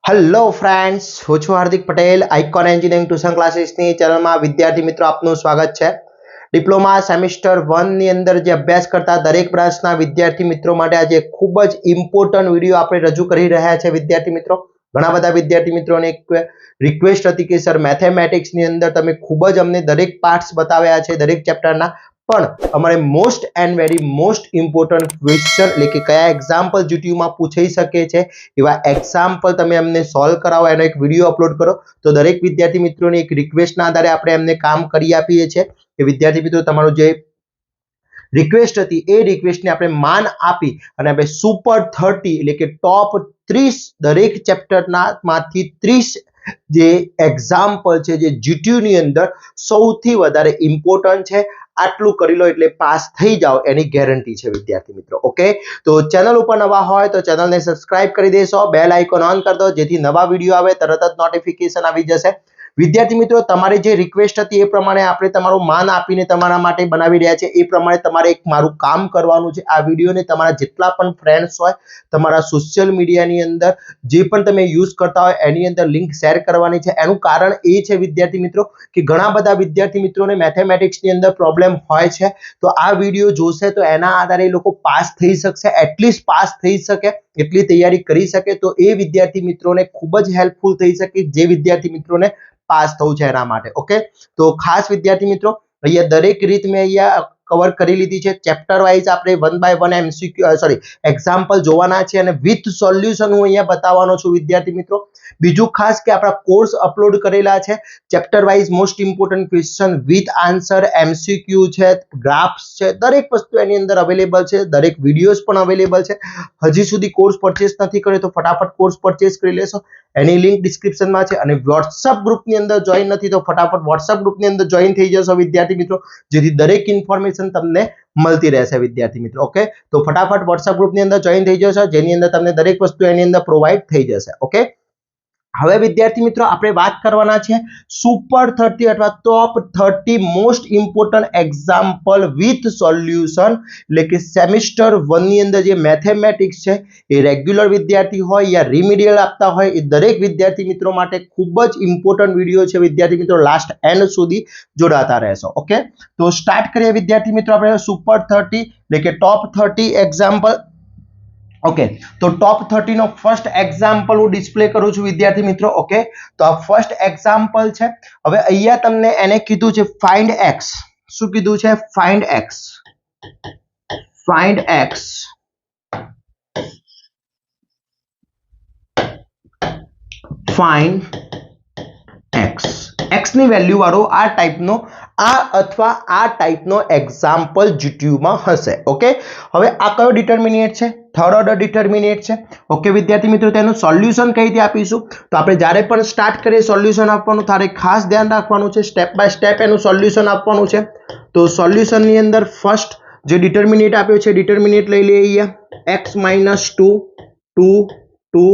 Hello friends, હું છું Hardik Patel. Icon engineering tuition ક્લાસીસની ચેનલમાં વિદ્યાર્થી મિત્રો આપનું સ્વાગત છે. ડિપ્લોમા સેમિસ્ટર 1 ની અંદર જે અભ્યાસ કરતા દરેક બ્રાન્ચના વિદ્યાર્થી મિત્રો માટે આજે ખૂબ જ ઇમ્પોર્ટન્ટ વિડીયો આપણે રજૂ કરી રહ્યા છે. વિદ્યાર્થી મિત્રો, ઘણા બધા વિદ્યાર્થી મિત્રોને એક રિક્વેસ્ટ હતી કે સર મેથેમેટિક્સની અંદર તમે ખૂબ જ અમને દરેક પાર્ટ્સ બતાવ્યા છે દરેક ચેપ્ટરના, પણ અમારે most and very most important question એટલે કે કયા એક્ઝામ્પલ જીટીયુમાં પૂછાઈ શકે છે એવા એક્ઝામ્પલ તમે અમને સોલ્વ કરાવો, એનો એક વિડીયો અપલોડ કરો. તો દરેક વિદ્યાર્થી મિત્રોની એક રિક્વેસ્ટના આધારે આપણે એમને કામ કરી આપીએ છીએ કે વિદ્યાર્થી મિત્રો તમારું જે રિક્વેસ્ટ હતી એ રિક્વેસ્ટને આપણે માન આપી અને આપણે સુપર 30 એટલે કે ટોપ 30 દરેક ચેપ્ટરના માંથી 30 જે એક્ઝામ્પલ છે જે જીટીયુની અંદર સૌથી વધારે ઇમ્પોર્ટન્ટ છે, આટલું કરી લો એટલે પાસ થઈ જાઓ એની ગેરંટી છે વિદ્યાર્થી મિત્રો. ઓકે, તો ચેનલ ઉપર નવા હોય તો ચેનલને સબસ્ક્રાઇબ કરી દેશો, બેલ આઇકોન ઓન કરી દો જેથી નવા વિડીયો આવે તરત જ નોટિફિકેશન આવી જશે. વિદ્યાર્થી મિત્રો, તમારી જે રિક્વેસ્ટ હતી એ પ્રમાણે આપણે તમારું માન આપીને તમારા માટે બનાવી રહ્યા છે. એ પ્રમાણે તમારે એક મારું કામ કરવાનું છે. આ વિડીયોને તમારા જેટલા પણ ફ્રેન્ડ્સ હોય તમારા સોશિયલ મીડિયાની અંદર જે પણ તમે યુઝ કરતા હોય એની અંદર લિંક શેર કરવાની છે. એનું કારણ એ છે વિદ્યાર્થી મિત્રો કે ઘણા બધા વિદ્યાર્થી મિત્રોને મેથેમેટિક્સની અંદર પ્રોબ્લેમ હોય છે, તો આ વિડીયો જોશે તો એના આધારે એ લોકો પાસ થઈ શકશે, એટલીસ્ટ પાસ થઈ શકે એટલી તૈયારી કરી શકે, તો એ વિદ્યાર્થી મિત્રોને ખૂબ જ હેલ્પફુલ થઈ શકે જે વિદ્યાર્થી મિત્રોને પાસ થવું છે એના માટે. ઓકે, તો ખાસ વિદ્યાર્થી મિત્રો અહીંયા દરેક રીત મેં અહીંયા કવર કરી લીધી છે. ચેપ્ટર વાઇઝ આપણે 1 બાય 1 એમસીક્યુ એક્ઝામ્પલ જોવાના છે અને વિથ સોલ્યુશન હું અહીંયા બતાવવાનો છું વિદ્યાર્થી મિત્રો. બીજું ખાસ કે આપણા કોર્સ અપલોડ કરેલા છે, chapter wise most important question with answer, MCQ છે, ગ્રાફ્સ છે, દરેક વસ્તુ એની અંદર અવેલેબલ છે, દરેક વિડીયોઝ પણ અવેલેબલ છે. હજી સુધી કોર્સ પરચેસ નથી કર્યો તો ફટાફટ કોર્સ પરચેસ કરી લેશો, એની લિંક ડિસ્ક્રિપ્શનમાં છે. અને વોટ્સઅપ ગ્રુપની અંદર જોઈન નથી તો ફટાફટ વોટ્સઅપ ગ્રુપની અંદર જોઈન થઈ જશો વિદ્યાર્થી મિત્રો, જેથી દરેક ઇન્ફોર્મેશન તમને મળતી રહેશે વિદ્યાર્થી મિત્રો. ઓકે, તો ફટાફટ વોટ્સઅપ ગ્રુપની અંદર જોઈન થઈ જશો જેની અંદર તમને દરેક વસ્તુ એની અંદર પ્રોવાઈડ થઈ જશે. ઓકે, હવે વિદ્યાર્થી મિત્રો આપણે વાત કરવાના છે સુપર 30 અથવા ટોપ 30 most important example with solution, એટલે કે સેમિસ્ટર 1 ની અંદર જે મેથેમેટિક્સ છે એ રેગ્યુલર વિદ્યાર્થી હોય યા રિમિડિયલ આપતા હોય એ દરેક વિદ્યાર્થી મિત્રો માટે ખૂબ જ ઇમ્પોર્ટન્ટ વિડીયો છે વિદ્યાર્થી મિત્રો, લાસ્ટ એન્ડ સુધી જોડાતા રહેશો. ઓકે, તો સ્ટાર્ટ કરીએ વિદ્યાર્થી મિત્રો આપણે સુપર 30 એટલે કે ટોપ 30 એક્ઝામ્પલ. ઓકે, તો ટોપ 30 નો ફર્સ્ટ એક્ઝામ્પલ હું ડિસ્પ્લે કરું છું વિદ્યાર્થી મિત્રો. ઓકે, તો આ ફર્સ્ટ એક્ઝામ્પલ છે. હવે અહીંયા તમને એને કીધું છે ફાઇન્ડ એક્સ. શું કીધું છે? Find x. Find x. Find x. X ની વેલ્યુ વાળો આ ટાઈપનો અથવા આ ટાઈપનો એક્ઝામ્પલ જીટીયુમાં હશે. ઓકે, હવે આ કયો ડિટર્મિનેટ છે? થર્ડ ઓર્ડર ડિટર્મિનેટ છે. ઓકે વિદ્યાર્થી મિત્રો, તેનું સોલ્યુશન કઈ રીતે આપીશું? તો આપણે જ્યારે પણ સ્ટાર્ટ કરીએ સોલ્યુશન આપવાનું ત્યારે ખાસ ધ્યાન રાખવાનું છે, સ્ટેપ બાય સ્ટેપ એનું સોલ્યુશન આપવાનું છે. તો સોલ્યુશનની અંદર ફર્સ્ટ જે ડિટર્મિનેટ આપ્યો છે ડિટર્મિનેટ લઈ લઈએ અહીંયા x - 2 2 2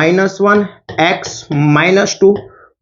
-1 x - 2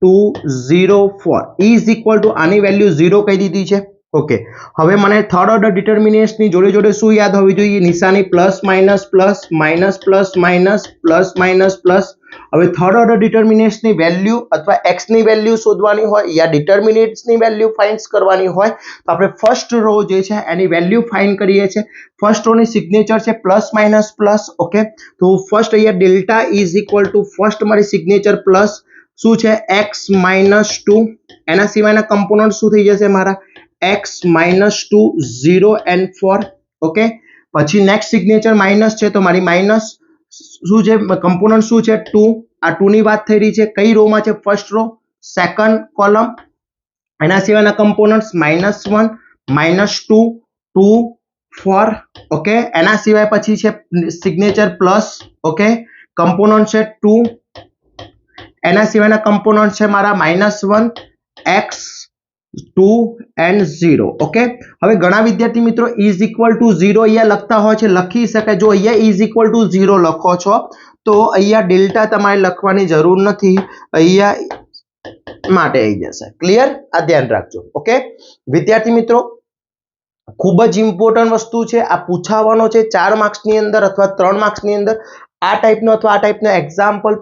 2 0 4 is equal two આની વેલ્યુ 0 કહી દીધી છે. ઓકે, હવે મને થર્ડ ઓર્ડર ડિટર્મિનેન્ટ્સની જોડે જોડે શું યાદ હોવી જોઈએ? નિશાની plus minus plus minus plus minus plus minus plus. હવે થર્ડ ઓર્ડર ડિટર્મિનેન્ટ્સની વેલ્યુ અથવા x ની વેલ્યુ શોધવાની હોય યા ડિટર્મિનેન્ટ્સની વેલ્યુ ફાઇન્ડ કરવાની હોય તો આપણે ફર્સ્ટ રો જે છે એની વેલ્યુ ફાઇન્ડ કરીએ છીએ. ફર્સ્ટ રોની સિગ્નેચર છે પ્લસ માઇનસ પ્લસ. ઓકે, તો ફર્સ્ટ અહીંયા delta is equal two first મારી સિગ્નેચર પ્લસ શું છે? x - 2. એના સિવાયના કમ્પોનન્ટ શું થઈ જશે મારા? x - 2 0 and 4. ઓકે, પછી નેક્સ્ટ સિગ્નેચર માઇનસ છે તો મારી માઇનસ શું છે? કમ્પોનન્ટ શું છે? 2. આ 2 ની વાત થઈ રહી છે કઈ રો માં છે? First row second column. એના સિવાયના કમ્પોનન્ટ્સ -1 -2 2 4. ઓકે, એના સિવાય પછી છે સિગ્નેચર પ્લસ. ઓકે, કમ્પોનન્ટ છે 2. એના સિવાયના કમ્પોનન્ટ છે મારા -1 x 2 and 0. ઓકે, હવે ઘણા વિદ્યાર્થી મિત્રો ઇઝ ઇક્વલ ટુ 0 અહીંયા લખતા હોય છે, લખી શકાય. જો અહીંયા ઇઝ ઇક્વલ ટુ 0 લખો છો તો અહીંયા ડેલ્ટા તમારે લખવાની જરૂર નથી, અહીંયા માટે આવી જશે. ક્લિયર? આ ધ્યાન રાખજો. ઓકે વિદ્યાર્થી મિત્રો, ખૂબ જ ઇમ્પોર્ટન્ટ વસ્તુ છે, આ પૂછાવાનો છે 4 માર્ક્સની અંદર અથવા 3 માર્ક્સની અંદર. આ ટાઈપનો અથવા આ ટાઈપનો એક્ઝામ્પલ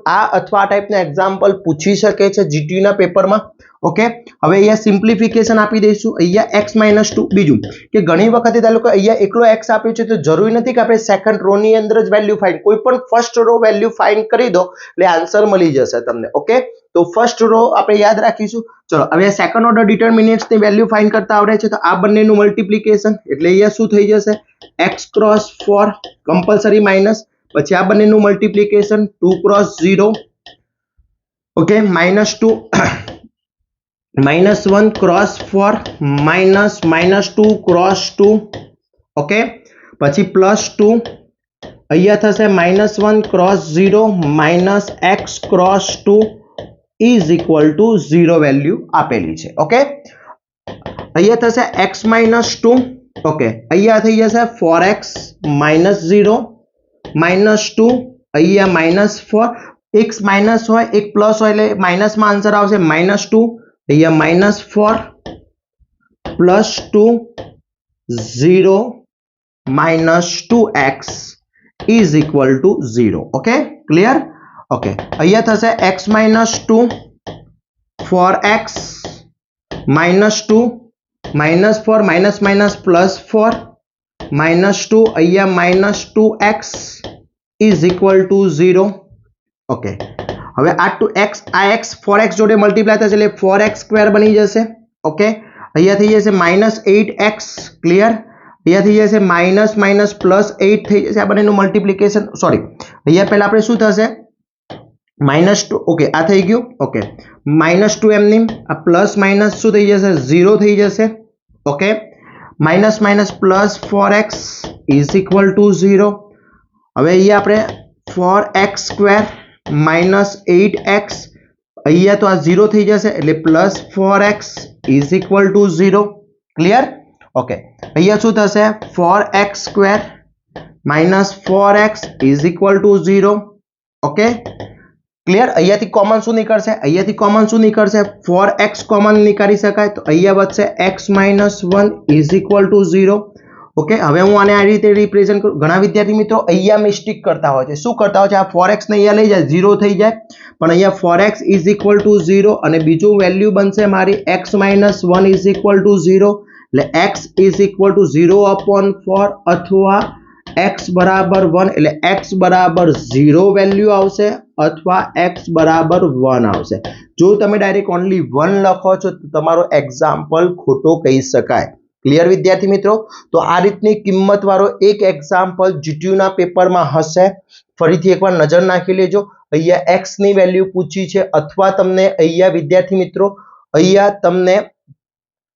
એક્ઝામ્પલ પૂછી શકે છે જીટીયુ ના પેપરમાં. ઓકે, હવે અહીંયા સિમ્પ્લિફિકેશન આપી દઈશું. અહીંયા x - 2. બીજું કે ઘણી વખતે આ લોકો અહીંયા એકલો x આપ્યો છે તો જરૂરી નથી કે આપણે સેકન્ડ રો ની અંદર જ વેલ્યુ ફાઇન્ડ, કોઈ પણ ફર્સ્ટ રો વેલ્યુ ફાઇન્ડ કરી દો એટલે આન્સર મળી જશે તમને. ઓકે, તો ફર્સ્ટ રો આપણે યાદ રાખીશું. ચલો હવે સેકન્ડ ઓર્ડર ડિટર્મિનન્ટ્સ ની વેલ્યુ ફાઇન્ડ કરતા આવડે છે તો આ બંનેનું મલ્ટિપ્લિકેશન એટલે અહીંયા શું થઈ જશે x × 4 કમ્પલસરી માઇનસ, પછી આ બંનેનું મલ્ટિપ્લિકેશન 2 × 0. ઓકે, -2 -1 × 4 -2 × 2. ઓકે, પછી +2 અહીંયા થશે -1 × 0 -x × 2 is equal to 0 value આપેલી છે. ઓકે, અહીંયા થશે x - 2. ઓકે, અહીંયા થઈ જશે 4x - 0 -2 અહીંયા -4. એક માઇનસ હોય એક પ્લસ હોય એટલે માઇનસમાં આન્સર આવશે -2. અહીંયા -4 +2 0 -2x is equal to 0. Okay, clear? Okay, અહીંયા થશે x - 2 4x -2 -4 +4 -2 અહીંયા -2x is equal to 0. Okay, હવે આ 2x આ x 4x જોડે મલ્ટીપ્લાય થશે એટલે 4x² બની જશે. ઓકે, અહીંયા થઈ જશે -8x. ક્લિયર? અહીંયા થઈ જશે -8 થઈ જશે. આ બંનેનું મલ્ટીપ્લિકેશન સોરી અહીંયા પહેલા આપણે શું થશે -2. ઓકે, આ થઈ ગયું. ઓકે, -2 એમની આ પ્લસ માઇનસ શું થઈ જશે 0 થઈ જશે. Okay, -4x is equal to 0. હવે અહીંયા આપણે 4x² -8x અહીંયા તો આ 0 થઈ જશે એટલે +4x is equal to 0. Clear? Okay, અહીંયા શું થશે 4x² -4x is equal to 0. Okay, clear? અહીંયાથી કોમન શું નીકળશે 4x કોમન નીકાળી શકાય તો અહીંયા વધશે x - 1 is equal to 0. Okay, હવે હું આને આ રીતે રિપ્રેઝન્ટ કરું. ઘણા વિદ્યાર્થી મિત્રો અહીંયા મિસ્ટેક કરતા હોય છે. શું કરતા હોય છે? આ 4x ને અહીંયા લઈ જાય 0 થઈ જાય, પણ અહીંયા 4x ઇઝ ઇક્વલ ટુ 0 અને બીજું વેલ્યુ બનશે મારી x - 1 ઇઝ ઇક્વલ ટુ 0 એટલે x ઇઝ ઇક્વલ ટુ 0/4 અથવા x બરાબર 1 એટલે x બરાબર 0 વેલ્યુ આવશે અથવા x બરાબર 1 આવશે. જો તમે ડાયરેક્ટ ઓનલી 1 લખો છો તો તમારો એક્ઝામ્પલ ખોટો કહી શકાય. ક્લિયર વિદ્યાર્થી મિત્રો? તો આ રીતની કિંમત વાળો એક એક્ઝામ્પલ જીટીયુ ના પેપરમાં હશે. ફરીથી એકવાર નજર નાખી લેજો. અહીંયા x ની વેલ્યુ પૂછી છે અથવા તમને અહીંયા વિદ્યાર્થી મિત્રો અહીંયા તમને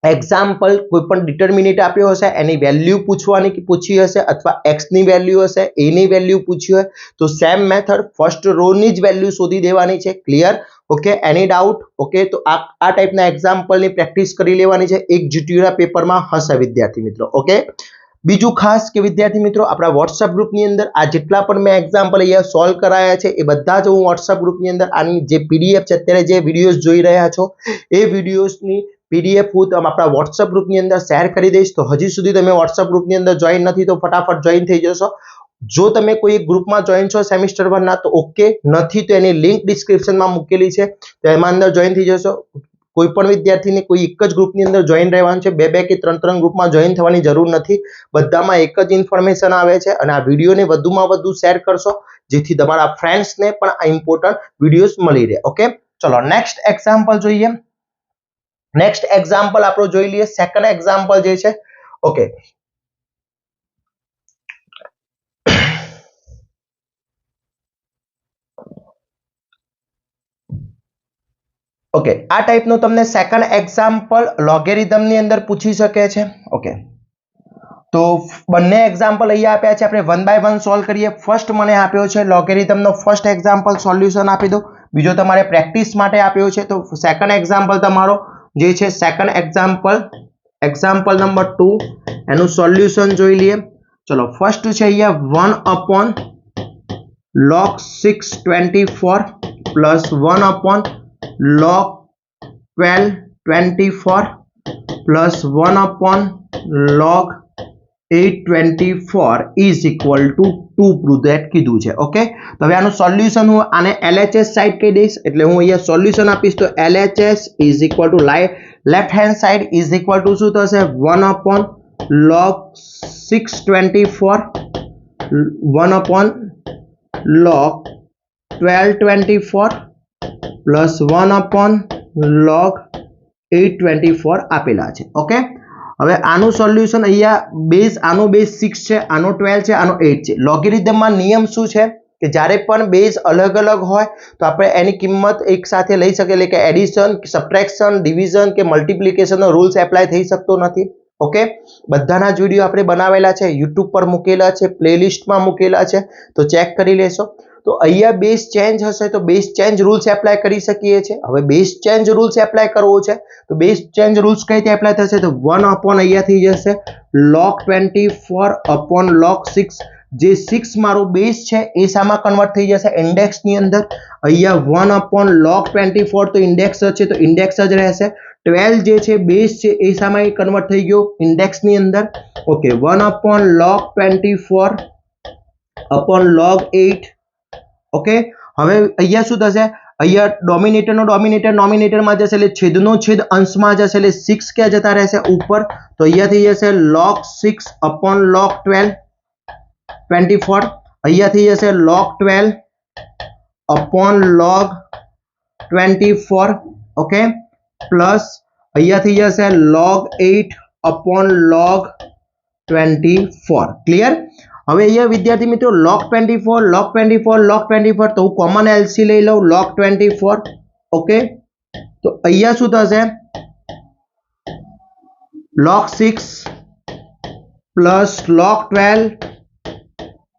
એક્ઝામ્પલ કોઈ પણ ડિટર્મિનેન્ટ આપ્યો હશે એની વેલ્યુ પૂછી હશે અથવા x ની વેલ્યુ હશે એની વેલ્યુ પૂછી હોય તો સેમ મેથડ ફર્સ્ટ રો ની જ વેલ્યુ શોધી દેવાની છે. ક્લિયર? ઓકે, એની ડાઉટ? ઓકે, તો આ ટાઈપના એક્ઝામ્પલની પ્રેક્ટિસ કરી લેવાની છે. એક જીટીયુ ના પેપરમાં હશે વિદ્યાર્થી મિત્રો. ઓકે, બીજું ખાસ કે વિદ્યાર્થી મિત્રો આપણા વોટ્સએપ ગ્રુપની અંદર આ જેટલા પણ મેં એક્ઝામ્પલ અહીંયા સોલ્વ કરાયા છે એ બધા જ હું વોટ્સએપ ગ્રુપની અંદર આની જે પીડીએફ છે અત્યારે જે વિડીયોઝ જોઈ રહ્યા છો એ વિડીયોઝની પીડીએફ હું આપણા વોટ્સએપ ગ્રુપની અંદર શેર કરી દઈશ. તો હજી સુધી તમે વોટ્સએપ ગ્રુપની અંદર જોઈન નથી તો ફટાફટ જોઈન થઈ જશો. જો તમે કોઈ એક ગ્રુપમાં જોઈન છો સેમિસ્ટર 1 ના તો ઓકે, નથી તો એની લિંક ડિસ્ક્રિપ્શનમાં મૂકેલી છે તો એમાં અંદર જોઈન થઈ જશો. કોઈ પણ વિદ્યાર્થીને કોઈ એક જ ગ્રુપની અંદર જોઈન રહેવાનું છે. બે કે ત્રણ ગ્રુપમાં જોઈન થવાની જરૂર નથી. બધામાં એક જ ઇન્ફોર્મેશન આવે છે અને આ વિડીયોને વધુમાં વધુ શેર કરશો જેથી તમારા ફ્રેન્ડ્સને પણ આ ઇમ્પોર્ટન્ટ વિડીયોઝ મળી રહે. ઓકે, ચલો નેક્સ્ટ એક્ઝામ્પલ જોઈએ. નેક્સ્ટ એક્ઝામ્પલ આપણો જોઈ લઈએ. સેકન્ડ એક્ઝામ્પલ જે છે. ઓકે, ઓકે, આ ટાઈપનું તમને સેકન્ડ એક્ઝામ્પલ લોગેરિધમની અંદર પૂછી શકે છે. ઓકે, તો બંને એક્ઝામ્પલ અહીંયા આપ્યા છે. આપણે 1 બાય 1 સોલ્વ કરીએ. ફર્સ્ટ મને આપ્યો છે લોગેરિધમનો ફર્સ્ટ એક્ઝામ્પલ સોલ્યુશન આપી દો. બીજો તમારે પ્રેક્ટિસ માટે આપ્યો છે તો સેકન્ડ એક્ઝામ્પલ તમારો જે છે સેકન્ડ એક્ઝામ્પલ નંબર 2 એનું સોલ્યુશન જોઈ લઈએ. ચલો, ફર્સ્ટ છે અહીંયા 1/log 624 plus 1/log 12 24 plus 1/log 824 is equal two 2 prove that કીધું છે. ઓકે, તો હવે આનું સોલ્યુશન હું આને LHS સાઈડ કહી દઈશ, એટલે હું અહીંયા સોલ્યુશન આપીશ તો LHS is equal two left hand side is equal to શું થશે 1 upon log 624 1 upon log 1224 plus 1 upon log 824 આપેલા છે. ઓકે, હવે આનું સોલ્યુશન અહીંયા બેઝ આનો બેઝ 6 છે, આનો 12 છે, આનો 8 છે. લોગેરિધમમાં નિયમ શું છે કે જ્યારે પણ બેઝ અલગ અલગ હોય તો આપણે એની કિંમત એક સાથે લઈ શકીએ, એટલે કે એડિશન, સબટ્રેક્શન, ડિવિઝન કે મલ્ટિપ્લિકેશનનો રૂલ્સ એપ્લાય થઈ શકતો નથી. ઓકે, બધાના જ વિડીયો આપણે બનાવેલા છે, યુટ્યુબ પર મૂકેલા છે, પ્લેલિસ્ટમાં મૂકેલા છે, તો ચેક કરી લેશો. તો અહીંયા બેઝ ચેન્જ હશે તો બેઝ ચેન્જ રૂલ્સ એપ્લાય કરી શકીએ છીએ. હવે બેઝ ચેન્જ રૂલ્સ એપ્લાય કરવો છે તો બેઝ ચેન્જ રૂલ્સ કઈ રીતે એપ્લાય થશે તો 1 upon અહીંયા થઈ જશે log 24 upon log 6. જે 6 મારો બેઝ છે એ શામાં કન્વર્ટ થઈ જશે ઇન્ડેક્સની અંદર. અહીંયા 1 upon log 24 તો ઇન્ડેક્સ છે તો ઇન્ડેક્સ જ રહેશે. 12 જે છે બેઝ છે એ શામાં કન્વર્ટ થઈ ગયો ઇન્ડેક્સની અંદર. Okay, 1 upon log 24 upon log 8. Okay, હવે અહીંયા શું થશે, અહીંયા ડોમિનેટરનો ડોમિનેટર નોમિનેટરમાં જશે એટલે છેદનો છેદ અંશમાં જશે એટલે 6 ક્યાં જતા રહેશે ઉપર, તો અહીંયા થઈ જશે log 6 upon log 24. અહીંયા થઈ જશે log 12 upon log 24. Okay, plus અહીંયા થઈ જશે log 8 upon log 24. ક્લિયર? હવે અહીંયા વિદ્યાર્થી મિત્રો log 24 log 24 log 24 તો હું કોમન LC લઈ લઉં log 24. ઓકે, તો અહીંયા શું થશે log 6 plus log 12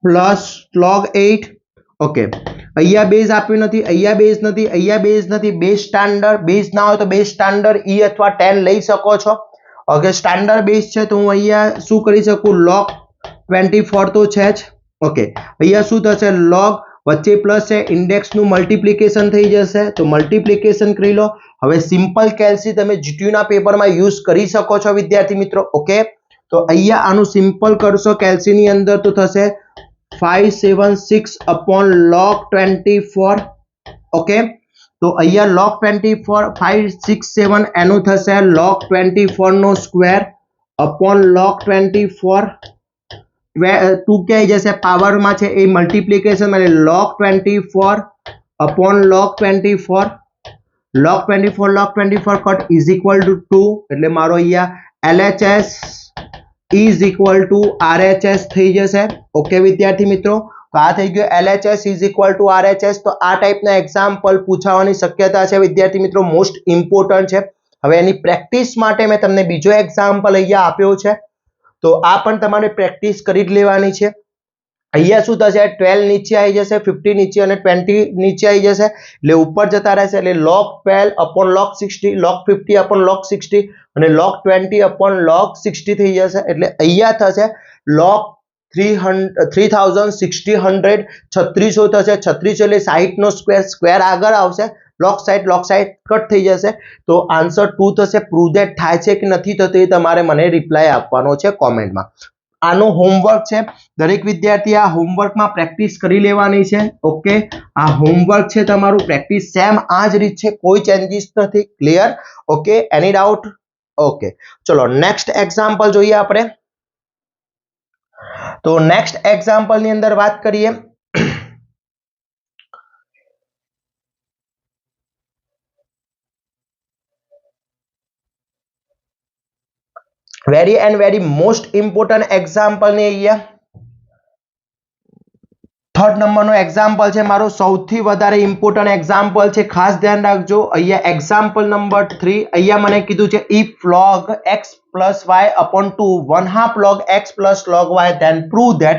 plus log 8. Okay, અહીંયા બેઝ આપ્યું નથી, અહીંયા બેઝ નથી, અહીંયા બેઝ નથી. બેઝ સ્ટાન્ડર્ડ બેઝ ના હોય તો બેઝ સ્ટાન્ડર્ડ E અથવા 10 લઈ શકો છો. ઓકે, સ્ટાન્ડર્ડ બેઝ છે તો હું અહીંયા શું કરી શકું log 24 તો છે જ. ઓકે, અહીંયા શું થશે log વચ્ચે પ્લસ છે, ઇન્ડેક્સનું મલ્ટિપ્લિકેશન થઈ જશે તો મલ્ટિપ્લિકેશન કરી લો. હવે સિમ્પલ કેલ્સી તમે GTU ના પેપરમાં યુઝ કરી શકો છો વિદ્યાર્થી મિત્રો. ઓકે, તો અહીંયા આનું સિમ્પલ કરશો કેલ્સીની અંદર તો થશે 576 upon log 24. ઓકે, તો અહીંયા log 24 567 એનું થશે log 24 નો સ્ક્વેર upon log 24. 2 ક્યાંય જશે પાવરમાં છે એ મલ્ટિપ્લિકેશન એટલે log 24 upon log 24. log 24 log 24 cut is equal two 2 એટલે મારો અહીંયા LHS is equal two RHS થઈ જશે. ઓકે વિદ્યાર્થી મિત્રો, તો આ થઈ ગયો LHS is equal two RHS. તો આ ટાઈપના એક્ઝામ્પલ પૂછાવાની શક્યતા છે વિદ્યાર્થી મિત્રો, મોસ્ટ ઇમ્પોર્ટન્ટ છે. હવે એની પ્રેક્ટિસ માટે મેં તમને બીજો એક્ઝામ્પલ અહીંયા આપ્યો છે, તો આ પણ તમારે પ્રેક્ટિસ કરી જ લેવાની છે. અહીંયા શું થશે 12 નીચે આવી જશે, 50 નીચે અને 20 નીચે આવી જશે એટલે ઉપર જતા રહેશે એટલે log 12 upon log 60 log 50 upon log 60 અને log 20 upon log 60 થઈ જશે. એટલે અહીંયા થશે log 3060 100 3600 થશે. 3600 એટલે 60 નો સ્ક્વેર આગળ આવશે, log side કટ થઈ જશે. તો આન્સર 2 થશે. પ્રૂવ ધેટ થાય છે કે નથી થતું એ તમારે મને રિપ્લાય આપવાનો છે કોમેન્ટમાં. આનો હોમવર્ક છે, દરેક વિદ્યાર્થી આ હોમવર્કમાં પ્રેક્ટિસ કરી લેવાની છે. ઓકે, આ હોમવર્ક છે તમારું, પ્રેક્ટિસ સેમ આ જ રીત છે, કોઈ ચેન્જીસ નથી. ક્લિયર? ઓકે, એની ડાઉટ? ઓકે, ચલો નેક્સ્ટ એક્ઝામ્પલ જોઈએ આપણે. તો નેક્સ્ટ એક્ઝામ્પલ ની અંદર વાત કરીએ. Very and very most important example ને અહીંયા 3rd નંબરનો એક્ઝામ્પલ છે, મારો સૌથી વધારે ઇમ્પોર્ટન્ટ એક્ઝામ્પલ છે, ખાસ ધ્યાન રાખજો. અહીંયા એક્ઝામ્પલ નંબર 3, અહીંયા મને કીધું છે if log x plus y upon 2 1/2 log x plus log y then prove that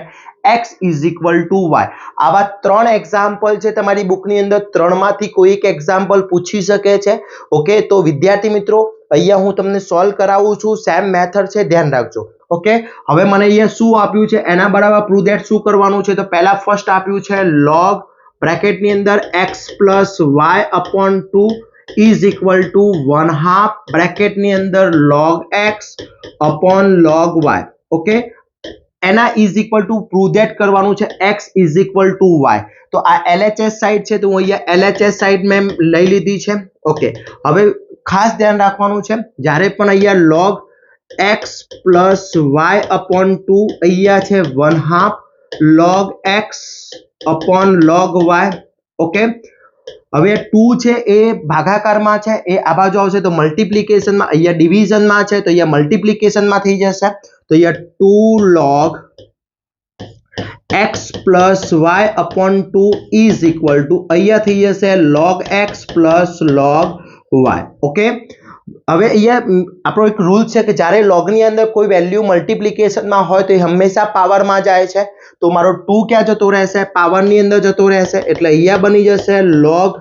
x is equal to y. આવા 3 એક્ઝામ્પલ છે તમારી બુકની અંદર, 3 માંથી કોઈ એક એક્ઝામ્પલ પૂછી શકે છે. ઓકે, તો વિદ્યાર્થી મિત્રો અહીંયા હું તમને સોલ્વ કરાવું છું, સેમ મેથડ છે, ધ્યાન રાખજો. ઓકે, હવે મને અહીંયા શું આપ્યું છે એના બરાબર પ્રૂવ ધેટ શું કરવાનું છે, તો પહેલા ફર્સ્ટ આપ્યું છે log બ્રેકેટની અંદર x plus y upon 2 is equal to 1/2 બ્રેકેટની અંદર log x upon log y. Okay, એના is equal to prove that કરવાનું છે x is equal to y. તો આ LHS સાઈડ છે તો હું અહીંયા LHS સાઈડ મેં લઈ લીધી છે. ઓકે, હવે ખાસ ધ્યાન રાખવાનું છે જ્યારે પણ અહીંયા log x plus y upon 2 અહીંયા છે 1/2 log x upon log y. Okay, હવે 2 છે એ ભાગાકારમાં છે, એ આ બાજુ આવશે તો મલ્ટીપ્લિકેશનમાં, અહીંયા ડિવિઝનમાં છે તો અહીંયા મલ્ટીપ્લિકેશનમાં થઈ જશે. તો અહીંયા 2 log x plus y upon 2 is equal to અહીંયા થઈ જશે log x plus log y. Okay, હવે અહીંયા આપણો એક રૂલ છે કે જ્યારે લોગની અંદર કોઈ વેલ્યુ મલ્ટીપ્લિકેશનમાં હોય તો એ હંમેશા પાવરમાં જાય છે. તો મારો 2 ક્યાં જતો રહેશે? પાવરની અંદર જતો રહેશે. એટલે અહીંયા બની જશે log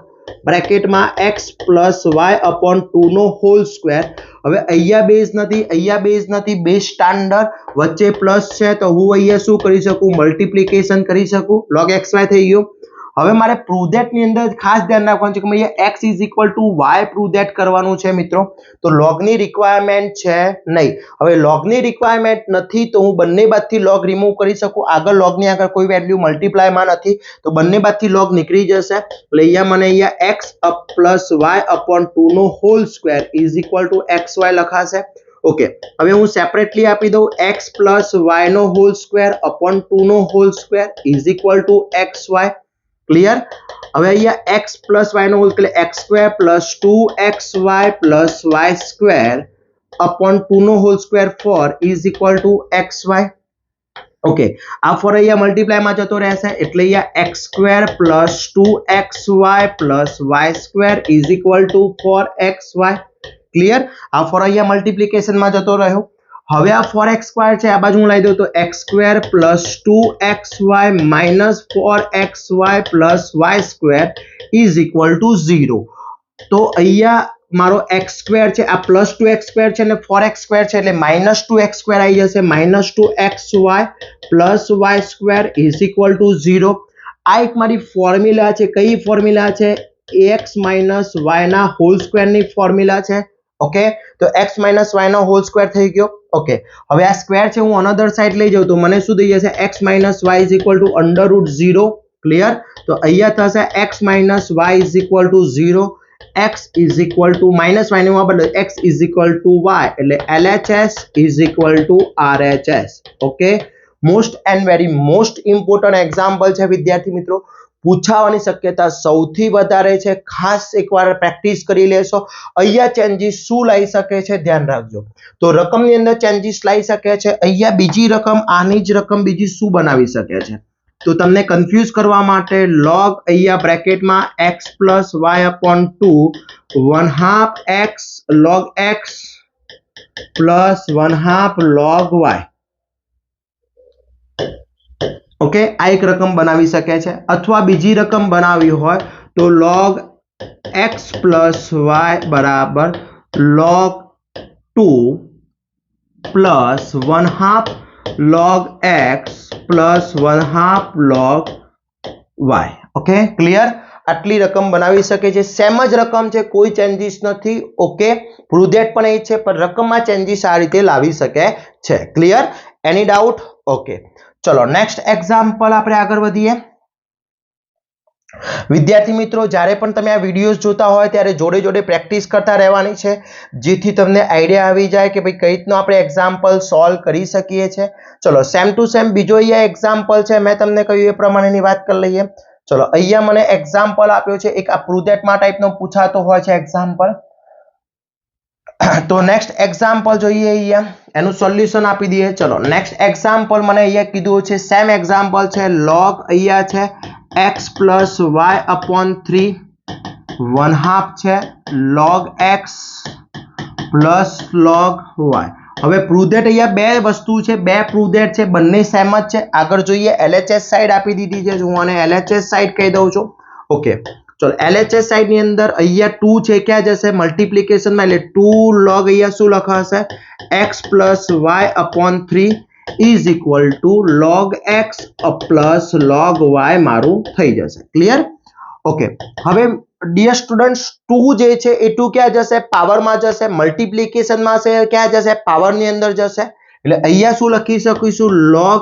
બ્રેકેટમાં x plus y upon 2 નો હોલ સ્ક્વેર. હવે અહીંયા બેઝ નથી, અહીંયા બેઝ નથી, બેઝ સ્ટાન્ડર્ડ વચ્ચે પ્લસ છે તો હું અહીંયા શું કરી શકું? મલ્ટીપ્લિકેશન કરી શકું. log xy થઈ ગયું. હવે મારે પ્રૂવ ધેટ ની અંદર ખાસ ધ્યાન રાખવાનું છે કે અહીંયા x is equal to y prove that કરવાનું છે મિત્રો. તો log ની રિક્વાયરમેન્ટ છે નહીં. હવે log ની રિક્વાયરમેન્ટ નથી તો હું બંને બાજુથી log રિમૂવ કરી શકું. આગળ log ની આગળ કોઈ વેલ્યુ મલ્ટીપ્લાયમાં નથી તો બંને બાજુથી log નીકળી જશે. એટલે અહીંયા મને અહીંયા x પ્લસ y અપોન 2 નો whole square is equal to xy લખાશે. ઓકે, હવે હું સેપરેટલી આપી દઉં x પ્લસ y નો હોલ સ્ક્વેર અપોન 2 નો whole square is equal to xy. Clear? હવે અહીંયા x પ્લસ y નો હોલ એટલે x square plus 2xy plus y square upon 2 નો whole square 4 is equal to xy. Okay, આ 4 અહીંયા મલ્ટીપ્લાયમાં જતો રહેશે એટલે અહીંયા x square plus 2xy plus y square is equal two 4xy. Clear? આ 4 અહીંયા મલ્ટીપ્લિકેશનમાં જતો રહ્યો. હવે આ 4x સ્ક્વેર છે આ બાજુ હું લઈ દઉં તો x square plus 2xy minus 4xy plus y square is equal to 0. તો અહીંયા મારો x સ્ક્વેર છે, આ પ્લસ 2x સ્ક્વેર છે અને 4x સ્ક્વેર છે એટલે માઇનસ 2x સ્ક્વેર આવી જશે. Minus 2xy plus y square is equal to 0. આ એક મારી ફોર્મ્યુલા છે. કઈ ફોર્મ્યુલા છે? ax માઇનસ y ના હોલ સ્ક્વેરની ફોર્મ્યુલા છે. ઓકે, તો x માઇનસ y નો હોલ સ્ક્વેર થઈ ગયો. ઓકે, હવે આ સ્ક્વેર છે હું અનધર સાઈડ લઈ જાઉં તો મને શું થઈ જશે? x minus y is equal two under route 0. Clear? તો અહીંયા થશે x minus y is equal to 0. x is equal two minus y ને હું બદલે x is equal to y એટલે LHS is equal two RHS. Okay, most and very most important example છે વિદ્યાર્થી મિત્રો. પૂછાવાની શક્યતા સૌથી વધારે છે. ખાસ એકવાર પ્રેક્ટિસ કરી લેશો. અહીંયા ચેન્જીસ શું લઈ શકે છે ધ્યાન રાખજો. તો રકમની અંદર ચેન્જીસ લઈ શકે છે. અહીંયા બીજી રકમ આની જ રકમ બીજી શું બનાવી શકે છે? તો તમને કન્ફ્યુઝ કરવા માટે log અહીંયા બ્રેકેટમાં x plus y upon 2 1/2 x log x plus 1/2 log y. Okay, આ એક રકમ બનાવી શકે છે. અથવા બીજી રકમ બનાવી હોય તો log x પ્લસ y બરાબર log 2 plus 1/2 log x plus 1/2 log y. Okay, clear? આટલી રકમ બનાવી શકે છે. સેમ જ રકમ છે, કોઈ ચેન્જીસ નથી. ઓકે, પ્રૂવ ધેટ પણ એ છે પણ રકમમાં ચેન્જીસ આ રીતે લાવી શકે છે. ક્લિયર? એની ડાઉટ? ઓકે, ચલો નેક્સ્ટ એક્ઝામ્પલ આપણે આગળ વધીએ. વિદ્યાર્થી મિત્રો, જ્યારે પણ તમે આ વિડીયોઝ જોતા હોય ત્યારે જોડે જોડે પ્રેક્ટિસ કરતા રહેવાની છે જેથી તમને આઈડિયા આવી જાય કે ભાઈ કઈ રીતનું આપણે એક્ઝામ્પલ સોલ્વ કરી શકીએ છીએ. ચલો સેમ ટુ સેમ બીજો અહીંયા એક્ઝામ્પલ છે. મેં તમને કહ્યું એ પ્રમાણેની વાત કરી લઈએ. ચલો અહીંયા મને એક્ઝામ્પલ આપ્યો છે. એક આ પ્રૂવ ધેટમાં ટાઈપનો પૂછાતો હોય છે એક્ઝામ્પલ. તો નેક્સ્ટ એક્ઝામ્પલ જોઈએ. અહીંયા એનું સોલ્યુશન આપી દઈએ. ચલો નેક્સ્ટ એક્ઝામ્પલ મને અહીંયા કીધું છે સેમ એક્ઝામ્પલ છે. log અહીંયા છે x પ્લસ y અપોન 3 1/2 છે log x plus log y. હવે પ્રૂવ ધેટ અહીંયા બે વસ્તુ છે, બે પ્રૂવ ધેટ છે, બંને સેમ જ છે. આગળ જોઈએ LHS સાઈડ આપી દીધી છે. હું આને LHS સાઈડ કહી દઉં છું. ઓકે, ચલો LHS સાઈડ ની અંદર અહીંયા 2 છે ક્યાં જશે? મલ્ટીપ્લિકેશન માં એટલે 2 log અહીંયા શું લખાશે? x plus y upon 3 is equal to log x plus log y મારું થઈ જશે. ક્લિયર? ઓકે, હવે ડિયર સ્ટુડન્ટ્સ 2 જે છે એ 2 ક્યાં જશે? પાવરમાં જશે. મલ્ટીપ્લિકેશનમાં છે ક્યાં જશે? પાવરની અંદર જશે. એટલે અહીંયા શું લખી શકીશું log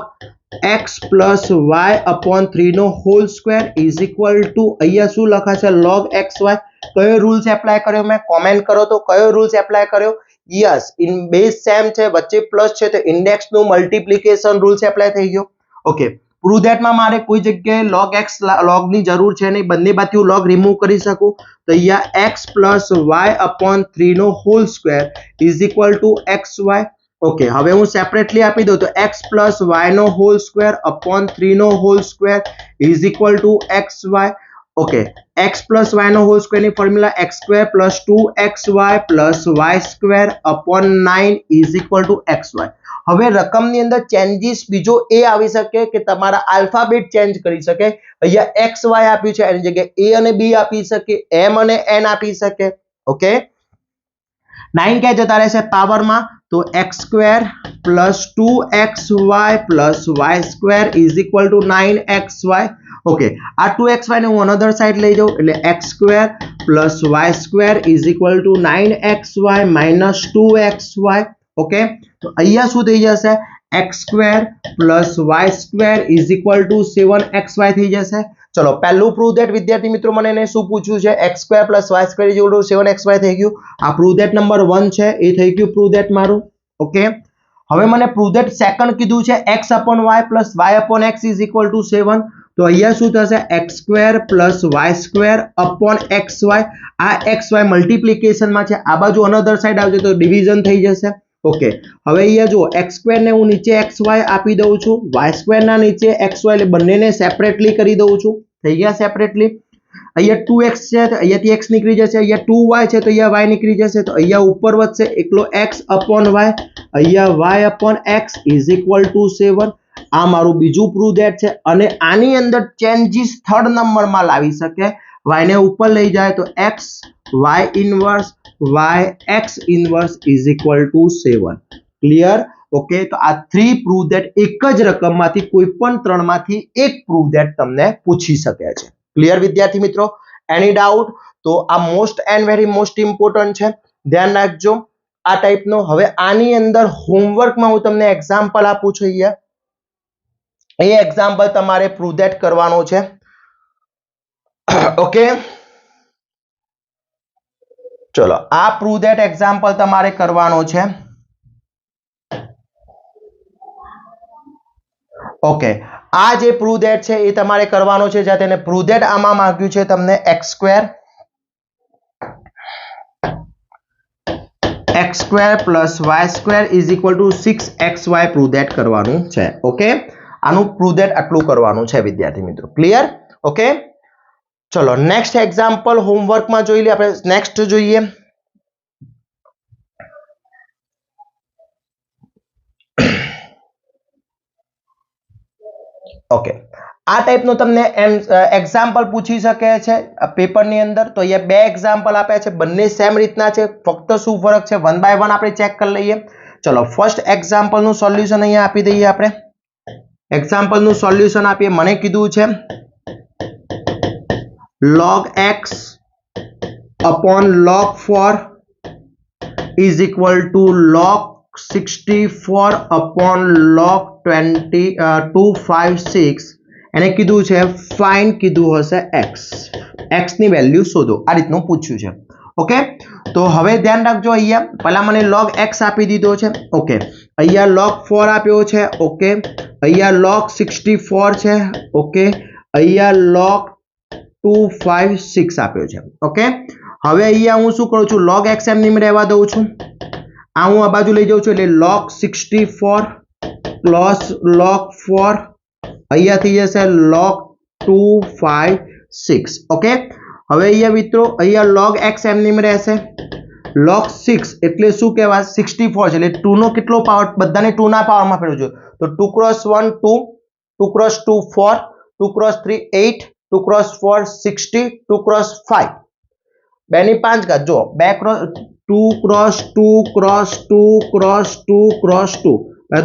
x plus y upon 3 નો whole square is equal to અહીંયા શું લખાશે log xy. કયો રૂલ્સ એપ્લાય કર્યો મેં કોમેન્ટ કરો તો કયો રૂલ્સ એપ્લાય કર્યો. યસ ઇન બેઝ સેમ છે વચ્ચે પ્લસ છે તો ઇન્ડેક્સ નું મલ્ટીપ્લિકેશન રૂલ્સ એપ્લાય થઈ ગયો. ઓકે પ્રૂવ ધેટ માં મારે કોઈ જગ્યાએ log x log ની જરૂર છે નહીં, બંને બાજુ log રિમૂવ કરી શકું તો અહીંયા x plus y upon 3 નો whole square is equal to xy. Okay હવે હું સેપરેટલી આપી દઉં તો x plus y નો હોલ સ્ક્વેર upon 3 નો whole square is equal to xy. Okay x plus y નો હોલ સ્ક્વેર ની formula x square plus 2xy plus y square upon 9 is equal to xy. હવે રકમની અંદર changes બીજો એ આવી શકે કે તમારા આલ્ફાબેટ ચેન્જ કરી શકે. અહીંયા xy આપ્યું છે એની જગ્યાએ a અને b આપી શકે, m અને n આપી શકે. ઓકે 9 ક્યાં જતા રહેશે પાવરમાં તો x square plus 2xy plus y square is equal two 9xy. Okay આ 2xy ને હું અનધર સાઈડ લઈ જાઉં એટલે x square plus y square is equal two 9xy minus 2xy. Okay તો અહીંયા શું થઈ જશે x square plus y square is equal two 7xy થઈ જશે. ચલો પહેલું પ્રૂવ ધેટ વિદ્યાર્થી મિત્રો મને એને શું પૂછ્યું છે x square plus y square is equal two 7xy થઈ ગયું. આ પ્રૂવ ધેટ નંબર 1 છે એ થઈ ગયું પ્રૂવ ધેટ મારું. ઓકે હવે મને પ્રૂવ ધેટ સેકન્ડ કીધું છે x upon y plus y upon x is equal two 7. તો અહીંયા શું થશે x square plus y square upon xy. આ xy મલ્ટીપ્લિકેશનમાં છે, આ બાજુ અનધર સાઈડ આવશે તો ડિવિઝન થઈ જશે. ઓકે હવે અહીંયા જો x સ્ક્વેર ને હું નીચે xy આપી દઉં છું, y સ્ક્વેર ના નીચે xy એટલે બંનેને સેપરેટલી કરી દઉં છું. થઈ ગયા સેપરેટલી. અહીંયા 2x છે તો અહીંયાથી x નીકળી જશે, અહીંયા 2y છે તો અહીંયા y નીકળી જશે તો અહીંયા ઉપર વધશે એકલો x upon y, અહીંયા y upon x is equal two 7. આ મારું બીજું પ્રૂવ ધેટ છે અને આની અંદર ચેન્જીસ થર્ડ નંબરમાં લાવી શકે. y ને ઉપર લઈ જાય તો x y inverse y x inverse is equal two 7. Clear. Okay તો આ 3 પ્રૂવ ધેટ એક જ રકમમાંથી કોઈ પણ ત્રણમાંથી એક પ્રૂવ ધેટ તમને પૂછી શકે છે. ક્લિયર વિદ્યાર્થી મિત્રો. એની ડાઉટ તો આ most and very most important છે, ધ્યાન રાખજો આ ટાઈપનો. હવે આની અંદર હોમવર્કમાં હું તમને એક્ઝામ્પલ આપું છું, અહીંયા એ એક્ઝામ્પલ તમારે પ્રૂવ ધેટ કરવાનો છે. ઓકે ચલો આ પ્રૂવ ધેટ એક્ઝામ્પલ તમારે કરવાનો છે. ઓકે આ જે પ્રૂવ ધેટ છે એ તમારે કરવાનો છે, જ્યાં તેને પ્રૂવ ધેટ આમાં માંગ્યું છે તમને x square plus y square is equal two 6xy prove that કરવાનું છે. ઓકે આનું પ્રૂવ ધેટ આટલું કરવાનું છે વિદ્યાર્થી મિત્રો. ક્લિયર. ઓકે ચલો નેક્સ્ટ એક્ઝામ્પલ હોમવર્કમાં જોઈ લઈએ. આપણે નેક્સ્ટ જોઈએ. ઓકે આ ટાઈપનો તમને એક્ઝામ્પલ પૂછી શકે છે પેપરની અંદર. તો અહીંયા બે એક્ઝામ્પલ આપ્યા છે, બંને સેમ રીતના છે, ફક્ત શું ફરક છે વન બાય વન આપણે ચેક કરી લઈએ. ચલો ફર્સ્ટ એક્ઝામ્પલનું સોલ્યુશન અહીંયા આપી દઈએ. આપણે એક્ઝામ્પલનું સોલ્યુશન આપીએ. મને કીધું છે log x upon log 4 is equal to log 64 upon log 256. એને કીધું છે ફાઇન્ડ કીધું હશે x ની વેલ્યુ શોધો, આ રીતનું પૂછ્યું છે. ઓકે તો હવે ધ્યાન રાખજો, અહીંયા પહેલા મને log x આપી દીધો છે. ઓકે અહીંયા log 4 આપ્યો છે. ઓકે અહીંયા log 64 છે. ઓકે અહીંયા log 256 આપ્યો છે. ઓકે હવે અહીંયા હું શું કરું છું log x એમ રહેવા દઉં છું, આ હું આ બાજુ લઈ જાઉં છું એટલે log 64 પ્લસ log 4 અહીંયા થઈ જશે log 256. ઓકે હવે અહીંયા મિત્રો અહીંયા log x એમ રહેશે, log 6 એટલે શું કહેવાય 64 છે એટલે 2 નો કેટલો પાવર, બધાને 2 ના પાવરમાં ફેરવજો તો 2 × 1 2, 2 × 2 4, 2 × 3 8, 2 × 4 60, 2 × 5 2 ની 5 ઘાત. જો 2 × 2 × 2 × 2 × 2 × 2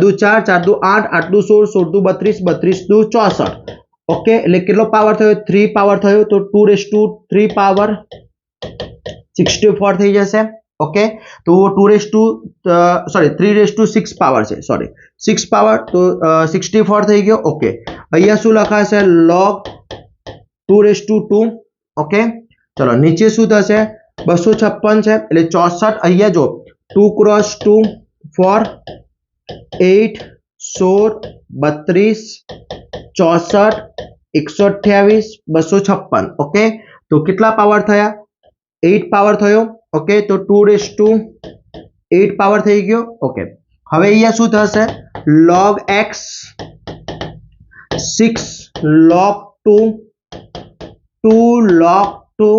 2 4 4 2 8 8 2 16 16 2 32 32 2 64. ઓકે એટલે કેટલો પાવર થયો 3 પાવર થયો તો 2 raised to 3 પાવર 64 થઈ જશે. ओके तो 3/6 पावर है सॉरी 6 पावर तो 64 થઈ ગયો ओके અહીંયા શું લખાશે log 2/2 ओके चलो नीचे શું થશે 256 છે એટલે 64 અહીંયા જો 2 × 2 4 8 16 32 64 128 256 ओके तो કેટલા પાવર થયા 8 પાવર થયો ओके तो 2/8 पावर થઈ ગયો ओके હવે અહીંયા શું થશે log x 6 log 2 2 log 2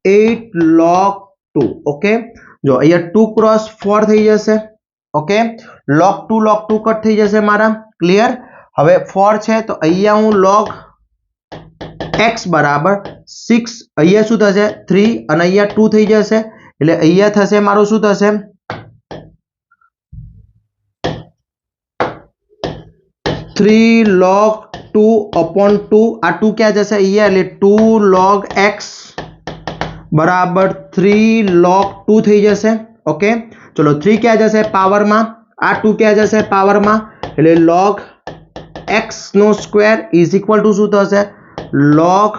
8 log 2 okay જો અહીંયા 2 × 4 થઈ જશે ओके log 2 કટ થઈ જશે મારા ક્લિયર હવે 4 છે તો અહીંયા હું log x बराबर 6 અહીંયા શું થશે 3 અને અહીંયા 2 થઈ જશે એટલે અહીંયા થશે મારું શું થશે 3 log 2 upon 2 આ 2 ક્યાં જશે અહીંયા એટલે 2 log x बराबर 3 log 2 થઈ જશે ઓકે ચલો 3 ક્યાં જશે પાવરમાં આ 2 ક્યાં જશે પાવરમાં એટલે log x નો સ્ક્વેર ઇઝ ઇક્વલ ટુ શું થશે log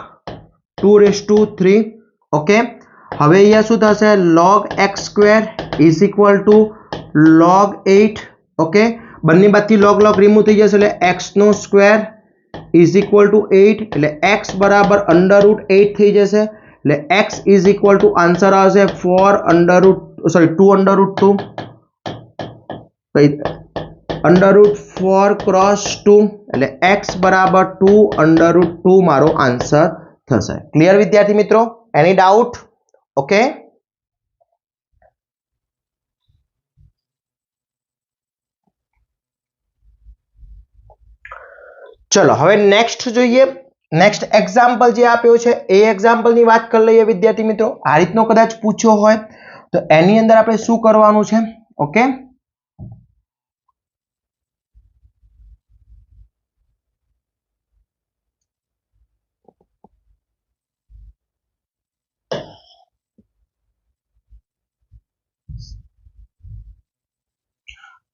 2/3 ओके હવે અહીંયા શું થશે log x square is equal to log 8 okay બંને બાજુથી log રિમૂવ થઈ જશે એટલે x નો સ્ક્વેર ઇઝ ઇક્વલ ટુ 8 એટલે x બરાબર √8 થઈ જશે એટલે x is equal to answer આવશે 2 √2 √4 क्रॉस 2 એટલે x બરાબર 2 √2 મારો આન્સર થશે ક્લિયર વિદ્યાર્થી મિત્રો એની ડાઉટ ઓકે ચલો હવે નેક્સ્ટ જોઈએ નેક્સ્ટ એક્ઝામ્પલ જે આપ્યો છે એ એક્ઝામ્પલ ની વાત કરી લઈએ વિદ્યાર્થી મિત્રો આ રીતનો કદાચ પૂછ્યો હોય તો એની અંદર આપણે શું કરવાનું છે ઓકે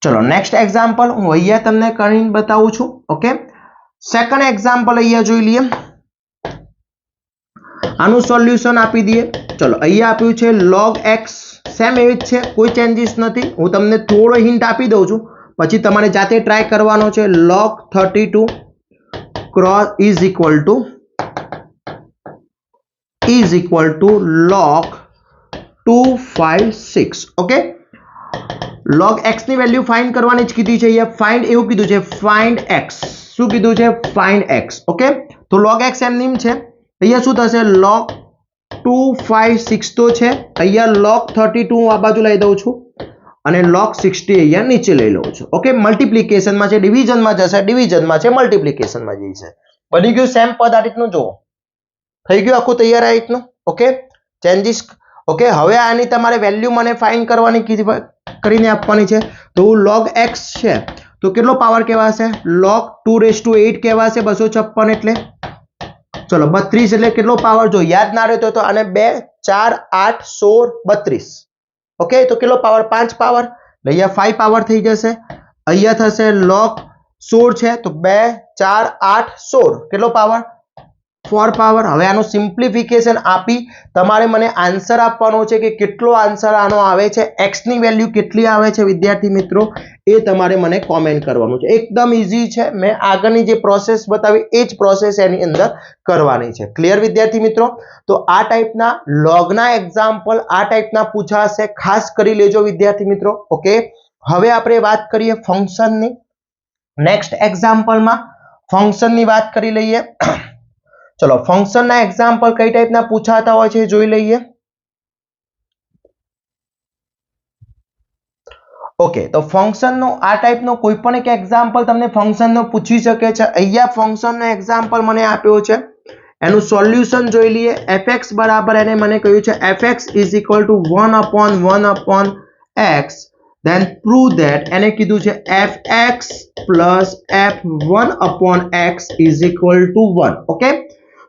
चलो नेक्स्ट एग्जाम्पल हूँ अहिया तमने करीने बताऊं छू ओके सेकंड एग्जाम्पल अहिया जोई लीए आनु सोल्यूशन आपी दिए चलो अहिया आप्युं छे log x सेम एवी ज छे कोई चेंजीस नथी हूँ तमने थोड़ो हिंट आपी दઉં છું પછી તમારે જાતે ટ્રાય કરવાનો છે log 32 cross is equal to log 256 okay log x ની વેલ્યુ ફાઇન્ડ કરવાની જ કીધી છે અહીંયા ફાઇન્ડ એવું કીધું છે ફાઇન્ડ x શું કીધું છે ફાઇન્ડ x ઓકે તો log x એમ નેમ છે અહીંયા શું થશે log 256 તો છે અહીંયા log 32 હું આ બાજુ લઈ દઉં છું અને log 60 અહીંયા નીચે લઈ લઉં છું ઓકે મલ્ટીપ્લિકેશન માં છે ડિવિઝન માં જશે ડિવિઝન માં છે મલ્ટીપ્લિકેશન માં જશે બની ગયું સેમ પદ આ રીતનું જો થઈ ગયું આખું તૈયાર આ રીતનું ઓકે ચેન્જીસ ओके હવે આની તમારે વેલ્યુ મને ફાઇન્ડ કરવાની કીધી કરીને આપવાની છે તો log x છે તો કેટલો પાવર કહેવાશે log 2/8 કહેવાશે 256 એટલે ચલો 32 એટલે કેટલો પાવર જો યાદ ના રહેતો તો આને 2 4 8 16 32 ઓકે તો કેટલો પાવર 5 પાવર એટલે અહીંયા 5 પાવર થઈ જશે અહીંયા થશે log 16 છે તો 2 4 8 16 કેટલો પાવર 4 पावर હવે આનો સિમ્પ્લિફિકેશન આપી તમારે મને આન્સર આપવાનો છે કે કેટલો આન્સર આનો આવે છે x ની વેલ્યુ કેટલી આવે છે વિદ્યાર્થી મિત્રો એ તમારે મને કોમેન્ટ કરવાનું છે એકદમ ઈઝી છે મે આગળની જે પ્રોસેસ બતાવી એ જ પ્રોસેસ એની અંદર કરવાની છે ક્લિયર વિદ્યાર્થી મિત્રો તો આ ટાઈપના લોગના એક્ઝામ્પલ આ ટાઈપના પૂછાશે ખાસ કરી લેજો વિદ્યાર્થી મિત્રો ઓકે હવે આપણે વાત કરીએ ફંક્શનની નેક્સ્ટ એક્ઝામ્પલમાં ફંક્શનની વાત કરી લઈએ चलो फंक्शन ना एग्जांपल कई टाइप ना पूछाता होय छे जोई लईए ओके तो फंक्शन नो आ टाइप नो कोई पण एक एग्जांपल तमने फंक्शन नो पूछी सके छे अहीया फंक्शन नो एग्जांपल मने आप्यो छे एनु सॉल्यूशन जोई लीए fx बराबर एने मने कह्युं छे fx is equal to 1/1 x then prove that एने कीधुं छे fx plus f1/x is equal to 1 okay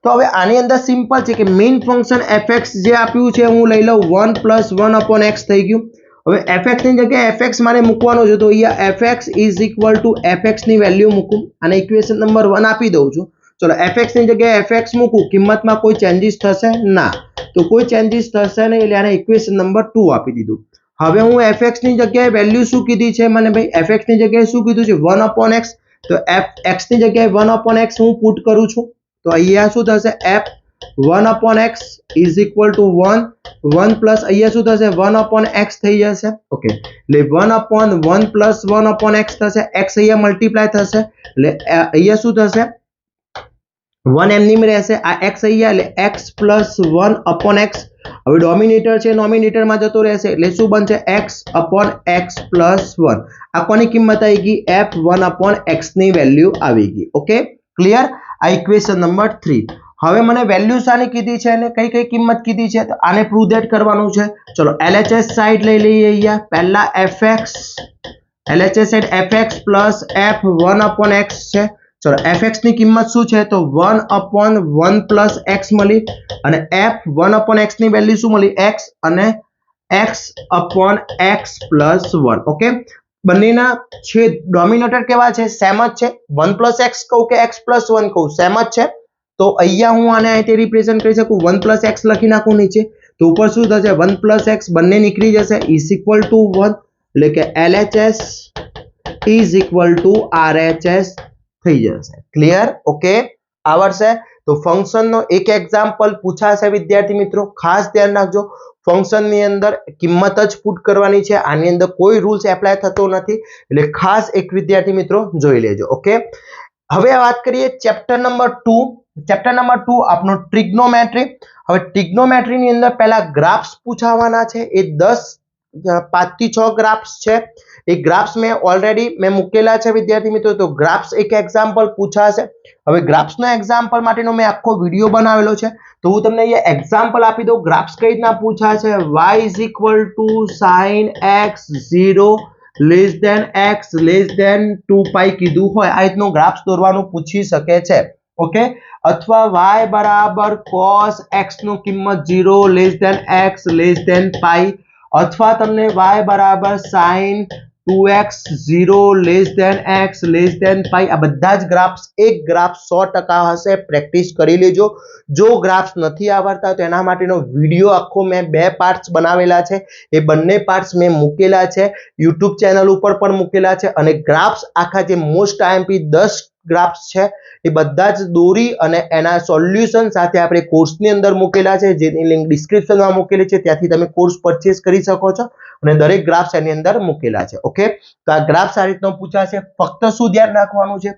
તો હવે આની અંદર સિમ્પલ છે કે મેઇન ફંક્શન fx જે આપ્યું છે હું લઈ લઉં 1 + 1/x થઈ ગયું. હવે fx ની જગ્યાએ fx મારે મૂકવાનો છે, તો અહીંયા fx = fx ની વેલ્યુ મૂકું અને ઇક્વેશન નંબર 1 આપી દઉં છું. ચલો fx ની જગ્યાએ fx મૂકું, કિંમતમાં કોઈ ચેન્જીસ થશે ના, તો કોઈ ચેન્જીસ થશે નહીં એટલે આને ઇક્વેશન નંબર 2 આપી દીધું. હવે હું fx ની જગ્યાએ વેલ્યુ શું કીધી છે મને ભાઈ, fx ની જગ્યાએ શું કીધું છે 1/x, તો x ની જગ્યાએ 1/x હું પુટ કરું છું, તો અહીંયા શું થશે f1/x = 1 1 અહીંયા શું થશે 1/x થઈ જશે. ઓકે, એટલે 1/1 + 1/x થશે, x અહીંયા મલ્ટીપ્લાય થશે એટલે અહીંયા શું થશે 1 એમની રહેશે, આ x અહીંયા એટલે x + 1/x. હવે ડોમિનેટર છે નોમિનેટરમાં જતો રહેશે એટલે શું બનશે x/x + 1. આ કોની કિંમત આવી ગઈ f1/x ની વેલ્યુ આવી ગઈ. Okay, clear. આ ઇક્વેશન નંબર 3. હવે મને વેલ્યુ શાની કીધી છે અને કઈ કઈ કિંમત કીધી છે, તો આને પ્રૂવ ધેટ કરવાનું છે. ચલો LHS સાઈડ લઈ લઈએ. અહીંયા પહેલા fx, LHS side fx + f1/x છે. ચલો fx ની કિંમત શું છે, તો 1/1 + x મળી અને f1/x ની વેલ્યુ શું મળી x અને x/x + 1. ઓકે, બંનેના છેદ ડોમિનેટર કેવા છે સેમ જ છે. 1 + x કહું કે x + 1 કહું સેમ જ છે, તો અહીંયા હું આને અહીંથી રિપ્રેઝન્ટ કરી શકું 1 + x લખી નાખું નીચે, તો ઉપર શું થશે 1 + x બંને નીકળી જશે = 1, એટલે કે LHS = RHS થઈ જશે. ક્લિયર. ઓકે, આવડશે. તો ફંક્શનનો એક એક્ઝામ્પલ પૂછાશે વિદ્યાર્થી મિત્રો, ખાસ ધ્યાન રાખજો. ફંક્શનની અંદર કિંમત જ પુટ કરવાની છે, આની અંદર કોઈ રૂલ્સ એપ્લાય થતો નથી, એટલે ખાસ એક વિદ્યાર્થી મિત્રો જોઈ લેજો. ઓકે, હવે વાત કરીએ ચેપ્ટર નંબર 2. ચેપ્ટર નંબર 2 આપણો ટ્રિગ્નોમેટ્રી. હવે ટ્રિગ્નોમેટ્રીની અંદર પહેલા ગ્રાફ્સ પૂછાવાના છે, એ 5 થી 6 ગ્રાફ્સ છે. એ ગ્રાફ્સ મેં મૂકેલા છે વિદ્યાર્થી મિત્રો, તો ગ્રાફ્સ એક એક્ઝામ્પલ પૂછાશે. હવે ગ્રાફ્સનો એક્ઝામ્પલ માટેનો મેં આખો વિડિયો બનાવેલો છે, તો હું તમને અહીંયા એક્ઝામ્પલ આપી દઉં. ગ્રાફ્સ કઈ રીતના પૂછાશે, y = sin x 0 < x < 2π કીધું હોય, આ રીતનો ગ્રાફ્સ દોરવાનું પૂછી શકે છે. ઓકે, અથવા y = cos x નું કિંમત 0 < x < π, અથવા તમને y = sin 2x 0 < x < π. આ બધા જ ગ્રાફ્સ એક ગ્રાફ 100% હશે, પ્રેક્ટિસ કરી લેજો. જો ગ્રાફ્સ નથી આવડતા તો એના માટેનો વિડિયો આખો મેં 2 પાર્ટ્સ બનાવેલા છે, એ બંને પાર્ટ્સ મેં મૂકેલા છે, YouTube ચેનલ ઉપર પણ મૂકેલા છે. અને ગ્રાફ્સ આખા જે મોસ્ટ IMP 10 ગ્રાફ્સ છે એ બધા જ દોરી અને એના સોલ્યુશન સાથે આપણે કોર્સની અંદર મૂકેલા છે, જેની લિંક ડિસ્ક્રિપ્શનમાં મૂકેલી છે, ત્યાંથી તમે કોર્સ પરચેસ કરી શકો છો અને દરેક ગ્રાફ્સ એની અંદર મૂકેલા છે. ઓકે, તો આ ગ્રાફ્સ આ રીતનો પૂછાશે. ફક્ત શું ધ્યાન રાખવાનું છે,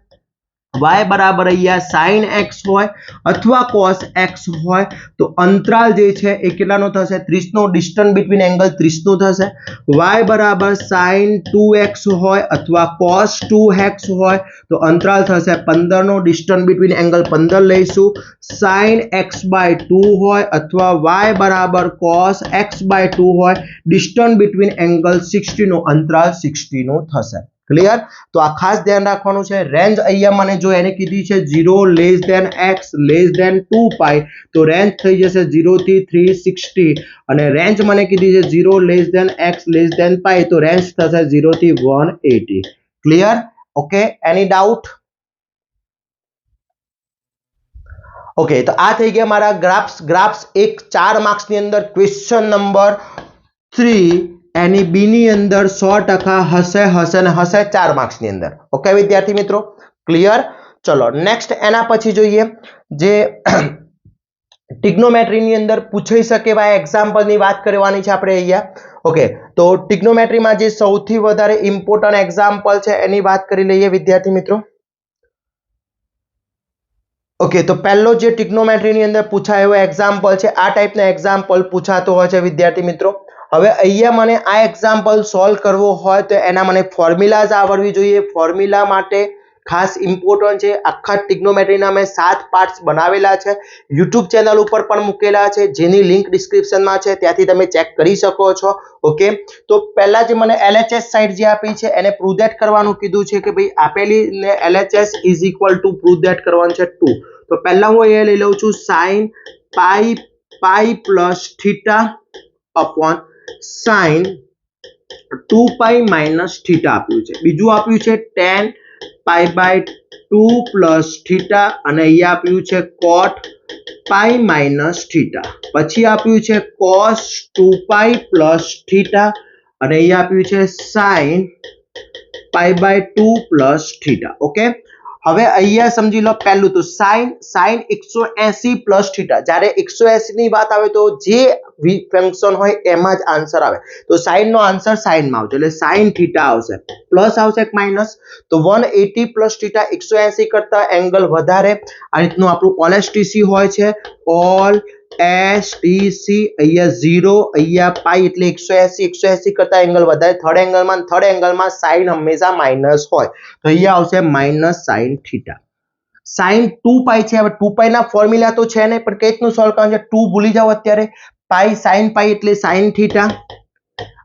y બરાબર અહીંયા sin x હોય અથવા cos x હોય તો અંતરાલ જે છે એ કેટલાનો થશે 30 નો, ડિસ્ટન્સ બિટવીન એંગલ 30 નું થશે. y બરાબર sin 2x હોય અથવા cos 2x હોય તો અંતરાલ થશે 15 નો, ડિસ્ટન્સ બિટવીન એંગલ 15 લઈશું. sin x/2 હોય અથવા y બરાબર cos x/2 હોય, ડિસ્ટન્સ બિટવીન એંગલ 60 નો, અંતરાલ 60 નો થશે. ક્લિયર. તો આ ખાસ ધ્યાન રાખવાનું છે. રેન્જ અહીંયા મને જો એને કીધી છે 0 < x < 2π, તો રેન્જ થઈ જશે 0 થી 360, અને રેન્જ મને કીધી છે 0 < x < π, તો રેન્જ થશે 0 થી 180. ક્લિયર. ઓકે, એની ડાઉટ? ઓકે, તો આ થઈ ગયા મારા ગ્રાફ્સ એક 4 માર્ક્સની અંદર ક્વેશ્ચન નંબર 3 એની બી ની અંદર 100% હશે ને હશે 4 માર્ક્સની અંદર. ઓકે વિદ્યાર્થી મિત્રો, ક્લિયર. ચલો નેક્સ્ટ એના પછી જોઈએ જે ટ્રિગ્નોમેટ્રીની અંદર પૂછાઈ શકે એવા એક્ઝામ્પલની વાત કરવાની છે આપણે અહીંયા. ઓકે, તો ટ્રિગ્નોમેટ્રીમાં જે સૌથી વધારે ઇમ્પોર્ટન્ટ એક્ઝામ્પલ છે એની વાત કરી લઈએ વિદ્યાર્થી મિત્રો. ઓકે, તો પહેલો જે ટ્રિગ્નોમેટ્રીની અંદર પૂછાય એવો એક્ઝામ્પલ છે, આ ટાઈપનો એક્ઝામ્પલ પૂછાતો હોય છે વિદ્યાર્થી મિત્રો. હવે અહીંયા મને આ એક્ઝામ્પલ સોલ્વ કરવો હોય તો એના મને ફોર્મ્યુલાઝ આવડવી જોઈએ. ફોર્મ્યુલા માટે ખાસ ઇમ્પોર્ટન્ટ છે. આખા ટ્રિગ્નોમેટ્રીના મેં 7 પાર્ટ્સ બનાવેલા છે, YouTube ચેનલ ઉપર પણ મૂકેલા છે, જેની લિંક ડિસ્ક્રિપ્શનમાં છે, ત્યાંથી તમે ચેક કરી શકો છો. ઓકે, તો પહેલા જે મને LHS સાઈડ જે આપી છે એને પ્રૂવ ધેટ કરવાનું કીધું છે કે ભાઈ આપેલી ને LHS = પ્રૂવ ધેટ કરવાનું છે 2. તો પહેલા હું અહીંયા લઈ લઉં છું sin pi plus theta upon sin 2 pi minus theta આપ્યું છે. બીજું આપ્યું છે tan pi by 2 plus theta અને અહીંયા આપ્યું છે cot પાઈ માઇનસ થીટા. પછી આપ્યું છે cos 2 પાઈ પ્લસ થીટા અને અહીંયા આપ્યું છે sin pi by 2 plus theta. Okay, હવે અહીંયા સમજી લો પહેલું તો sin 180 પ્લસ થીટા. જ્યારે 180 ની વાત આવે તો જે ફંક્શન હોય એમાં જ આન્સર આવે. તો sin નો આન્સર sin માં આવશે એટલે sin થીટા આવશે. પ્લસ આવશે કે માઇનસ? તો 180 પ્લસ થીટા 180 કરતા એંગલ વધારે. આ રીતનું આપણું ઓલ એસટીસી હોય છે. ઓલ એસટીસી અહીંયા 0 અહીંયા પાઈ એટલે 180 કરતા એંગલ વધારે. થર્ડ એંગલમાં sin હંમેશા માઇનસ હોય તો અહીંયા આવશે માઇનસ sin થીટા. sin 2 પાઈ છે. હવે 2 પાઈ ના ફોર્મ્યુલા તો છે ને, પણ કઈ રીતનું સોલ્વ કરવાનું છે? 2 ભૂલી જાવ અત્યારે. પાઈ sin પાઈ એટલે sin થીટા.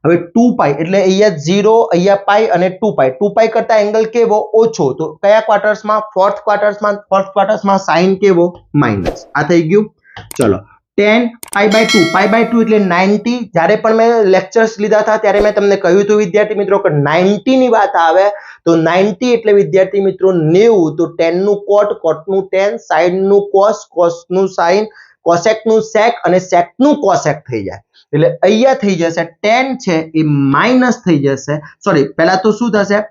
હવે 2 પાઈ એટલે અહીંયા 0 અહીંયા પાઈ અને 2 પાઈ. 2 પાઈ કરતા એંગલ કેવો? ઓછો. તો કયા ક્વાર્ટર્સમાં? ફોર્થ ક્વાર્ટર્સમાં sin કેવો? માઇનસ. આ થઈ ગયું. ચલો, tan પાઈ બાય 2 એટલે 90. જ્યારે પણ મેં લેક્ચર્સ લીધા હતા ત્યારે મેં તમને કહ્યું હતું વિદ્યાર્થી મિત્રો કે 90 ની વાત આવે તો 90 એટલે વિદ્યાર્થી મિત્રો 90. તો tan નું cot નું tan, sin નું cos નું sin, cosec નું sec અને sec નું cosec થઈ જાય. એટલે અહીંયા થઈ જશે tan છે એ માઇનસ થઈ જશે. સોરી, પહેલા તો શું થશે?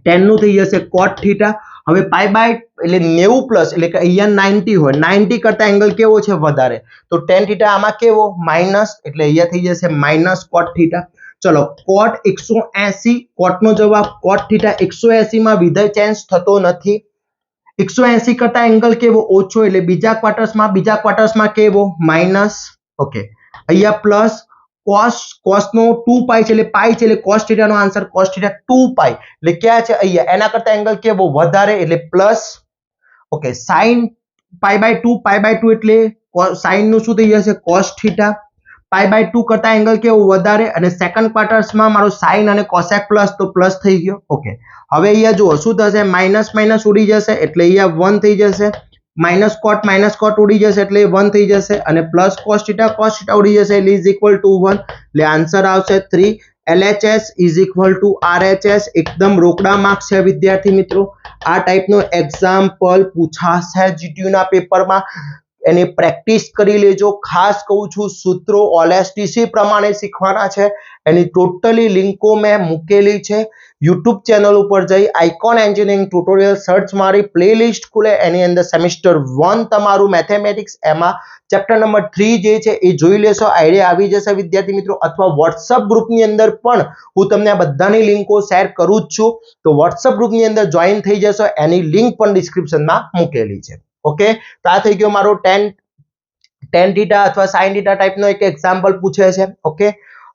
tan નું થઈ જશે cot થીટા. હવે પાઈ બાય એટલે 90 પ્લસ એટલે કે અહીંયા 90 હોય. 90 કરતા એંગલ કેવો છે? વધારે. તો tan થીટા આમાં કેવો? માઇનસ. એટલે અહીંયા થઈ જશે માઇનસ cot થીટા. ચલો, cot 180, cot નો જવાબ cot થીટા. 180 માં વિધેય ચેન્જ થતો નથી. 180 કરતા એંગલ કેવો? ઓછો. એટલે બીજા ક્વાર્ટર્સમાં કેવો? માઇનસ. ઓકે, અહીંયા પ્લસ cos નો 2 પાઈ છે એટલે પાઈ છે એટલે cos થીટા નો આન્સર cos થીટા 2 પાઈ એટલે ક્યાં છે? અહીંયા. એના કરતા એંગલ કેવો? વધારે એટલે plus. Okay, sin pi by 2 એટલે sin નું શું થઈ જશે? cos theta. પાઈ બાય 2 કરતા એંગલ કેવો? વધારે. અને સેકન્ડ ક્વાર્ટર્સમાં મારો sin અને cosec પ્લસ તો પ્લસ થઈ ગયો. ઓકે, હવે અહીંયા જુઓ શું થશે? માઇનસ માઇનસ ઉડી જશે એટલે અહીંયા 1 થઈ જશે. માઇનસ કોટ ઉડી જશે એટલે 1 થઈ જશે અને પ્લસ cos થીટા ઉડી જશે એટલે ઇઝ ઇક્વલ ટુ 1. એટલે આન્સર આવશે 3. LHS is equal two RHS. એકદમ રોકડા માર્ક્સ છે વિદ્યાર્થી મિત્રો. આ ટાઈપનો એક્ઝામ્પલ પૂછાશે જીટીયુ ના પેપરમાં. એની પ્રેક્ટિસ કરી લેજો. ખાસ કહું છું સૂત્રો ઓલ એસટીસી પ્રમાણે શીખવાના છે. એની ટોટલી લિંકો મેં મૂકેલી છે. YouTube ચેનલ ઉપર જઈ આઇકોન એન્જિનિયરિંગ ટ્યુટોરિયલ સર્ચ મારી પ્લેલિસ્ટ ખુલે એની અંદર સેમિસ્ટર 1 તમારું મેથેમેટિક્સ એમાં ચેપ્ટર નંબર 3 જે છે એ જોઈ લેશો. આઈડિયા આવી જશે વિદ્યાર્થી મિત્રો. અથવા WhatsApp ગ્રુપની અંદર પણ હું તમને આ બધાની લિંકો શેર કરું જ છું. તો WhatsApp ગ્રુપની અંદર જોઈન થઈ જશો. એની લિંક પણ ડિસ્ક્રિપ્શનમાં મૂકેલી છે. ઓકે, તો આ થઈ ગયો મારો tan થીટા અથવા sin થીટા ટાઈપનો એક એક્ઝામ્પલ પૂછે છે. ઓકે,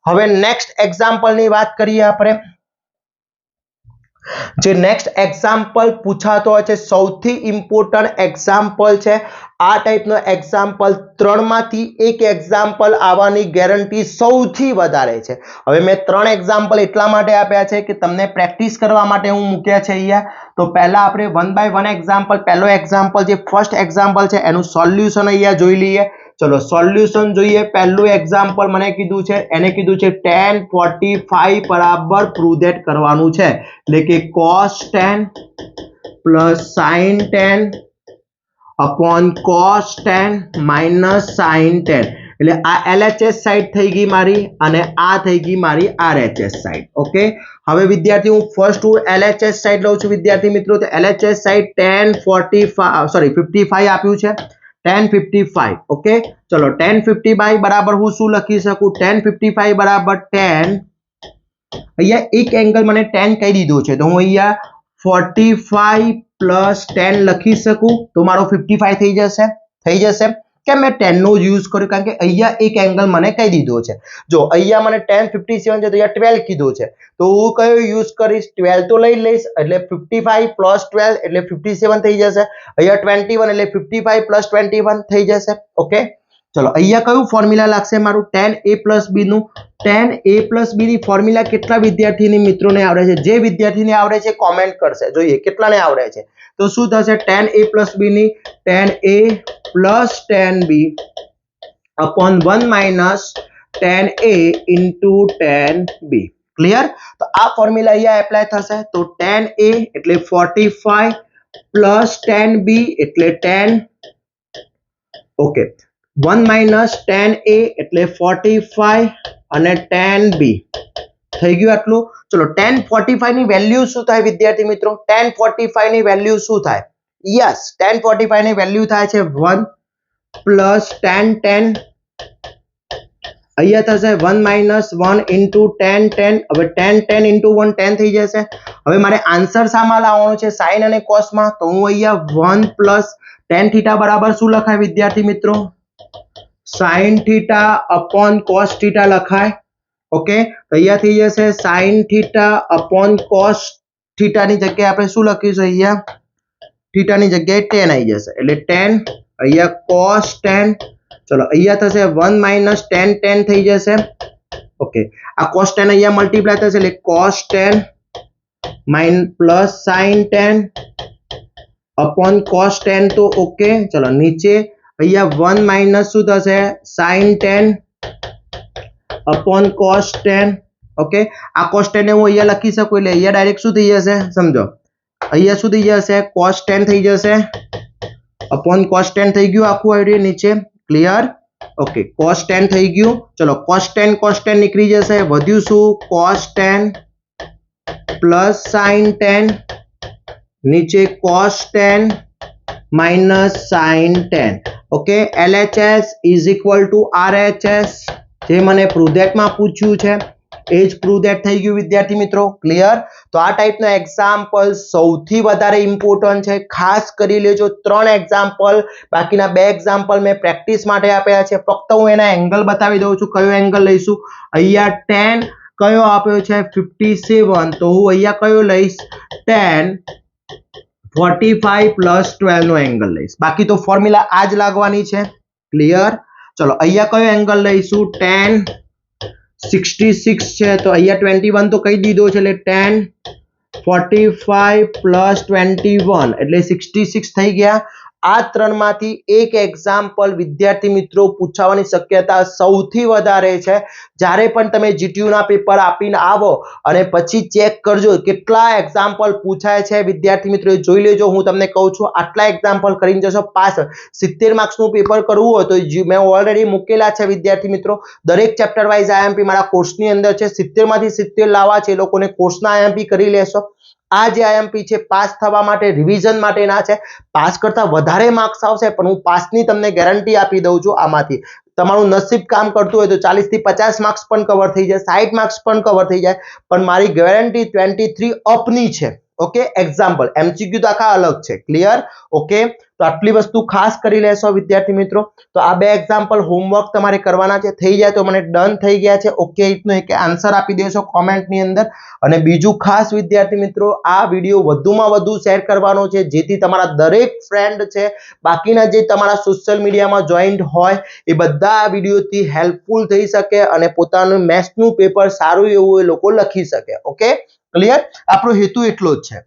હવે નેક્સ્ટ એક્ઝામ્પલની વાત કરીએ આપણે. જે નેક્સ્ટ એક્ઝામ્પલ પૂછાતો હોય છે સૌથી ઇમ્પોર્ટન્ટ એક્ઝામ્પલ છે. આ ટાઈપનો એક્ઝામ્પલ 3 માંથી એક એક્ઝામ્પલ આવવાની ગેરંટી સૌથી વધારે છે. હવે મેં 3 એક્ઝામ્પલ એટલા માટે આપ્યા છે કે તમને પ્રેક્ટિસ કરવા માટે હું મૂક્યા છે અહીંયા. તો પહેલા આપણે 1 બાય 1 એક્ઝામ્પલ. પહેલો એક્ઝામ્પલ જે ફર્સ્ટ એક્ઝામ્પલ છે એનું સોલ્યુશન અહીંયા જોઈ લઈએ. ચલો સોલ્યુશન જોઈએ. પહેલું એક્ઝામ્પલ મને કીધું છે, એને કીધું છે tan 45 બરાબર પ્રૂવ ધેટ કરવાનું છે. એટલે કે cos tan plus sin tan upon cos tan minus sin tan. એટલે આ LHS સાઈડ થઈ ગઈ મારી અને આ થઈ ગઈ મારી RHS સાઈડ. ઓકે, હવે વિદ્યાર્થી હું ફર્સ્ટ LHS સાઈડ લઉં છું વિદ્યાર્થી મિત્રો. તો LHS સાઈડ tan 55 આપ્યું છે. tan 55. ઓકે, ચલો tan 55 બરાબર હું શું લખી શકું? tan 55 બરાબર tan, અહીંયા એક એંગલ મને tan કહી દીધો છે તો હું અહીંયા 45 પ્લસ tan લખી શકું તો મારો 55 થઈ જશે. કેમ મેં tan નો યુઝ કર્યો? કારણ કે અહીંયા એક એંગલ મને કહી દીધો છે. જો અહીંયા મને tan 57 છે તો અહીંયા 12 કીધો છે તો હું કયો યુઝ કરીશ? 12 તો લઈ લઈશ એટલે 55 પ્લસ 12 એટલે 57 થઈ જશે. અહીંયા 21 એટલે 55 પ્લસ 21 થઈ જશે. ઓકે, ચલો અહીંયા કયું ફોર્મ્યુલા લાગશે મારું tan a plus b નું tan a plus b ની ફોર્મ્યુલા કેટલા વિદ્યાર્થીની મિત્રોને આવડે છે? જે વિદ્યાર્થીને આવડે છે કોમેન્ટ કરશે, જોઈએ કેટલાને આવડે છે. તો શું થશે? tan a plus b ની tan a plus tan b upon 1 minus tan a into tan b. Clear? તો આ ફોર્મ્યુલા અહીંયા એપ્લાય થશે. તો tan a એટલે 45 plus tan b એટલે 10. ઓકે, 1 minus tan a એટલે 45 અને tan b થઈ ગયું આટલું. ચલો tan 45 ની વેલ્યુ શું થાય વિદ્યાર્થી મિત્રો? tan 45 ની વેલ્યુ શું થાય? યસ, tan 45 ની વેલ્યુ થાય છે 1 plus tan 10. અહીંયા થશે 1 minus 1 into tan 10. હવે tan 10 into 1 10 થઈ જશે. હવે મારે આન્સર શામાં લાવવાનો છે? sin અને cos માં. તો હું અહીંયા 1 plus tan theta બરાબર શું લખાય વિદ્યાર્થી મિત્રો? sin theta upon cos theta લખાય. ઓકે, તો અહીંયા થઈ જશે sin theta upon cos theta ની જગ્યાએ આપણે શું લખીશું? અહીંયા theta ની જગ્યાએ tan આવી જશે એટલે tan, અહીંયા cos tan. ચલો અહીંયા થશે 1 minus tan થઈ જશે. ઓકે, આ cos tan અહીંયા મલ્ટીપ્લાય થશે એટલે cos tan plus sin tan upon cos tan. તો ઓકે, ચલો નીચે અહીંયા 1 minus શું થશે? sin tan upon cos tan. Okay, આ cos tan ને હું અહીંયા લખી શકું એટલે અહીંયા ડાયરેક્ટ શું થઈ જશે? સમજો, અહીંયા શું થઈ જશે? cos tan થઈ જશે upon cos tan થઈ ગયું આખું આઈડિયા નીચે. ક્લિયર? ઓકે, cos tan થઈ ગયું. ચલો cos tan નીકળી જશે. વધ્યું શું? cos tan plus sin tan, નીચે cos tan minus sin tan. Okay, LHS is equal to RHS. જે મને પ્રૂવ માં પૂછ્યું છે એ જ પ્રૂવ થઈ ગયું વિદ્યાર્થી મિત્રો. ક્લિયર? તો આ ટાઈપનો એક્ઝામ્પલ સૌથી વધારે ઇમ્પોર્ટન્ટ છે. ખાસ કરી લેજો. 3 એક્ઝામ્પલ, બાકીના 2 એક્ઝામ્પલ મેં પ્રેક્ટિસ માટે આપ્યા છે. ફક્ત હું એના એંગલ બતાવી દઉં છું. કયો એંગલ લઈશું? અહીંયા tan કયો આપ્યો છે? 57. તો હું અહીંયા કયો લઈશ? tan 45 plus 12 નો એંગલ લઈશ. બાકી તો ફોર્મ્યુલા આ જ લાગવાની છે. ક્લિયર? ચલો અહીંયા કયો એંગલ લઈશું? tan 66 છે તો અહીંયા 21 તો કહી દીધો છે એટલે tan 45 plus 21 એટલે 66 થઈ ગયા. આ ત્રણમાંથી એક એક્ઝામ્પલ વિદ્યાર્થી મિત્રો પૂછવાની શક્યતા સૌથી વધારે છે. જ્યારે પણ તમે જીટીયુ ના પેપર આપીને આવો અને પછી ચેક કરજો કેટલા એક્ઝામ્પલ પૂછાય છે વિદ્યાર્થી મિત્રો, જોઈ લેજો. હું તમને કહું છું આટલા એક્ઝામ્પલ કરીને જશો પાસ. 70 માર્ક્સનું પેપર કરવું હોય તો મેં ઓલરેડી મૂકેલા છે વિદ્યાર્થી મિત્રો. દરેક ચેપ્ટર વાઇઝ આઈએમપી મારા કોર્સની અંદર છે. 70 માંથી 70 લાવવા છે એ લોકોને કોર્સના આઈએમપી કરી લેશો. આ જે આઈએમપી છે પાસ થવા માટે, રિવિઝન માટેના છે. પાસ કરતા વધારે માર્ક્સ આવશે પણ હું પાસની તમને ગેરંટી આપી દઉં છું. આમાંથી તમારું નસીબ કામ કરતું હોય તો 40 થી 50 માર્ક્સ પણ કવર થઈ જાય, 60 માર્ક્સ પણ કવર થઈ જાય, પણ મારી ગેરંટી 23 અપની છે. ઓકે, એક્ઝામ્પલ એમસીક્યુ તો આખા અલગ છે. ક્લિયર? ઓકે, તો આટલી વસ્તુ ખાસ કરી લેશો વિદ્યાર્થી મિત્રો. તો આ 2 એક્ઝામ્પલ હોમવર્ક તમારે કરવાના છે. થઈ જાય તો મને ડન થઈ ગયા છે ઓકે રીતનો એક આન્સર આપી દેશો કોમેન્ટની અંદર. અને બીજું ખાસ વિદ્યાર્થી મિત્રો, આ વિડીયો વધુમાં વધુ શેર કરવાનો છે જેથી તમારા દરેક ફ્રેન્ડ છે, બાકીના જે તમારા સોશિયલ મીડિયામાં જોઈન્ટ હોય એ બધા આ વિડીયોથી હેલ્પફુલ થઈ શકે અને પોતાનું મેથ્સનું પેપર સારું એવું એ લોકો લખી શકે. Okay, clear? આપણો હેતુ એટલો જ છે.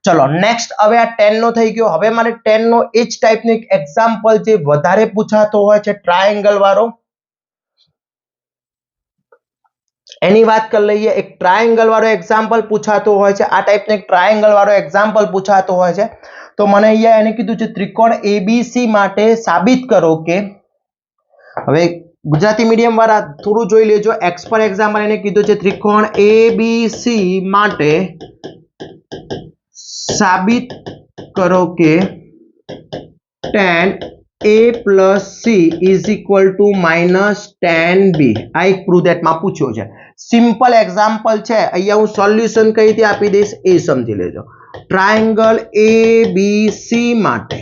ચલો નેક્સ્ટ, હવે આ 10 નો થઈ ગયો. હવે મારે 10 નો એ જ ટાઈપનો એક એક્ઝામ્પલ જે વધારે પૂછાતો હોય છે ટ્રાયેંગલ વાળો, એની વાત કરી લઈએ. એક ટ્રાયેંગલ વાળો એક્ઝામ્પલ પૂછાતો હોય છે. આ ટાઈપનો એક ટ્રાયેંગલ વાળો એક્ઝામ્પલ પૂછાતો હોય છે. તો મને અહીંયા એને કીધું છે ત્રિકોણ ABC માટે સાબિત કરો કે, હવે ગુજરાતી મીડિયમ વાળા થોડું જોઈ લેજો. એક્સ પર એક્ઝામ્પલ એને કીધું છે ત્રિકોણ ABC માટે સાબિત કરો કે tan A plus C is equal to minus tan B. આ એક પ્રૂવ ધેટ માં પૂછ્યો છે. સિમ્પલ એક્ઝામ્પલ છે. અહીંયા હું સોલ્યુશન કઈ રીતે આપી દઈશ એ સમજી લેજો. ટ્રાયેંગલ ABC માટે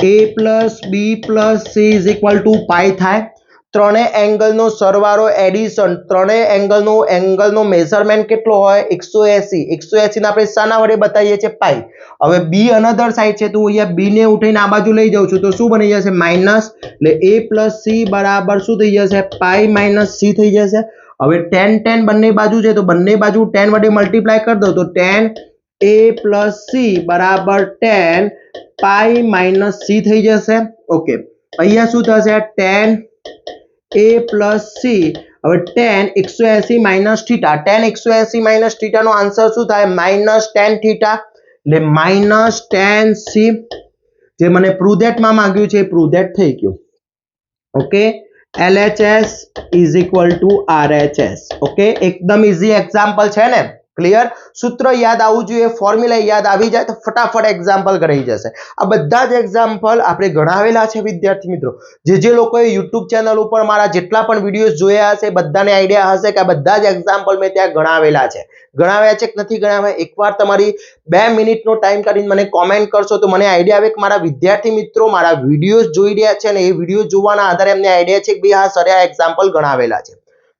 A plus B plus C is equal to પાઈ થાય. ત્રણે એંગલનો સરવાળો એડિશન, ત્રણે એંગલનો મેઝરમેન્ટ કેટલો હોય 180. 180 ને આપણે શાના વડે બતાવીએ છીએ પાઈ. હવે બી અનધર સાઈડ છે તો અહીંયા બી ને ઉઠીને આ બાજુ લઈ જાઉં છું તો શું બની જશે માઇનસ, એટલે a + c બરાબર શું થઈ જશે પાઈ - c થઈ જશે. હવે tan tan બંને બાજુ છે તો બંને બાજુ tan વડે મલ્ટીપ્લાય કરી દો તો tan a + c બરાબર tan પાઈ - c થઈ જશે. ઓકે, અહીંયા શું થશે tan a + c. હવે tan 180 - θ, tan 180 - θ નો આન્સર શું થાય -tan θ, એટલે -tan c. જે મને પ્રૂવ ધેટ માં માંગ્યું છે પ્રૂવ ધેટ થઈ ગયું. Okay, LHS = RHS. ઓકે, એકદમ ઈઝી એક્ઝામ્પલ છે ને, ક્લિયર. સૂત્ર યાદ આવવું જોઈએ, ફોર્મ્યુલા યાદ આવી જાય તો ફટાફટ એક્ઝામ્પલ ગણાઈ જશે. આ બધા જ એક્ઝામ્પલ આપણે ગણાવેલા છે વિદ્યાર્થી મિત્રો. જે લોકોએ YouTube ચેનલ ઉપર મારા જેટલા પણ વિડીયોઝ જોયા હશે બધાને આઈડિયા હશે કે આ બધા જ એક્ઝામ્પલ મેં ત્યાં ગણાવેલા છે. ગણાવ્યા છે કે નથી ગણાવ્યા, એકવાર તમારી 2 મિનિટનો ટાઈમ કાઢીને મને કોમેન્ટ કરશો તો મને આઈડિયા આવે કે મારા વિદ્યાર્થી મિત્રો મારા વિડીયોઝ જોઈ રહ્યા છે અને એ વિડીયો જોવાના આધારે એમને આઈડિયા છે કે ભાઈ હા સરે આ એક્ઝામ્પલ ગણાવેલા છે.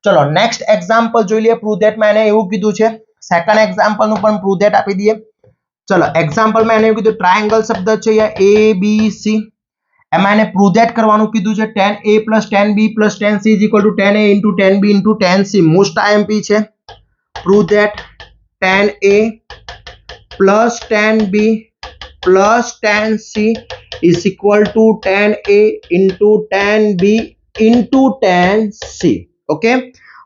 ચલો નેક્સ્ટ એક્ઝામ્પલ જોઈ લઈએ. પ્રૂવ ધેટ માં એને એવું કીધું છે, સેકન્ડ એક્ઝામ્પલ નું પણ પ્રૂવ ધેટ આપી દઈએ. ચલો એક્ઝામ્પલ માં એને એવું કીધું ટ્રાયેંગલ શબ્દ છે અહીંયા ABC, એમાં એને પ્રૂવ ધેટ કરવાનું કીધું છે tan A + tan B + tan C = tan A * tan B * tan C. Most IMP છે. Prove that tan A + tan B + tan C = tan A * tan B * tan C. Okay,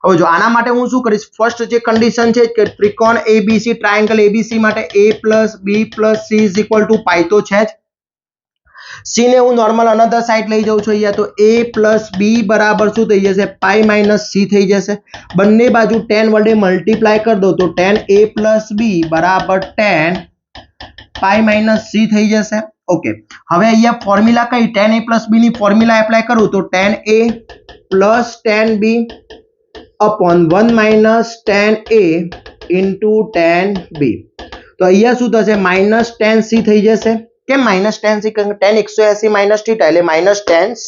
હવે જો આના માટે હું શું કરીશ, ફર્સ્ટ જે કન્ડિશન છે કે ત્રિકોણ ABC, ટ્રાયેંગલ ABC માટે A + B + C = પાઈ તો છે જ. C ને હું નોર્મલ અનધર સાઈડ લઈ જાઉં છું અહીંયા તો A + B બરાબર શું થઈ જશે પાઈ - c થઈ જશે. બંને બાજુ tan વડે મલ્ટીપ્લાય કરી દો તો tan A + B બરાબર tan પાઈ - c થઈ જશે. ઓકે, હવે અહીંયા ફોર્મ્યુલા કઈ tan A + B ની ફોર્મ્યુલા એપ્લાય કરું તો tan A + tan B upon 1 - tan A * tan B. તો અહીંયા શું થશે -tan c થઈ જશે. કેમ -tan c? tan 180 - θ એટલે -tan c.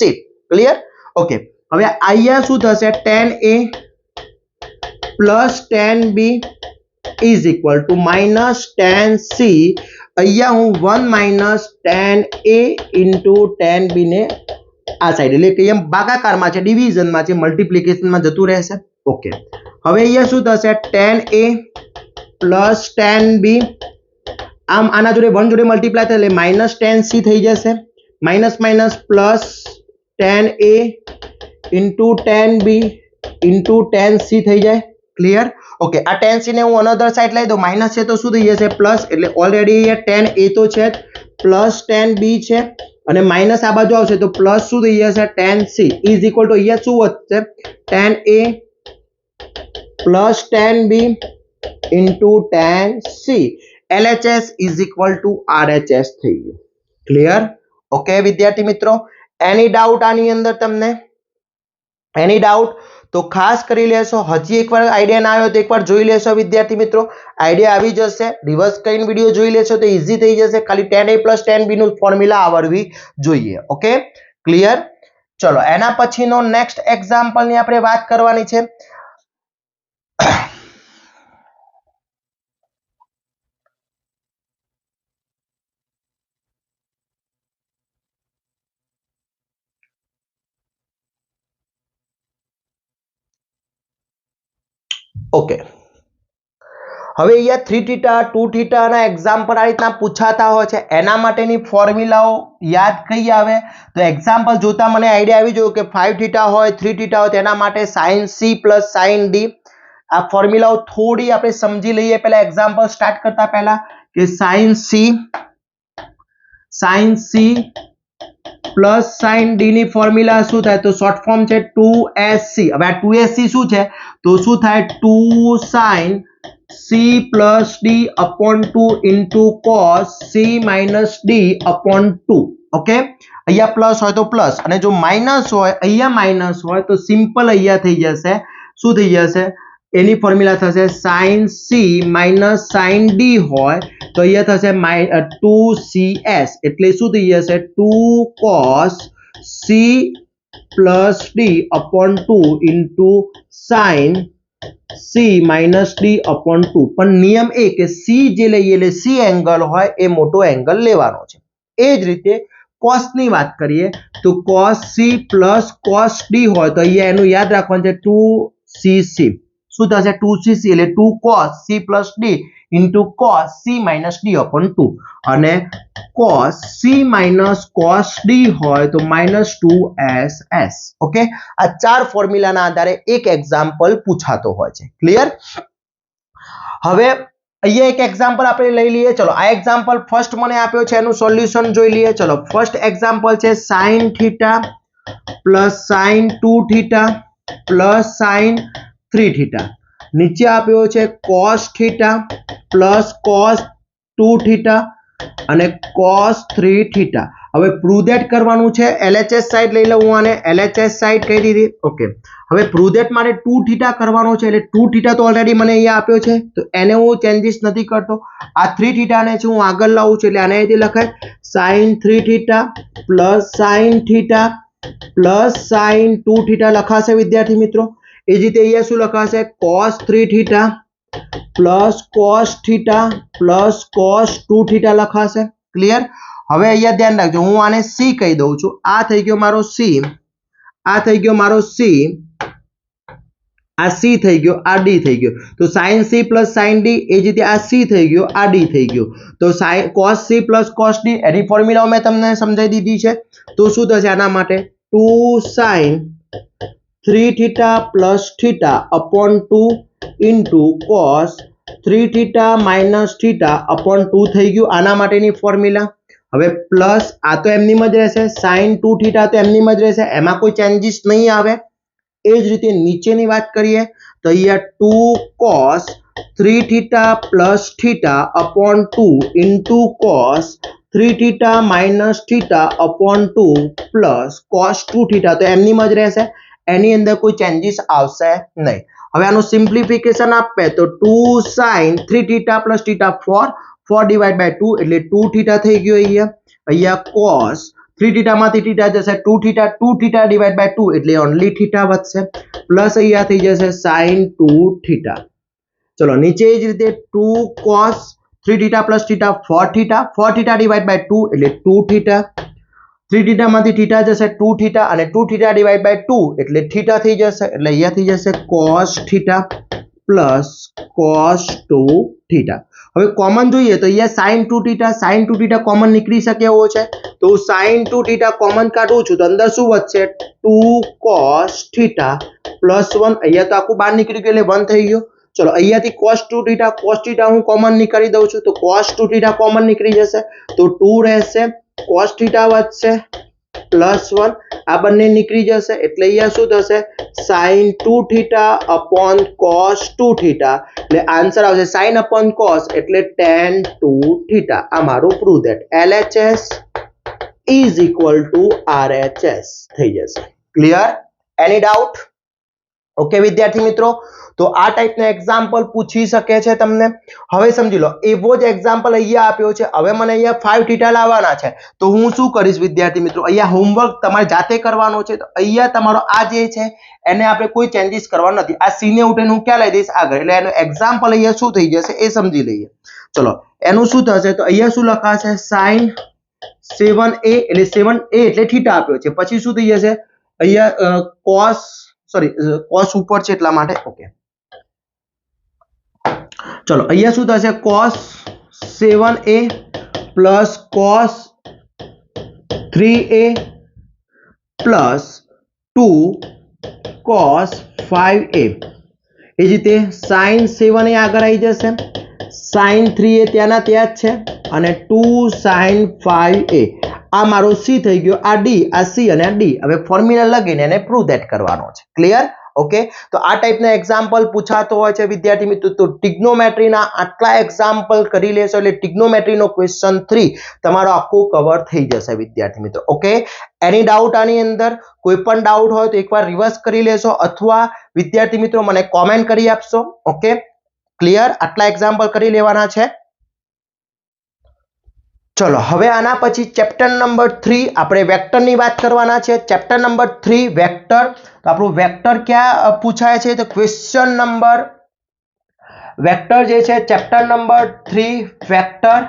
ક્લિયર. ઓકે, હવે અહીંયા શું થશે tan A + tan B = -tan c. અહીંયા હું 1 - tan A * tan B ને આ સાઈડ એટલે કે એમ ભાગાકારમાં છે, ડિવિઝનમાં છે, મલ્ટીપ્લિકેશનમાં જતું રહેશે. ઓકે, હવે અહીંયા શું થશે tan A + tan B, આમ આના જોડે 1 જોડે મલ્ટીપ્લાય થાય એટલે -tan c થઈ જશે. - Plus tan A * tan B * tan c થઈ જાય. ક્લિયર. ઓકે, આ tan c ને હું અનધર સાઈડ લઈ દઉં, માઇનસ છે તો શું થઈ જશે પ્લસ, એટલે ઓલરેડી અહીંયા tan A તો છે જ, પ્લસ tan B છે અને માઇનસ આ બાજુ આવશે તો પ્લસ શું થઈ જશે tan c = અહીંયા શું વધશે tan A + tan B * tan C. LHS = RHS થઈ ગયું. ક્લિયર. ઓકે વિદ્યાર્થી મિત્રો, એની ડાઉટ આની અંદર તમને? એની ડાઉટ તો ખાસ કરી લેશો. હજી એકવાર આઈડિયા ના આવ્યો તો એકવાર જોઈ લેશો વિદ્યાર્થી મિત્રો, આઈડિયા આવી જશે. રિવર્સ કરીને વિડીયો જોઈ લેશો તો ઈઝી થઈ જશે. ખાલી tan A + tan B નું ફોર્મ્યુલા આવડવી જોઈએ. Okay, clear. ચલો એના પછીનો નેક્સ્ટ એક્ઝામ્પલ ની આપણે વાત કરવાની છે. ઓકે, હવે અહીંયા 3θ 2θ ના એક્ઝામ્પલ આ રીતના પૂછાતા હોય છે. એના માટેની ફોર્મ્યુલાઓ યાદ કઈ આવે તો એક્ઝામ્પલ જોતા મને આઈડિયા આવી ગયો કે 5θ હોય 3θ હોય તેના માટે sin C + sin D. આ ફોર્મ્યુલાઓ થોડી આપણે સમજી લઈએ પહેલા એક્ઝામ્પલ સ્ટાર્ટ કરતા પહેલા કે sin C plus sin D ની ફોર્મ્યુલા શું થાય તો શોર્ટ ફોર્મ છે 2SC. હવે આ 2SC શું છે તો શું થાય 2 sin C + D upon 2 * cos C - D upon 2. Okay, અહીંયા પ્લસ હોય તો પ્લસ અને જો માઇનસ હોય અહીંયા માઇનસ હોય તો સિમ્પલ અહીંયા થઈ જશે શું થઈ જશે એની ફોર્મ્યુલા થશે sin C - sin D હોય તો અહીંયા થશે 2CS એટલે શું થઈ જશે 2 cos C plus D upon 2 into sign C minus D upon 2. પણ નિયમ એ કે સી જે લઈએ એટલે સી એંગલ હોય એ મોટો એંગલ લેવાનો છે. એ જ રીતે કોસ ની વાત કરીએ તો cos C plus cos D હોય તો અહીંયા એનું યાદ રાખવાનું છે 2cc. શું થશે 2cc એટલે 2 cos c plus D into cos c minus D upon 2 અને cos c minus cos D હોય તો માઇનસ 2ss. ઓકે, આ ચાર ફોર્મ્યુલાના આધારે એક એક્ઝામ્પલ પૂછાતો હોય છે. ક્લિયર? હવે અહીંયા એક એક્ઝામ્પલ આપણે લઈ લઈએ. ચલો આ એક્ઝામ્પલ ફર્સ્ટ મને આપ્યો છે એનું સોલ્યુશન જોઈ લઈએ. ચલો ફર્સ્ટ એક્ઝામ્પલ છે sin theta plus sin 2 theta plus sin 3 theta. નીચે આપ્યો છે cos theta plus cos 2 theta અને cos 3 થીટા. હવે પ્રૂવ ધેટ કરવાનું છે. LHS સાઈડ લઈ લઉં હું આને LHS સાઈડ કહી દીધી. ઓકે, હવે પ્રૂવ ધેટ માટે 2 થીટા કરવાનો છે એટલે 2 થીટા તો ઓલરેડી મને અહીંયા આપ્યો છે તો એને હું ચેન્જીસ નથી કરતો. આ 3 થીટાને છે હું આગળ લાવું છું એટલે આને અહીંથી લખાય sin 3 થીટા plus sin theta plus sin 2 theta લખાશે વિદ્યાર્થી મિત્રો. એ જ રીતે અહીંયા શું લખાશે cos 3 થીટા plus cos theta plus cos 2 theta લખાશે. ક્લિયર? હવે અહીંયા ધ્યાન રાખજો હું આને c કહી દઉં છું. આ થઈ ગયો મારો c, આ થઈ ગયો મારો c, આ c થઈ ગયો, આ d થઈ ગયો. તો sin c plus sin d. એ જ રીતે આ c થઈ ગયો, આ d થઈ ગયો. તો cos c plus cos d એની ફોર્મ્યુલા મેં તમને સમજાવી દીધી છે. તો શું થશે આના માટે 2 sin 3 થીટા plus theta upon 2 into cos 3 theta minus theta upon 2 થઈ ગયું. આના માટેની ફોર્મ્યુલા. હવે પ્લસ આ તો એમની જ રહેશે, sin 2 થીટા તો એમની જ રહેશે, એમાં કોઈ ચેન્જીસ નહીં આવે. એ જ રીતે નીચેની વાત કરીએ તો અહીંયા 2 cos 3 થીટા plus theta upon 2 into cos 3 theta minus theta upon 2 plus cos 2 theta તો એમની જ રહેશે, એની અંદર કોઈ ચેન્જીસ આવશે નહીં. હવે આનું સિમ્પ્લિફિકેશન આપે તો 2 sin 3 થીટા પ્લસ થીટા 4 ડિવાઇડ બાય 2 એટલે 2 થીટા થઈ ગયો. અહીંયા cos 3 થીટામાંથી થીટા જશે 2 થીટા ડિવાઇડ બાય 2 એટલે ઓનલી થીટા વધશે પ્લસ અહીંયા થઈ જશે sin 2 થીટા. ચલો નીચે એ જ રીતે 2 cos 3 થીટા plus theta 4 theta divide by 2 એટલે 2 થીટા. 3 થીટામાંથી થીટા જશે 2 થીટા અને 2 થીટા ડિવાઇડ બાય 2 એટલે થીટા થઈ જશે એટલે અહીંયા થઈ જશે cos theta plus cos 2 theta. હવે કોમન જોઈએ તો અહીંયા sin 2 થીટા કોમન નીકળી શકે એવો છે તો sin 2 થીટા કોમન કાઢું છું તો અંદર શું વધશે 2 cos થીટા પ્લસ 1. અહીંયા તો આખું બહાર નીકળી ગયું એટલે 1 થઈ ગયો. ચલો અહીંયાથી cos 2 થીટા હું કોમન નીકાળી દઉં છું તો cos 2 થીટા કોમન નીકળી જશે તો 2 રહેશે, cos થીટા વધશે પ્લસ 1 આ બંને નીકળી જશે એટલે અહીંયા શું થશે sin 2 theta upon cos 2 theta એટલે આન્સર આવશે sin અપોન cos એટલે tan 2 થીટા. આ મારું prove that LHS is equal two RHS થઈ જશે. ક્લિયર? એની ડાઉટ? ઓકે વિદ્યાર્થી મિત્રો, તો આ ટાઈપનો એક્ઝામ્પલ પૂછી શકે છે તમને. હવે સમજી લો એવો જ એક્ઝામ્પલ અહીંયા આપ્યો છે. હવે મને અહીંયા 5 થીટા લાવવાના છે તો હું શું કરીશ વિદ્યાર્થી મિત્રો, અહીંયા હોમવર્ક તમારે જાતે કરવાનો છે. તો અહીંયા તમારો આ જે છે એને આપણે કોઈ ચેન્જીસ કરવાનો નથી. આ સી ને ઉઠીને હું ક્યાં લઈ દઈશ આગળ એટલે એનું એક્ઝામ્પલ અહીંયા શું થઈ જશે એ સમજી લઈએ. ચલો એનું શું થશે તો અહીંયા શું લખાશે sin 7a એટલે 7a એટલે થીટા આપ્યો છે. પછી શું થઈ જશે અહીંયા cos ઉપર છે એટલા માટે. ઓકે ચલો અહીંયા શું થશે cos 7a plus cos 3a plus 2 cos 5a. એ જ રીતે sin 7a આગળ આવી જશે, sin 3a ત્યાંના ત્યાં જ છે અને 2 sin 5a. આ મારો c થઈ ગયો, આ d, આ c અને આ d. હવે ફોર્મ્યુલા લગીને એને પ્રૂવ ધેટ કરવાનો છે. ક્લિયર? ઓકે, તો આ ટાઈપના એક્ઝામ્પલ પૂછાતો હોય છે વિદ્યાર્થી મિત્રો. તો ટ્રિગ્નોમેટ્રીના આટલા એક્ઝામ્પલ કરી લેશો એટલે ટ્રિગ્નોમેટ્રીનો ક્વેશ્ચન 3 તમારો આખો કવર થઈ જશે વિદ્યાર્થી મિત્રો. ઓકે, એની ડાઉટ આની અંદર કોઈ પણ ડાઉટ હોય તો એકવાર રિવર્સ કરી લેશો અથવા વિદ્યાર્થી મિત્રો મને કોમેન્ટ કરી આપશો. Okay clear? આટલા એક્ઝામ્પલ કરી લેવાના છે. ચલો હવે આના પછી ચેપ્ટર નંબર 3 આપણે વેક્ટરની વાત કરવાના છે. Chapter number 3 vector. તો આપણું વેક્ટર ક્યાં પૂછાય છે? તો ક્વેશ્ચન નંબર વેક્ટર જે છે ચેપ્ટર નંબર 3 વેક્ટર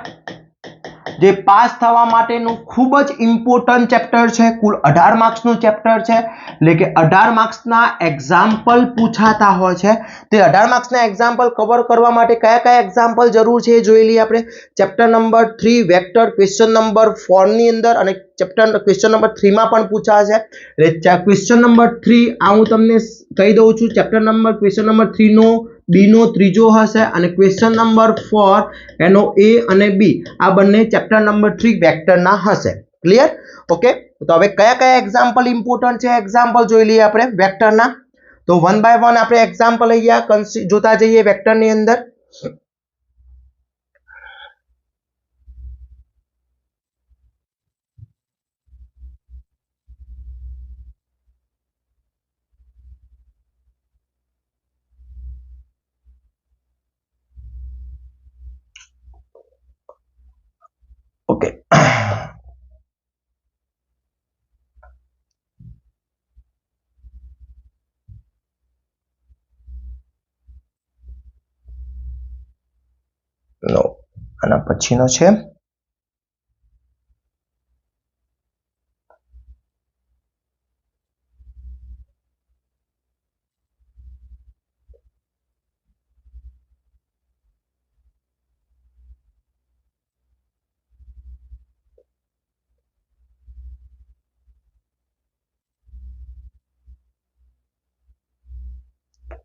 જે પાસ થવા માટેનું ખૂબ જ ઇમ્પોર્ટન્ટ ચેપ્ટર છે. કુલ 18 માર્ક્સનું ચેપ્ટર છે, એટલે કે 18 માર્ક્સના એક્ઝામ્પલ પૂછાતા હોય છે. તે 18 માર્ક્સના એક્ઝામ્પલ કવર કરવા માટે કયા કયા એક્ઝામ્પલ જરૂર છે એ જોઈ લઈએ આપણે. Chapter number 3 vector question number 4 ની અંદર અને ક્વેશ્ચન નંબર 3 માં પણ પૂછાશે. એટલે ક્વેશ્ચન નંબર 3 આ હું તમને કહી દઉં છું. ચેપ્ટર નંબર ક્વેશ્ચન નંબર 3 નો બી નો ત્રીજો હશે અને ક્વેશ્ચન નંબર 4 એનો એ અને બી આ બંને ચેપ્ટર નંબર 3 વેક્ટરના હશે. ક્લિયર? ઓકે. તો હવે કયા કયા એક્ઝામ્પલ ઇમ્પોર્ટન્ટ છે એક્ઝામ્પલ જોઈ લઈએ આપણે વેક્ટરના. તો વન બાય વન આપણે એક્ઝામ્પલ અહીંયા જોતા જઈએ વેક્ટરની અંદર. ઓકે. નો આના પછીનો છે.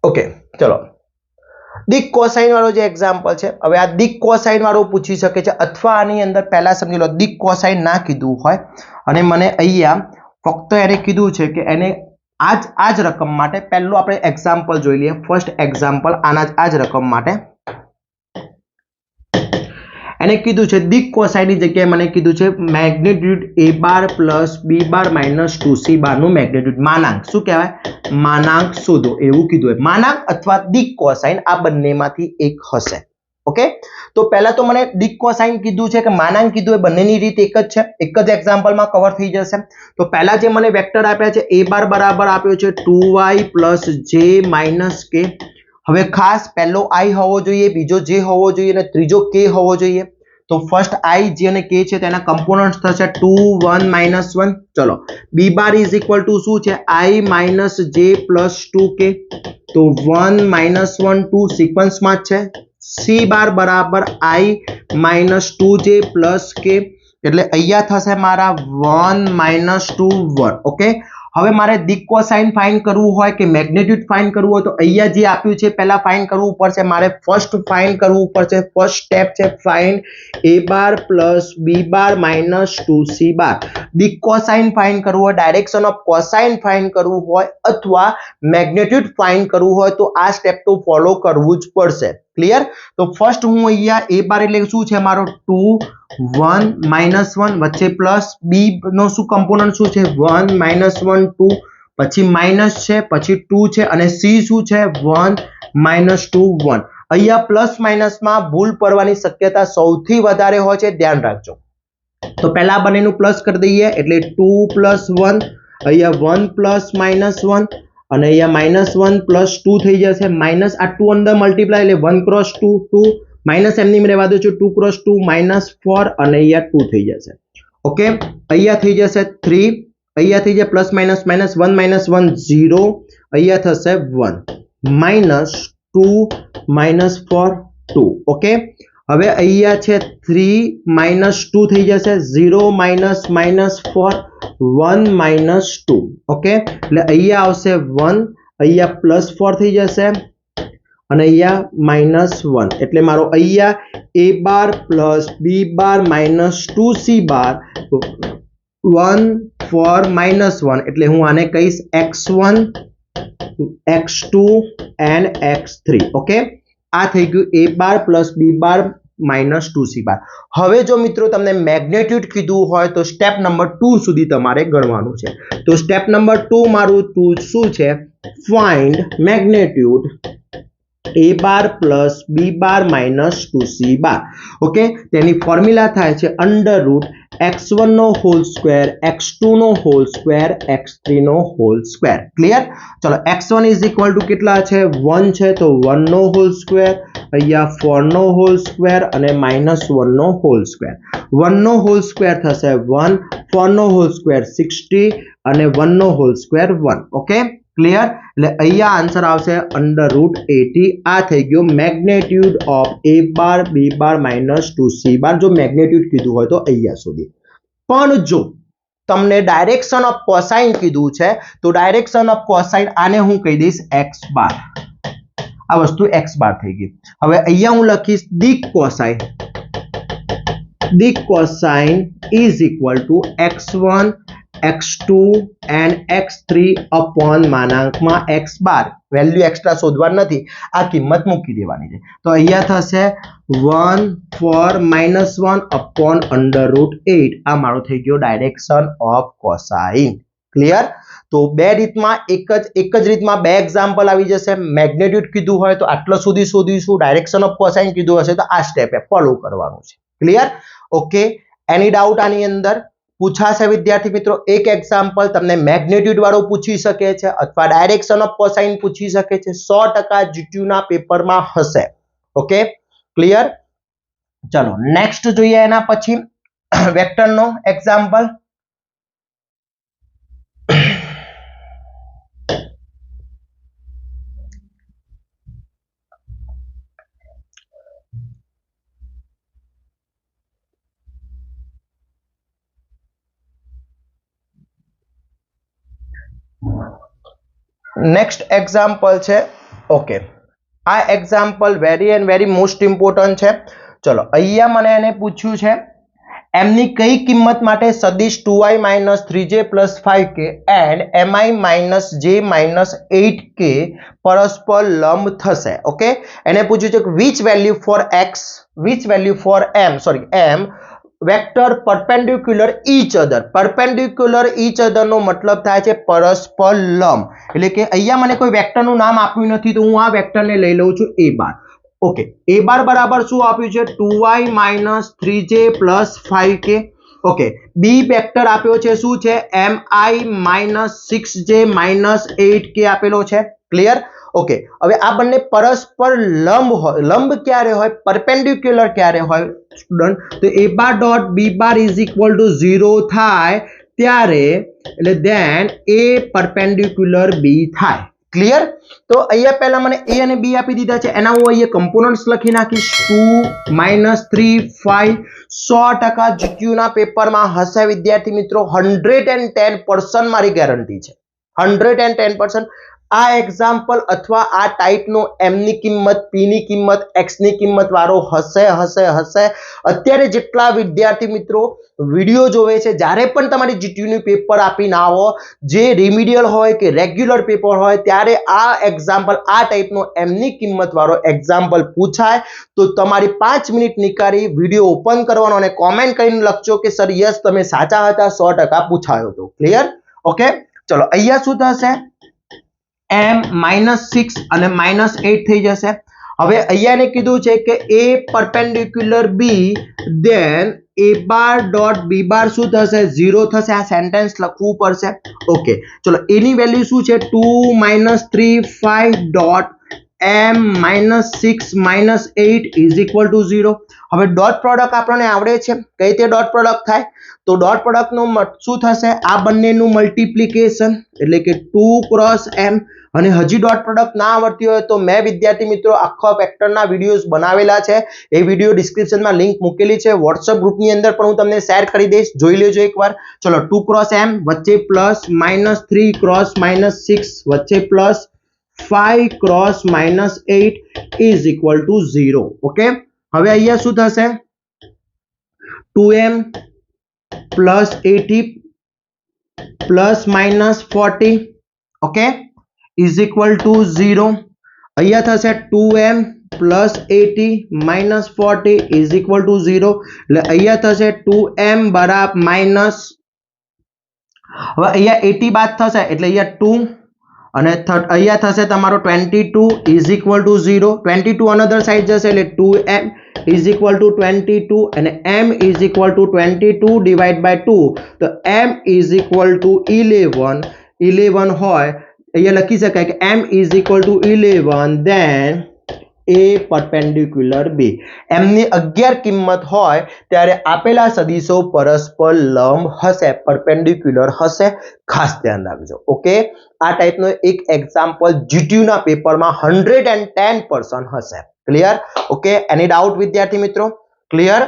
ઓકે ચલો દિક કોસાઇન વાળો જે એક્ઝામ્પલ છે. હવે આ દિક કોસાઇન વાળો પૂછી શકે છે અથવા આની અંદર પહેલા સમજી લો દિક કોસાઇન ના કીધું હોય અને મને અહીંયા ફક્ત એને કીધું છે કે એને આ જ રકમ માટે પહેલું આપણે એક્ઝામ્પલ જોઈ લઈએ. ફર્સ્ટ એક્ઝામ્પલ આના આ જ રકમ માટે એને કીધું છે દિક કોસાઇનની જગ્યાએ મને કીધું છે magnitude a bar plus b bar minus 2c બારનું મેગ્નિટ્યુડ માનાંક શું કહેવાય? માનાંક શોધો એવું કીધું હોય. માનાંક અથવા દિક કોસાઇન આ બંનેમાંથી એક હશે. ઓકે. તો પહેલા તો મને દિક કોસાઇન કીધું છે કે માનાંક કીધું હોય, બંનેની રીત એક જ છે, એક જ એક્ઝામ્પલમાં કવર થઈ જશે. તો પહેલા જે મને વેક્ટર આપ્યા છે a બાર બરાબર આપ્યો છે 2y plus j minus k. હવે ખાસ પહેલો i હોવો જોઈએ, બીજો j હોવો જોઈએ અને ત્રીજો k હોવો જોઈએ. તો ફર્સ્ટ i j અને k છે તેના કમ્પોનન્ટ્સ થશે 2 1 -1. ચલો b bar is equal to શું છે? i minus j plus 2k. તો 1 -1 2 સિક્વન્સમાં જ છે. c બાર બરાબર i minus 2j plus k. એટલે અહીંયા થશે મારા 1 -2 1. ઓકે. હવે મારે દિક કોસાઇન ફાઇન્ડ કરવું હોય કે મેગ્નિટ્યુડ ફાઇન્ડ કરવું હોય તો અહીંયા જે આપ્યું છે પહેલા ફાઇન્ડ કરવું પડશે. મારે ફર્સ્ટ ફાઇન્ડ કરવું પડશે. ફર્સ્ટ સ્ટેપ છે find a bar plus b bar minus 2c bar. દિક કોસાઇન ફાઇન્ડ કરવું હોય, ડાયરેક્શન ઓફ કોસાઇન ફાઇન્ડ કરવું હોય અથવા મેગ્નિટ્યુડ ફાઇન્ડ કરવું હોય તો આ સ્ટેપ તો ફોલો કરવું જ પડશે. ક્લિયર? તો ફર્સ્ટ હું અહીંયા a બાર એટલે શું છે મારો 2 1 -1 વચ્ચે પ્લસ b નો શું કમ્પોનન્ટ શું છે 1 -1 2 પછી માઇનસ છે પછી 2 છે અને c શું છે 1 -2 1. અહીંયા પ્લસ માઇનસમાં ભૂલ પડવાની શક્યતા સૌથી વધારે હોય છે, ધ્યાન રાખજો. તો પહેલા બંનેનું પ્લસ કરી દઈએ એટલે 2 + 1 અહીંયા 1 + -1 અને અહીંયા -1 + 2 થઈ જશે. માઇનસ આ 2 અંદર મલ્ટીપ્લાય એટલે 1 × 2 2 માઇનસ એમની રહેવા દો છો 2 × 2 -4 અને અહીંયા 2 થઈ જશે. ઓકે. અહીંયા થઈ જશે 3, અહીંયા થઈ જાય પ્લસ માઇનસ -1 -1 0, અહીંયા થશે 1 -2 -4 2. ઓકે. હવે અહીંયા છે 3 -2 થઈ જશે 0 -4 1 -2. ઓકે. એટલે અહીંયા આવશે 1, અહીંયા +4 થઈ જશે અને અહીંયા -1. એટલે મારો અહીંયા a bar plus b bar minus 2c બાર 1 4 -1 એટલે હું આને કહીશ x1 x2 and x3. Okay. આ થઈ ગયું a bar plus b bar minus 2c બાર. હવે જો મિત્રો તમને મેગ્નિટ્યુડ કીધું હોય તો સ્ટેપ નંબર 2 સુધી તમારે ગણવાનું છે. તો સ્ટેપ નંબર 2 મારું શું છે? Find magnitude a bar plus b bar minus 2c bar. Okay, તેની ફોર્મ્યુલા થાય છે અંડર રૂટ x1 નો હોલ સ્ક્વેર x2 નો હોલ સ્ક્વેર x3 નો હોલ સ્ક્વેર. ક્લિયર? ચલો x1 ઇઝ ઇક્વલ ટુ કેટલા છે? 1 છે, તો 1 નો હોલ સ્ક્વેર, અહીંયા 4 નો હોલ સ્ક્વેર અને -1 નો હોલ સ્ક્વેર. 1 નો હોલ સ્ક્વેર થશે 1, 4 નો હોલ સ્ક્વેર 60 અને 1 નો હોલ સ્ક્વેર 1. Okay, clear? એટલે અહીંયા આન્સર આવશે અંડર રૂટ 80. આ થઈ ગયો magnitude of a bar b bar minus 2c bar, જો મેગ્નેટ્યુડ કીધું હોય તો અહીંયા સુધી. પણ જો તમને ડાયરેક્શન ઓફ કોસાઇન કીધું છે તો ડાયરેક્શન ઓફ કોસાઇન આને હું કહી દઈશ x બાર. આ વસ્તુ x બાર થઈ ગઈ. હવે અહીંયા હું લખીશ દિક કોસાઇન. દિક cosine is equal to x1 x2 and x3 upon માનાંકમાં x બાર. વેલ્યુ એક્સ્ટ્રા શોધવાની નથી, આ કિંમત મૂકી દેવાની છે. તો અહીંયા થશે 1 4 -1 upon અંડર રૂટ 8. આ મારો થઈ ગયો ડાયરેક્શન ઓફ કોસાઇન. ક્લિયર? તો બે રીતમાં એક જ રીતમાં બે એક્ઝામ્પલ આવી જશે. મેગ્નેટ્યુડ કીધું હોય તો આટલો સુધી શોધીશું, ડાયરેક્શન ઓફ કોસાઇન કીધું હશે તો આ સ્ટેપ ફોલો કરવાનું છે. ક્લિયર? ઓકે, એની ડાઉટ આની અંદર પૂછાશે વિદ્યાર્થી મિત્રો? એક એક્ઝામ્પલ તમને મેગ્નેટ્યુડ વાળો પૂછી શકે છે અથવા ડાયરેક્શન ઓફ કોસાઇન પૂછી શકે છે. 100% જીટીયુ ના પેપરમાં હશે. Okay, clear? ચલો નેક્સ્ટ જોઈએ. એના પછી વેક્ટરનો એક્ઝામ્પલ. નેક્સ્ટ એક્ઝામ્પલ છે. ઓકે, આ એક્ઝામ્પલ વેરી મોસ્ટ ઇમ્પોર્ટન્ટ છે. ચલો અહીંયા મને એને પૂછ્યું છે એમની કઈ કિંમત માટે સદિશ 2i - 3j + 5k and mi - j - 8k પરસ્પર લંબ થશે. ઓકે, એને પૂછ્યું છે કે which value for x, which value for m vector perpendicular each other. Perpendicular each other નો મતલબ થાય છે પરસ્પર લંબ. એટલે કે અહીંયા મને કોઈ વેક્ટરનું નામ આપ્યું નથી તો હું આ વેક્ટરને લઈ લઉં છું a બાર. ઓકે, a બાર બરાબર શું આપ્યું છે? 2i - 3j + 5k. Okay, b vector આપ્યો છે શું છે? mi - 6j - 8k આપેલો છે. ક્લિયર? ઓકે, હવે આ બંને પરસ્પર લંબ હોય. લંબ ક્યારે હોય? પરપેન્ડિક્યુલર ક્યારે હોય સ્ટુડન્ટ? તો a bar dot b bar is equal to 0 થાય ત્યારે, એટલે ધેન a પરપેન્ડિક્યુલર b થાય. ક્લિયર? તો અહીંયા પહેલા મને a અને b આપી દીધા છે, એના હું અહીંયા કમ્પોનન્ટ્સ લખી નાખીશ. 2 - 3 5. 100% જીટીયુ ના પેપરમાં હશે વિદ્યાર્થી મિત્રો. 110% મારી ગેરંટી છે. 110%. આ એક્ઝામ્પલ અથવા આ ટાઈપનો m ની કિંમત, p ની કિંમત, x ની કિંમત વાળો હશે. અત્યારે જેટલા વિદ્યાર્થી મિત્રો વિડિયો જોવે છે, જ્યારે પણ તમારી જીટીયુ નું પેપર આપીને આવો, જે રિમિડિયલ હોય કે રેગ્યુલર પેપર હોય, ત્યારે આ એક્ઝામ્પલ, આ ટાઈપનો m ની કિંમત વાળો એક્ઝામ્પલ પૂછાય તો તમારી 5 મિનિટ નીકાળી વિડિયો ઓપન કરવાનો અને કોમેન્ટ કરીને લખજો કે સર યસ તમે સાચા હતા, 100% પૂછાયો હતો. ક્લિયર? ઓકે, ચલો અહીંયા શું થશે? m -6 અને -8 થઈ જશે. હવે અહીંયા ને કીધું છે કે a perpendicular b, then a bar dot b બાર શું થશે? 0 થશે. આ સેન્ટેન્સ લખવું પડશે. ઓકે, ચલો એની વેલ્યુ શું છે? 2 - 3 5 dot m -6 -8 is equal to 0. હવે ડોટ પ્રોડક્ટ આપણને આવડે છે. કઈ રીતે ડોટ પ્રોડક્ટ થાય? તો ડોટ પ્રોડક્ટ નું શું થશે? આ બંનેનું મલ્ટીપ્લિકેશન, એટલે કે 2 × m. અને હજી ડોટ પ્રોડક્ટ ના આવડતી હોય તો મેં વિદ્યાર્થી મિત્રો આખા વેક્ટરના વિડીયોઝ બનાવેલા છે. એ વિડીયો ડિસ્ક્રિપ્શનમાં લિંક મૂકેલી છે. વોટ્સએપ ગ્રુપની અંદર પણ હું તમને શેર કરી દઈશ, જોઈ લેજો એકવાર. ચલો 2 × m વચ્ચે પ્લસ, -3 × -6 વચ્ચે plus, 5 × -8 is equal to 0. Okay, હવે અહીંયા શું થશે? 2m + 80 ± 40. Okay, is equal to 0. અહીંયા થશે 2m + 80 - 40 ઇઝ ઇક્વલ ટુ 0. એટલે અહીંયા થશે 2m બરાબર માઇનસ, હવે અહીંયા 80 બાદ થશે એટલે અહીંયા 2 અને અહીંયા થશે તમારો 22 is equal to 0, 22 another side જશે એટલે 2m ઇઝ ઇક્વલ ટુ 22 અને m is equal to 22 divide by 2, તો m ઇઝ ઇક્વલ ટુ 11 હોય અહીંયા લખી શકાય કે m is equal to 11 then a perpendicular b. m ની 11 કિંમત હોય ત્યારે આપેલા સદિશો પરસ્પર લંબ હશે, પરપેન્ડિક્યુલર હશે, ખાસ ધ્યાન રાખજો. ઓકે, આ ટાઈપનો એક એક્ઝામ્પલ જીટીયુ ના પેપરમાં 110% હશે. ક્લિયર? ઓકે, એની ડાઉટ વિદ્યાર્થી મિત્રો? ક્લિયર?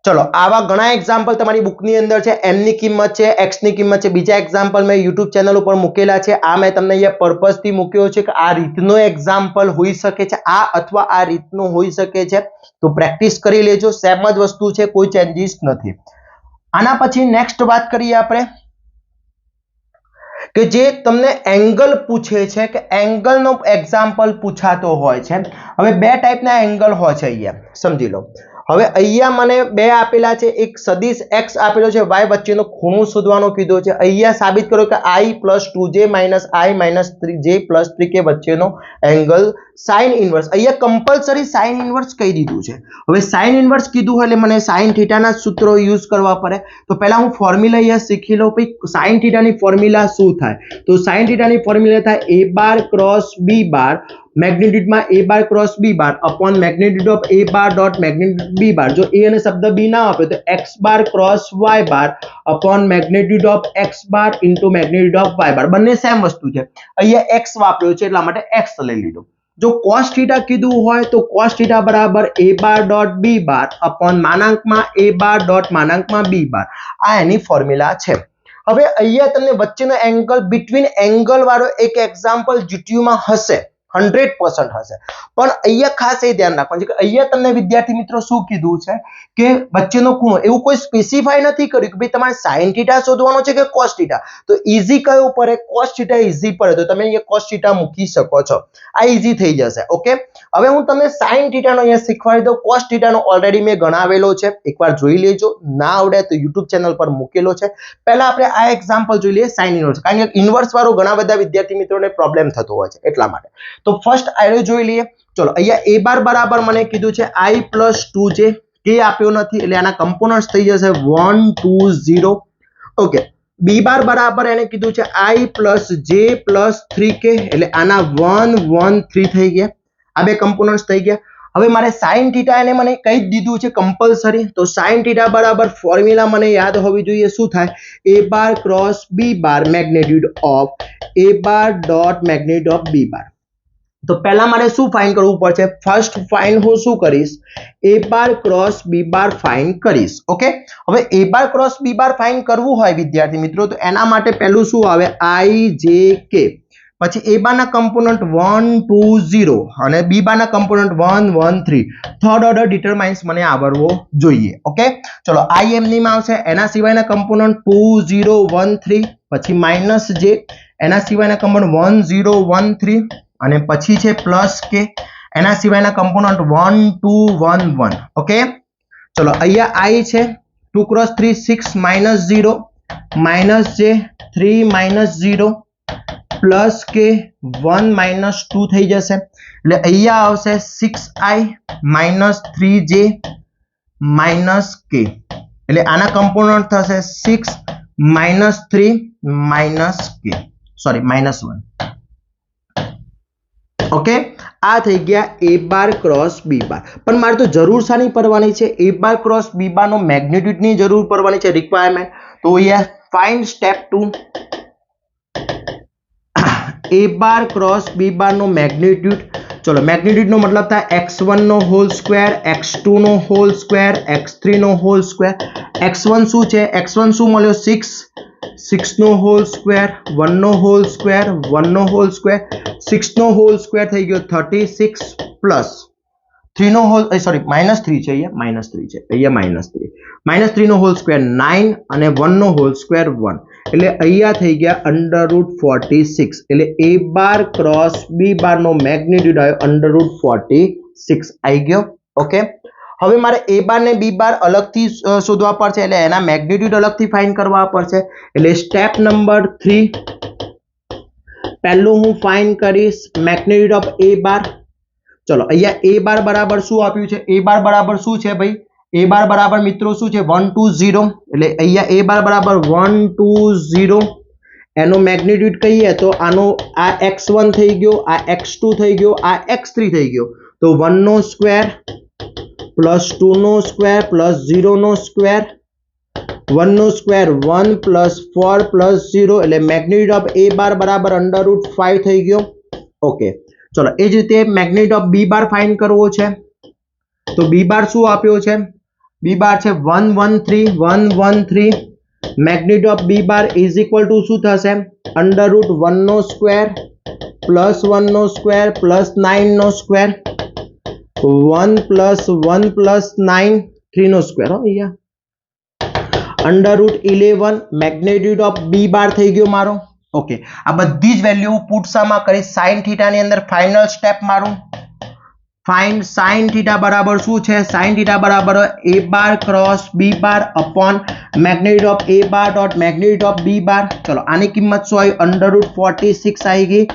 ચલો, આવા ઘણા એક્ઝામ્પલ તમારી બુકની અંદર છે. m ની કિંમત છે, x ની કિંમત છે, બીજા એક્ઝામ્પલ મેં યુટ્યુબ ચેનલ ઉપર મૂકેલા છે. આ મેં તમને અહીંયા પર્પઝથી મૂક્યો છે કે આ રીતનો એક્ઝામ્પલ હોઈ શકે છે, આ અથવા આ રીતનો હોઈ શકે છે, તો પ્રેક્ટિસ કરી લેજો. સેમ જ વસ્તુ છે, કોઈ ચેન્જીસ નથી. આના પછી નેક્સ્ટ વાત કરીએ આપણે કે જે તમને એંગલ પૂછે છે કે એંગલનો એક્ઝામ્પલ પૂછાતો હોય છે. હવે બે ટાઈપના એંગલ હોય છે, અહીંયા સમજી લો. હવે અહીંયા મને બે આપેલા છે, એક સદિશ x આપેલો છે, y વચ્ચેનો ખૂણો શોધવાનો કીધો છે. અહીંયા સાબિત કરો કે i + 2j - i - 3j + 3k વચ્ચેનો એંગલ sin ઇન્વર્સ. અહીંયા કમ્પલસરી sin ઇન્વર્સ કહી દીધું છે. હવે sin ઇન્વર્સ કીધું હોય એટલે મને sin θ ના સૂત્રો યુઝ કરવા પડે. તો પહેલા હું ફોર્મ્યુલા અહીંયા શીખી લઉં. પછી sin θ ની ફોર્મ્યુલા શું થાય? તો sin θ ની ફોર્મ્યુલા થાય a bar cross b bar મેગ્નિટ્યુડમાં a bar cross b bar upon magnitude of a bar dot magnitude b bar. જો a અને શબ્દ b ના આપે તો x bar cross y bar upon magnitude of x bar into magnitude of y bar. બંને same વસ્તુ છે. અહીંયા x વાપર્યો છે એટલા માટે x લઈ લીધો. જો cos θ કીધું હોય તો cos θ બરાબર a bar dot b bar upon માનાંકમાં a બાર ડોટ માનાંકમાં b બાર. આ એની ફોર્મ્યુલા છે. હવે અહીંયા તમને વચ્ચેનો એંગલ બિટવીન એંગલ વાળો એક એક્ઝામ્પલ જીટીયુ માં હશે, 100% હશે. પણ અહીંયા ખાસ એ ધ્યાન રાખવાનું છે કે અહીંયા તમને વિદ્યાર્થી મિત્રો શું કીધું છે કે વચ્ચેનો ખૂણો, એવું કોઈ સ્પેસિફાઈ નથી કર્યું કે ભાઈ તમારે sin θ શોધવાનો છે કે cos θ. તો ઈઝી કયો પડે? cos θ ઈઝી પડે તો તમે અહીંયા cos θ મૂકી શકો છો. આ ઈઝી થઈ જશે. ઓકે, હવે હું તમને sin θ નો અહીંયા શીખવાડી દઉં. cos θ નો ઓલરેડી મેં ગણાવેલો છે, એકવાર જોઈ લેજો. ના આવડે તો YouTube ચેનલ પર મૂકેલો છે. પહેલા આપણે આ એક્ઝામ્પલ જોઈ લઈએ sin ઇન્વર્સ, કારણ કે ઇન્વર્સ વાળો ઘણા બધા વિદ્યાર્થી મિત્રોને પ્રોબ્લેમ થતો હોય છે એટલા માટે. તો ફર્સ્ટ આયરો જોઈ લઈએ. ચલો, અહીંયા a બાર બરાબર મને કીધું છે i + 2j, k આપ્યો નથી એટલે આના કમ્પોનન્ટ્સ થઈ જશે 1 2 0. ઓકે, b બાર બરાબર એને કીધું છે i + j + 3k એટલે આના 1 1 3 થઈ ગયા. આ બે કમ્પોનન્ટ્સ થઈ ગયા. હવે મારે sin θ એને મને કહી જ દીધું છે કમ્પલસરી. તો sin θ બરાબર ફોર્મ્યુલા મને યાદ હોવી જોઈએ. શું થાય? a bar cross b bar magnitude of a bar dot magnitude of b બાર. તો પહેલા મારે શું ફાઇન્ડ કરવું પડશે? ફર્સ્ટ ફાઇન્ડ હું શું કરીશ? a bar cross b bar find કરીશ. ઓકે, હવે a bar cross b bar find કરવું હોય વિદ્યાર્થી મિત્રો તો એના માટે પહેલું શું આવે? i j k. પછી a બાર ના કમ્પોનન્ટ 1 2 0 અને b બાર ના કમ્પોનન્ટ 1 1 3. થર્ડ ઓર્ડર ડિટરમાઇન્સ મને આવડવો જોઈએ. ઓકે, ચલો, i એમની માં આવશે. એના સિવાયના કમ્પોનન્ટ 2 0 1 3, પછી માઇનસ j, એના સિવાયના કમ્પોનન્ટ 1 0 1 3 અને પછી છે પ્લસ કે, એના સિવાયના કમ્પોનન્ટ 1 2 1 1. ઓકે, ચલો, અહીંયા i છે 2 × 3 6 -0 માઇનસ j 3 - 0 પ્લસ કે 1 - 2 થઈ જશે એટલે અહીંયા આવશે 6i - 3j - k એટલે આના કમ્પોનન્ટ થશે 6 - 3 - k, સોરી -1. ઓકે, આ થઈ ગયા a bar cross b bar. પણ મારે તો જરૂર શાની પડવાની છે? a bar cross b bar નો મેગ્નિટ્યુડ ની જરૂર પડવાની છે, રિક્વાયરમેન્ટ. તો અહીંયા find step 2. a bar cross b bar નો મેગ્નિટ્યુડ. ચલો, મેગ્નિટ્યુડ નો મતલબ થાય x1 નો હોલ સ્ક્વેર, x2 નો હોલ સ્ક્વેર, x3 નો હોલ સ્ક્વેર. x1 શું છે? x1 શું મળ્યો? 6 6 નો હોલ સ્ક્વેર, 1 નો હોલ સ્ક્વેર, 1 નો હોલ સ્ક્વેર, 6 નો હોલ સ્ક્વેર થઈ ગયો 36 પ્લસ 3 નો હોલ, સોરી -3 છે, અહીંયા -3 છે, અહીંયા -3 નો હોલ સ્ક્વેર 9 અને 1 નો હોલ સ્ક્વેર 1 એટલે અહીંયા થઈ ગયા √46 એટલે a bar cross b bar નો મેગ્નિટ્યુડ આવ્યો √46 આવી ગયો. ઓકે, હવે મારે a બાર ને b બાર અલગથી શોધવા પડશે એટલે એના મેગ્નિટ્યુડ અલગથી ફાઇન્ડ કરવા પડશે. એટલે સ્ટેપ નંબર 3, પહેલું હું ફાઇન્ડ કરીશ મેગ્નિટ્યુડ ઓફ એ બાર. ચલો અહીંયા એ બાર બરાબર શું આપ્યું છે? એ બાર બરાબર શું છે ભાઈ? એ બાર બરાબર મિત્રો શું છે? 120. એટલે અહીંયા એ બાર બરાબર 120. એનો મેગ્નિટ્યુડ કહીએ તો આનો આ x1 થઈ ગયો, આ x2 થઈ ગયો, આ x3 થઈ ગયો. તો 1 નો સ્ક્વેર પ્લસ 2 નો સ્ક્વેર પ્લસ 0 નો સ્ક્વેર, 1 નો સ્ક્વેર 1 પ્લસ 4 પ્લસ 0 એટલે મેગ્નિટ્યુડ ઓફ એ બાર બરાબર √5 થઈ ગયો. ઓકે, ચલો એ જ રીતે magnitude of B bar find કરવો છે. તો બી બાર શું આપ્યો છે? બી બાર છે 113. Magnitude of B bar is equal to શું થશે? √1 નો સ્ક્વેર પ્લસ 1 નો સ્ક્વેર પ્લસ 9 નો સ્ક્વેર, 1 પ્લસ 1 પ્લસ 9 3 નો સ્ક્વેર. અહીંયા √11 મેગ્નિટ્યુડ ઓફ બી બાર થઈ ગયો મારો. ઓકે, આ બધી જ વેલ્યુ પુટસામાં કરી sin θ ની અંદર ફાઇનલ સ્ટેપ મારું. ફાઇન્ડ sin θ બરાબર શું છે? sin θ બરાબર a bar cross b bar upon magnitude of a bar dot magnitude of b બાર. ચલો આની કિંમત શું આવી? √46 આવી ગઈ.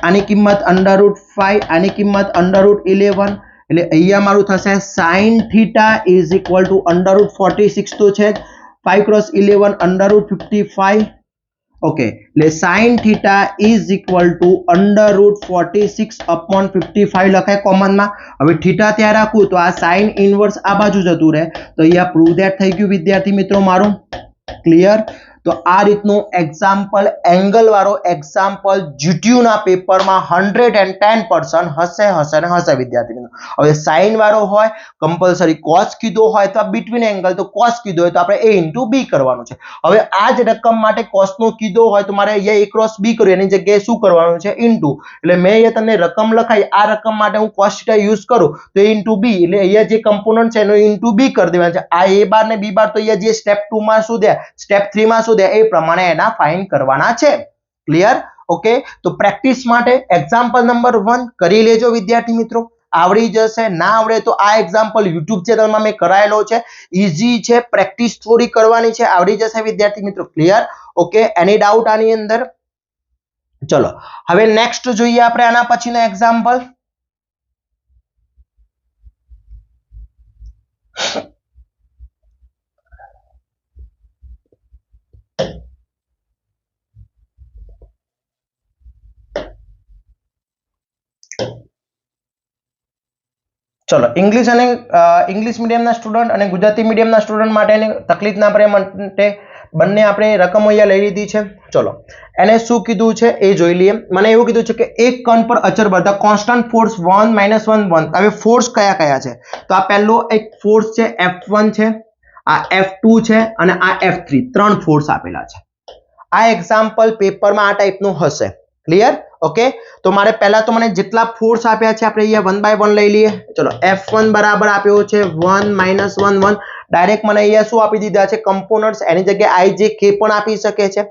આની કિંમત √5, આની કિંમત √11. એટલે અહીંયા મારું થશે sin θ ઇઝ ઇક્વલ ટુ √46 તો છે, 5 ક્રોસ 11 √55. ઓકે, એટલે sin θ is equal to √46 upon 55 લખાય કોમનમાં. હવે થીટા ત્યાં રાખું તો આ સાઇન ઇનવર્સ આ બાજુ જતું રહે. તો અહીંયા પ્રૂવ ધેટ થઈ ગયું વિદ્યાર્થી મિત્રો મારું. ક્લિયર? તો આ રીતનું એક્ઝામ્પલ એંગલ વાળો એક્ઝામ્પલ જીટીયુ ના પેપરમાં 110% હશે વિદ્યાર્થી મિત્રો. હવે સાઇન વાળો હોય કમ્પલસરી કોસ કીધો હોય તો બિટવીન એંગલ તો કોસ કીધો હોય તો આપણે a ઇન્ટુ b કરવાનું છે. હવે આ જ રકમ માટે કોસનો કીધો હોય તો મારે અહીંયા a ક્રોસ b કર્યું, એની જગ્યાએ શું કરવાનું છે? ઇન્ટુ. એટલે મેં અહીંયા તમને રકમ લખાઈ, આ રકમ માટે હું કોસ θ યુઝ કરું તો a ઇન્ટુ b, એટલે અહીંયા જે કમ્પોનન્ટ છે એનો ઇન્ટુ b કરી દેવાનું છે. આ a બાર ને b બાર તો અહીંયા જે સ્ટેપ 2 માં શોધ્યા, સ્ટેપ 3 માં શોધ્યા એ પ્રમાણે એના ફાઇન્ડ કરવાના છે. ક્લિયર? ઓકે, તો પ્રેક્ટિસ માટે એક્ઝામ્પલ નંબર 1 કરી લેજો વિદ્યાર્થી મિત્રો. આવડી જશે. ના આવડે તો આ એક્ઝામ્પલ YouTube ચેનલમાં મેં કરાયેલો છે, ઈઝી છે, પ્રેક્ટિસ થોડી કરવાની છે, આવડી જશે વિદ્યાર્થી મિત્રો. ક્લિયર? ઓકે, એની ડાઉટ આની અંદર? ચલો હવે નેક્સ્ટ જોઈએ આપણે આના પછીનો એક્ઝામ્પલ. ચલો ઇંગ્લિશ મીડિયમના સ્ટુડન્ટ અને ગુજરાતી મીડિયમના સ્ટુડન્ટ માટેની તકલીફ ના પડે માટે બંને આપણે રકમો અહીંયા લઈ લીધી છે. ચલો એને શું કીધું છે એ જોઈ લઈએ. મને એવું કીધું છે કે એક કણ પર અચળ બળ કોન્સ્ટન્ટ ફોર્સ 1 - 1 1. હવે ફોર્સ કયા કયા છે? તો આ પહેલો એક ફોર્સ છે F1 છે, આ F2 છે અને આ F3, 3 ફોર્સ આપેલા છે. આ એક્ઝામ્પલ પેપરમાં આ ટાઈપનું હશે. ક્લિયર? ઓકે, તો મારે પહેલા તો મને જેટલા ફોર્સ આપ્યા છે આપણે અહીંયા 1 બાય 1 લઈ લઈએ. ચલો F1 બરાબર આપ્યો છે 1 - 1 1. ડાયરેક્ટ મને અહીંયા શું આપી દીધા છે? કમ્પોનન્ટ્સ. એની જગ્યાએ i j k પણ આપી શકે છે.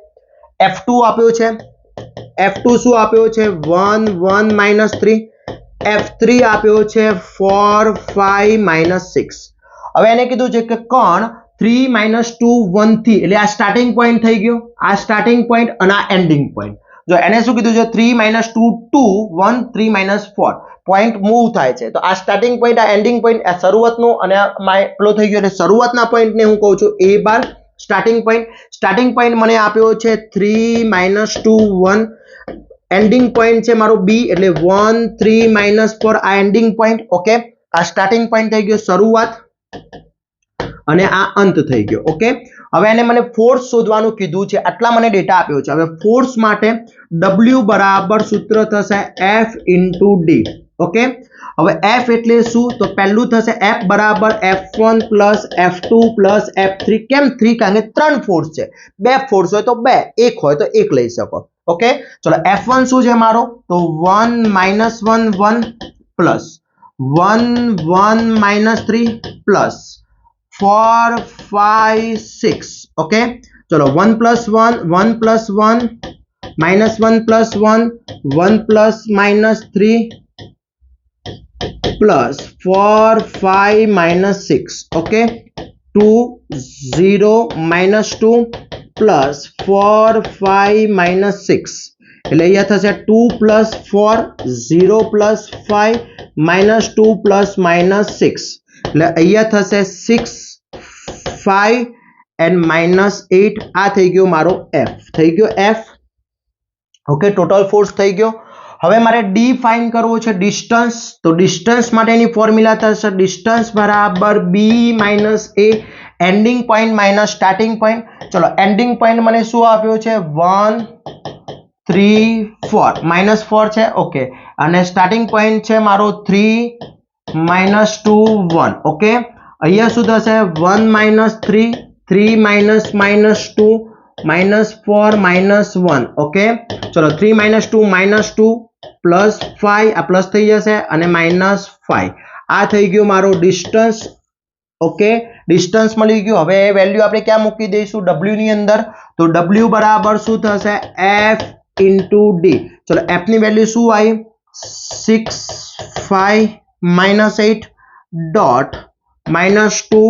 F2 આપ્યો છે, F2 શું આપ્યો છે? 1 1 - 3. F3 આપ્યો છે 4 5 - 6. હવે એને કીધું છે કે કણ 3 - 2 1 થી, એટલે આ સ્ટાર્ટિંગ પોઈન્ટ થઈ ગયો, આ સ્ટાર્ટિંગ પોઈન્ટ અને આ એન્ડિંગ પોઈન્ટ. જો એને શું કીધું છે? 3 - 2 2 1 3 - 4 પોઈન્ટ મૂવ થાય છે. તો આ સ્ટાર્ટિંગ પોઈન્ટ, આ એન્ડિંગ પોઈન્ટ, આ શરૂઆતનો અને આ પેલો થઈ ગયો. એટલે શરૂઆતના પોઈન્ટને હું કહું છું a bar starting point. Starting point મને આપ્યો છે 3 - 2 1. એન્ડિંગ પોઈન્ટ છે મારો b, એટલે 1 3 - 4 આ એન્ડિંગ પોઈન્ટ. ઓકે, આ સ્ટાર્ટિંગ પોઈન્ટ થઈ ગયો શરૂઆત અને આ અંત થઈ ગયો. ઓકે, હવે એને મને ફોર્સ શોધવાનું કીધું છે, આટલા મને ડેટા આપ્યો છે. હવે ફોર્સ માટે W બરાબર સૂત્ર થશે F * D. ઓકે, હવે F એટલે શું? તો પહેલું થશે F બરાબર F1 + F2 + F3. કેમ 3? કારણ કે 3 ફોર્સ છે. 2 ફોર્સ હોય તો 2, 1 હોય તો 1 લઈ શકો. ઓકે, ચલો F1 શું છે મારો? તો 1 - 1 1 પ્લસ 1 1 - 3 પ્લસ 4 5 6. ઓકે, ચલો 1 + 1 1 + 1 -1 + 1 1 ± 3 પ્લસ 4 5 - 6. Okay, 2 0 - 2 plus 4 5 - 6. એટલે અહીંયા થશે 2 + 4 0 + 5 -2 + -6 એટલે અહીંયા થશે 6 5 and -8 આ થઈ ગયો મારો f થઈ ગયો f ઓકે ટોટલ ફોર્સ થઈ ગયો હવે મારે d ફાઇન્ડ કરવો છે ડિસ્ટન્સ તો ડિસ્ટન્સ માટેની ફોર્મ્યુલા થશે ડિસ્ટન્સ બરાબર b - a ending point minus starting point ચલો એન્ડિંગ પોઈન્ટ મને શું આપ્યો છે 1 3 4 -4 છે ઓકે અને સ્ટાર્ટિંગ પોઈન્ટ છે મારો 3 -2 1 ઓકે અહીંયા શું થશે 1 - 3 3 - -2 -4 -1 ઓકે ચલો 3 - 2 -2 +5 આ પ્લસ થઈ જશે અને -5 આ થઈ ગયો મારો ડિસ્ટન્સ ઓકે ડિસ્ટન્સ મળી ગયું હવે વેલ્યુ આપણે ક્યાં મૂકી દઈશું w ની અંદર તો w બરાબર શું થશે f * d ચલો f ની વેલ્યુ શું આવી 6 5 -8 ડોટ -2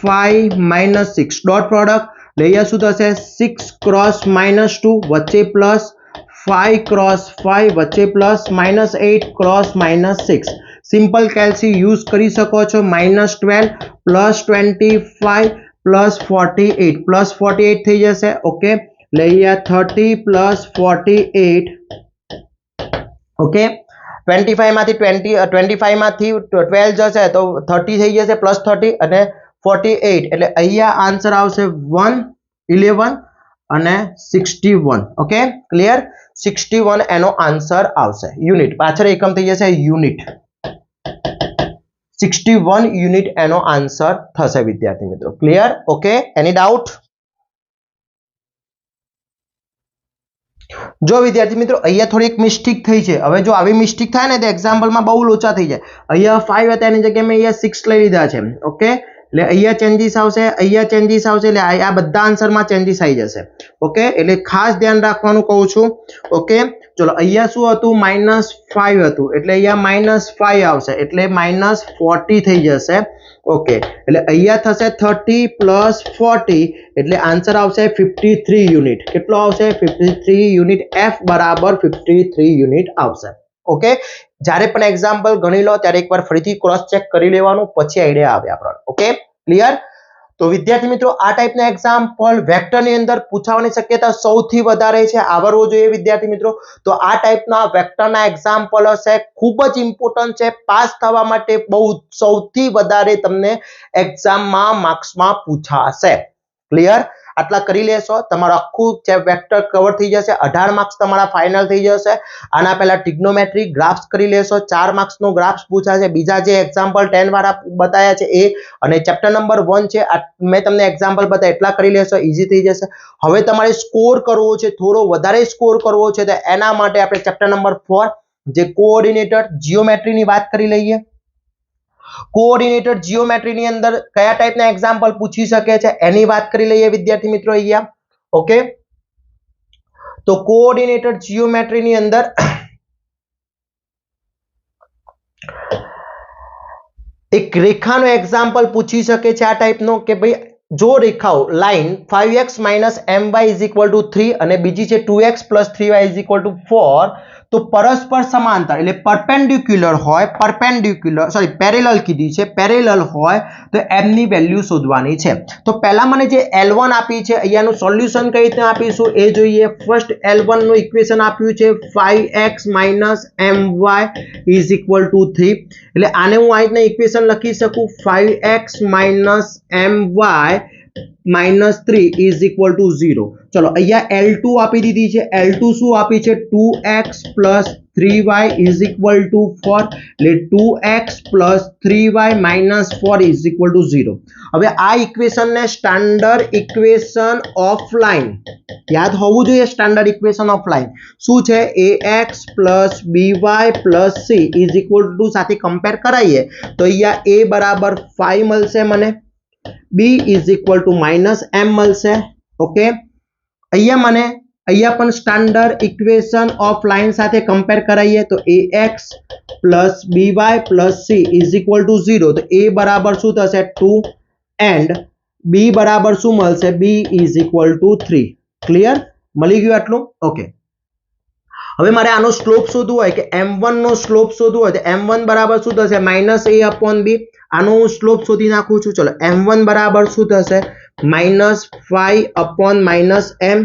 5 -6 ડોટ પ્રોડક્ટ લઈએ શું થશે 6 × -2 વચ્ચે પ્લસ 5 × 5 વચ્ચે પ્લસ -8 × -6 સિમ્પલ કેલ્સી યુઝ કરી શકો છો -12 +25 +48 +48 થઈ જશે ઓકે લઈએ 30 + 48 ઓકે 25 માંથી 25 માંથી 12 જશે તો 30 થઈ જશે +30 અને 48 એટલે અહીંયા આન્સર આવશે 111 અને 61 ઓકે ક્લિયર 61 એનો આન્સર આવશે યુનિટ પાછળ એકમ થઈ જશે યુનિટ 61 યુનિટ એનો આન્સર થશે વિદ્યાર્થી મિત્રો ક્લિયર ઓકે એની ડાઉટ જો વિદ્યાર્થી મિત્રો અહીંયા થોડી એક મિસ્ટેક થઈ છે હવે જો આવી મિસ્ટેક થાય ને તો એક્ઝામ્પલમાં બહુ લોચા થઈ જાય અહીંયા 5 હતા એની જગ્યાએ મેં અહીંયા 6 લઈ લીધા છે ઓકે એટલે અહીંયા ચેન્જીસ આવશે એટલે આ બધા આન્સરમાં ચેન્જીસ આવી જશે ઓકે એટલે ખાસ ધ્યાન રાખવાનું કહું છું ઓકે ચલો અહીંયા શું હતું -5 હતું એટલે અહીંયા -5 આવશે એટલે -40 થઈ જશે ઓકે એટલે અહીંયા થશે 30 + 40 એટલે આન્સર આવશે 53 યુનિટ કેટલો આવશે 53 યુનિટ f બરાબર 53 યુનિટ આવશે ઓકે જ્યારે પણ એક્ઝામ્પલ ગણી લો ત્યારે એકવાર ફરીથી ક્રોસ ચેક કરી લેવાનું પછી આઈડિયા આવે આપણને ઓકે ક્લિયર તો વિદ્યાર્થી મિત્રો આ ટાઈપના એક્ઝામ્પલ વેક્ટરની અંદર પૂછવાની શક્યતા સૌથી વધારે છે આવડવો જોઈએ વિદ્યાર્થી મિત્રો તો આ ટાઈપના વેક્ટરના એક્ઝામ્પલ હશે ખૂબ જ ઇમ્પોર્ટન્ટ છે પાસ થવા માટે બહુ સૌથી વધારે તમને એક્ઝામમાં માર્ક્સમાં પૂછાશે ક્લિયર આટલા કરી લેશો તમારું આખું વેક્ટર કવર થઈ જશે 18 માર્ક્સ તમારા ફાઇનલ થઈ જશે આના પહેલા ટ્રિગ્નોમેટ્રી ગ્રાફ્સ કરી લેશો 4 માર્ક્સનો ગ્રાફ્સ પૂછાશે બીજા જે એક્ઝામ્પલ 10 વાળા બતાયા છે એ અને ચેપ્ટર નંબર 1 છે મેં તમને એક્ઝામ્પલ બતાવ્યા એટલા કરી લેશો ઈઝી થઈ જશે હવે તમારે સ્કોર કરવો છે થોડો વધારે સ્કોર કરવો છે તો એના માટે આપણે ચેપ્ટર નંબર 4 જે કોઓર્ડિનેટર જીઓમેટ્રીની વાત કરી લઈએ કોઓર્ડિનેટર જીઓમેટ્રીની અંદર કયા ટાઈપના એક્ઝામ્પલ પૂછી શકે છે એની વાત કરી લઈએ વિદ્યાર્થી મિત્રો અહીંયા ઓકે તો કોઓર્ડિનેટર જીઓમેટ્રીની અંદર એક રેખાનો એક્ઝામ્પલ પૂછી શકે છે આ ટાઈપનો કે ભાઈ જો રેખાઓ લાઈન 5x - my = 3 અને બીજી છે 2x + 3y = 4 તો પરસ્પર સમાંતર એટલે પરપેન્ડિક્યુલર હોય પેરેલલ કીધી છે પેરેલલ હોય તો m ની વેલ્યુ શોધવાની છે તો પહેલા મને જે L1 આપી છે અહીંયાનું સોલ્યુશન કઈ રીતે આપીશું એ જોઈએ ફર્સ્ટ L1 નું ઇક્વેશન આપ્યું છે 5x - my = 3 એટલે આને હું આ રીતના ઇક્વેશન લખી શકું 5x - my -3 = 0 ચલો અહીંયા L2 આપી દીધી છે L2 શું આપી છે 2x + 3y = 4 એટલે 2x + 3y - 4 = 0 હવે આ ઇક્વેશન ને સ્ટાન્ડર્ડ ઇક્વેશન ઓફ લાઈન યાદ હોવું જોઈએ સ્ટાન્ડર્ડ ઇક્વેશન ઓફ લાઈન શું છે ax + by + c = સાથે કમ્પેર કરાઈએ તો અહીંયા a બરાબર 5 મળશે મને b = -m મળશે ઓકે અહીંયા પણ સ્ટાન્ડર્ડ ઇક્વેશન ઓફ લાઈન સાથે કમ્પેર કરાઈએ તો ax + by + c = 0 તો a બરાબર શું થશે 2 એન્ડ b બરાબર શું મળશે b = 3 ક્લિયર મળી ગયું આટલું ઓકે હવે મારે આનો સ્લોપ શોધવું હોય કે m1 નો સ્લોપ શોધવું હોય તો m1 બરાબર શું થશે -a/b. આનો હું સ્લોપ શોધી નાખું છું. ચલો m1 બરાબર શું થશે -5/-m,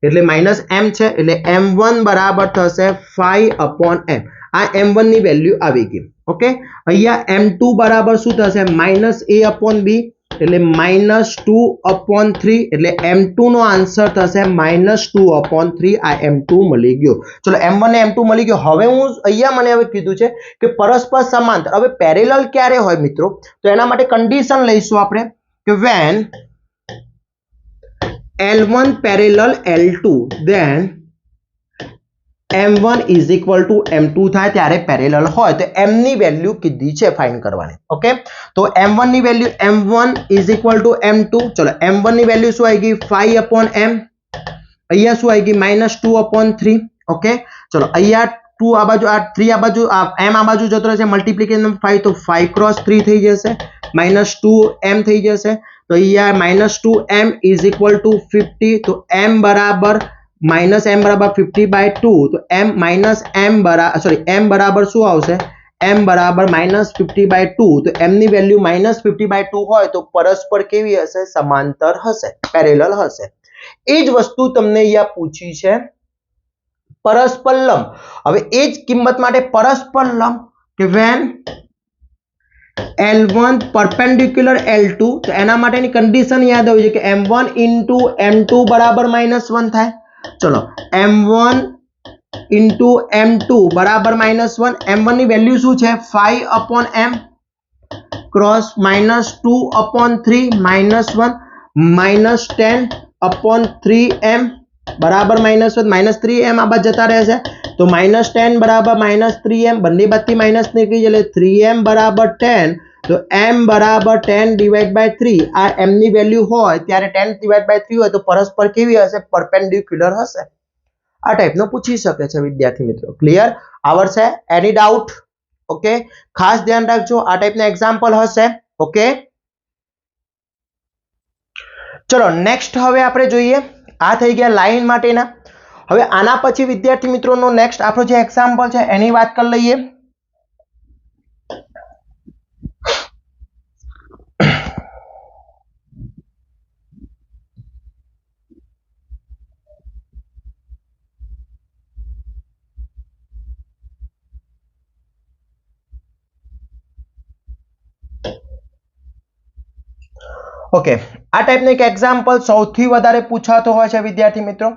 એટલે -m છે એટલે m1 બરાબર થશે 5/m. આ m1 ની વેલ્યુ આવી ગઈ. ઓકે, અહીંયા m2 બરાબર શું થશે -a/b, એટલે -2/3, એટલે m2 નો આન્સર થશે -2/3. આ m2 મળી ગયો. ચલો m1 ને m2 મળી ગયો. હવે હું અહીંયા મને હવે કીધું છે કે પરસ્પર સમાંતર. હવે પેરેલલ ક્યારે હોય મિત્રો? તો એના માટે કન્ડિશન લઈશું આપણે કે when L1 parallel L2 then m1 is equal to m2 થાય ત્યારે પેરેલલ હોય. તો m ની વેલ્યુ કીધી છે ફાઇન્ડ કરવાની. ઓકે, તો m1 ની value m1 is equal to m2. ચલો m1 ની વેલ્યુ શું આવી ગઈ 5/m, અહીંયા શું આવી ગઈ -2/3. ઓકે, ચલો અહીંયા 2 આ બાજુ, આ 3 આ બાજુ, આ m આ બાજુ જતો રહેશે, મલ્ટીપ્લિકેશન 5 તો 5 × 3 થઈ જશે, -2m થઈ જશે. તો અહીંયા -2m is equal to 50. તો m બરાબર -m/50/2. તો m બરાબર શું આવશે? m બરાબર -50/2. તો m ની વેલ્યુ -50/2 હોય તો પરસ્પર કેવી હશે? સમાંતર હશે, પેરેલલ હશે. એ જ વસ્તુ તમને અહીંયા પૂછી છે પરસ્પર લંબ. હવે એ જ કિંમત માટે પરસ્પર લંબ કે when L1 perpendicular L2, તો એના માટેની કન્ડિશન યાદ આવી છે કે m1 * m2 બરાબર -1 થાય. ચલો m1 * m2 બરાબર -1. m1 ની વેલ્યુ શું છે 5/m ક્રોસ -2/3 -1 -10/3m બરાબર -1 -3m આ બાજુ જતા રહેશે. તો -10 બરાબર -3m, બંને બાજુથી માઇનસ નીકળી જાય એટલે 3m બરાબર 10. તો m બરાબર 10/3. આ m ની વેલ્યુ હોય ત્યારે 10/3 હોય તો પરસ્પર કેવી હશે? પરપેન્ડિક્યુલર હશે. આ ટાઈપનો પૂછી શકે છે વિદ્યાર્થી મિત્રો. ક્લિયર? આવડશે? એની ડાઉટ? ઓકે, ખાસ ધ્યાન રાખજો, આ ટાઈપના એક્ઝામ્પલ હશે. ઓકે, ચલો નેક્સ્ટ હવે આપણે જોઈએ. આ થઈ ગયા લાઈન માટેના. હવે આના પછી વિદ્યાર્થી મિત્રોનો નેક્સ્ટ આપણો જે એક્ઝામ્પલ છે એની વાત કરી લઈએ. ઓકે, આ ટાઈપનું એક એક્ઝામ્પલ સૌથી વધારે પૂછાતો હોય છે વિદ્યાર્થી મિત્રો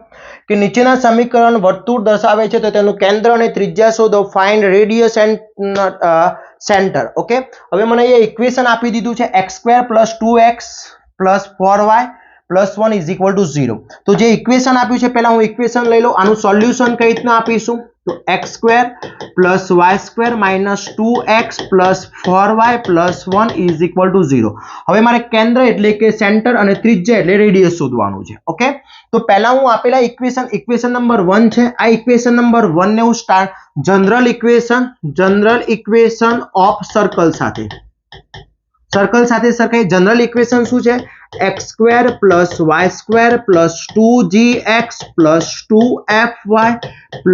કે નીચેના સમીકરણ વર્તુળ દર્શાવે છે તો તેનું કેન્દ્ર અને ત્રિજ્યા શોધો. Find radius and centre. Okay, હવે મને અહીંયા ઇક્વેશન આપી દીધું છે x² + 2x + 4y + 1 is equal to 0. તો જે ઇક્વેશન આપ્યું છે પહેલા હું ઇક્વેશન લઈ લઉં. આનું સોલ્યુશન કઈ રીતના આપીશું? તો x² + y² - 2x + 4y + 1 is equal to 0. હવે મારે કેન્દ્ર એટલે કે સેન્ટર અને ત્રિજ્યા એટલે રેડિયસ શોધવાનું છે. ઓકે, તો પહેલા હું આપેલા ઇક્વેશન નંબર 1 છે. આ ઇક્વેશન નંબર 1 ને હું જનરલ ઇક્વેશન ઓફ સર્કલ સાથે સરખાઈ. જનરલ ઇક્વેશન શું છે? x² + y² + 2gx + 2fy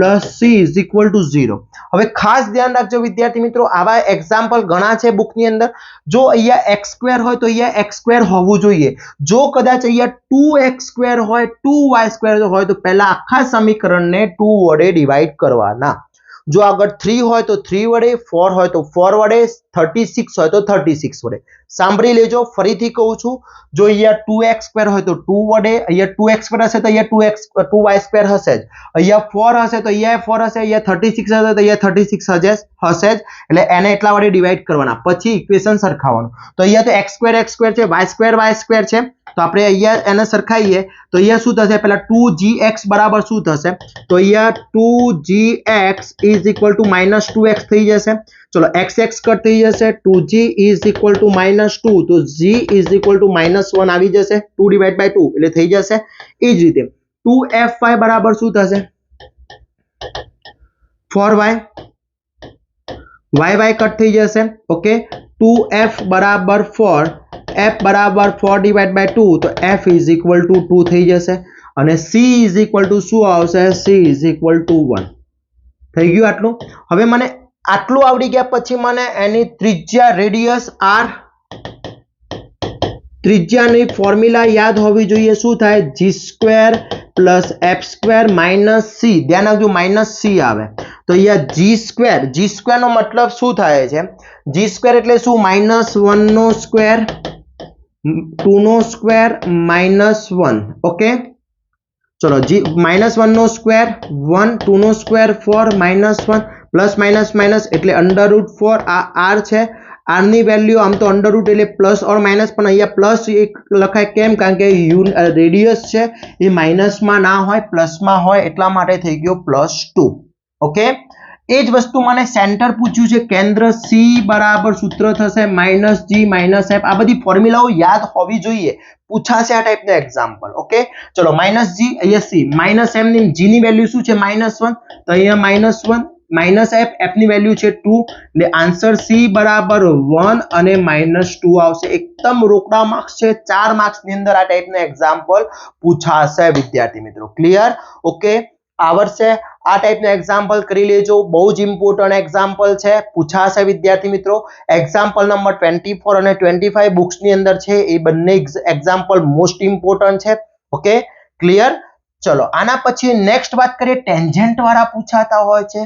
+ c is equal to 0. હવે ખાસ ધ્યાન રાખજો વિદ્યાર્થી મિત્રો, આવા એક્ઝામ્પલ ઘણા છે બુકની અંદર. જો અહીંયા x² હોય તો અહીંયા x² હોવું જોઈએ. જો કદાચ અહીંયા 2x² હોય 2y² હોય તો પહેલા આખા સમીકરણને 2 વડે ડિવાઈડ કરવાના. જો આગળ 3 હોય તો 3 વડે, 4 હોય તો 4 વડે, 36 હોય તો 36 વડે. સાંભળી લેજો, ફરીથી કહું છું. જો અહીંયા 2x² હોય તો 2 વડે, અહીંયા 2x² હશે તો અહીંયા 2y² હશે જ, અહીંયા 4 હશે તો અહીંયા 4 હશે, અહીંયા 36 હશે તો અહીંયા 36 હશે જ. એટલે એને એટલા વડે ડિવાઈડ કરવાના, પછી ઇક્વેશન સરખાવવાનું. તો અહીંયા તો x² છે, y² છે. તો આપણે અહીંયા એને સરખાઈએ તો અહીંયા શું થશે? પહેલા 2gx બરાબર શું થશે? તો અહીંયા 2gx is equal to -2x થઈ જશે. ચલો x કટ થઈ જશે, 2g is equal to -2, તો g is equal to -1 આવી જશે. 2/2 એટલે થઈ જશે. એ જ રીતે 2fy બરાબર શું થશે? 4y, y કટ થઈ જશે. ઓકે, 2f બરાબર 4, f બરાબર 4/2, તો f is equal to 2 થઈ જશે. અને c is equal to શું આવશે? c is equal to 1. થઈ ગયું આટલું. હવે મને આટલું આવડી ગયા પછી મને એની ત્રિજ્યા રેડિયસ r ત્રિજ્યાની ફોર્મ્યુલા યાદ હોવી જોઈએ. શું થાય? g² + f² - c. ધ્યાન રાખજો -c આવે તો અહીંયા g² નો મતલબ શું થાય છે? g² એટલે શું? -1 નો સ્ક્વેર 2 નો સ્ક્વેર -1. ઓકે ચલો -1 નો સ્ક્વેર 1 2 નો સ્ક્વેર 4 -1 પ્લસ માઇનસ માઇનસ એટલે √4. આ r છે. r ની વેલ્યુ આમ તો √ એટલે પ્લસ ઓર માઇનસ, પણ અહીંયા પ્લસ લખાય કેમ? કારણ કે રેડિયસ છે એ માઇનસમાં ના હોય પ્લસમાં હોય, એટલા માટે થઈ ગયો +2. ઓકે એ જ વસ્તુ મને સેન્ટર પૂછ્યું છે. કેન્દ્ર C બરાબર સૂત્ર થશે -g - f. આ બધી ફોર્મ્યુલાઓ યાદ હોવી જોઈએ, પૂછાશે આ ટાઈપના એક્ઝામ્પલ. ઓકે ચલો -g અહીંયા c -m ની g ની વેલ્યુ શું છે? -1 તો અહીંયા -1 -f f ની વેલ્યુ છે 2 એટલે આન્સર C બરાબર 1 અને -2 આવશે. એકદમ રોકડા માર્ક્સ છે. 4 માર્ક્સ ની અંદર આ ટાઈપના એક્ઝામ્પલ પૂછાશે વિદ્યાર્થી મિત્રો. ક્લિયર? ઓકે આવડશે આ ટાઈપના એક્ઝામ્પલ કરી લેજો. બહુ જ ઇમ્પોર્ટન્ટ એક્ઝામ્પલ છે, પૂછાશે વિદ્યાર્થી મિત્રો. એક્ઝામ્પલ નંબર 24 અને 25 બુક્સ ની અંદર છે. એ બંને એક્ઝામ્પલ મોસ્ટ ઇમ્પોર્ટન્ટ છે. Okay clear? ચલો આના પછી નેક્સ્ટ વાત કરીએ. ટેન્જન્ટ વાળા પૂછાતા હોય છે.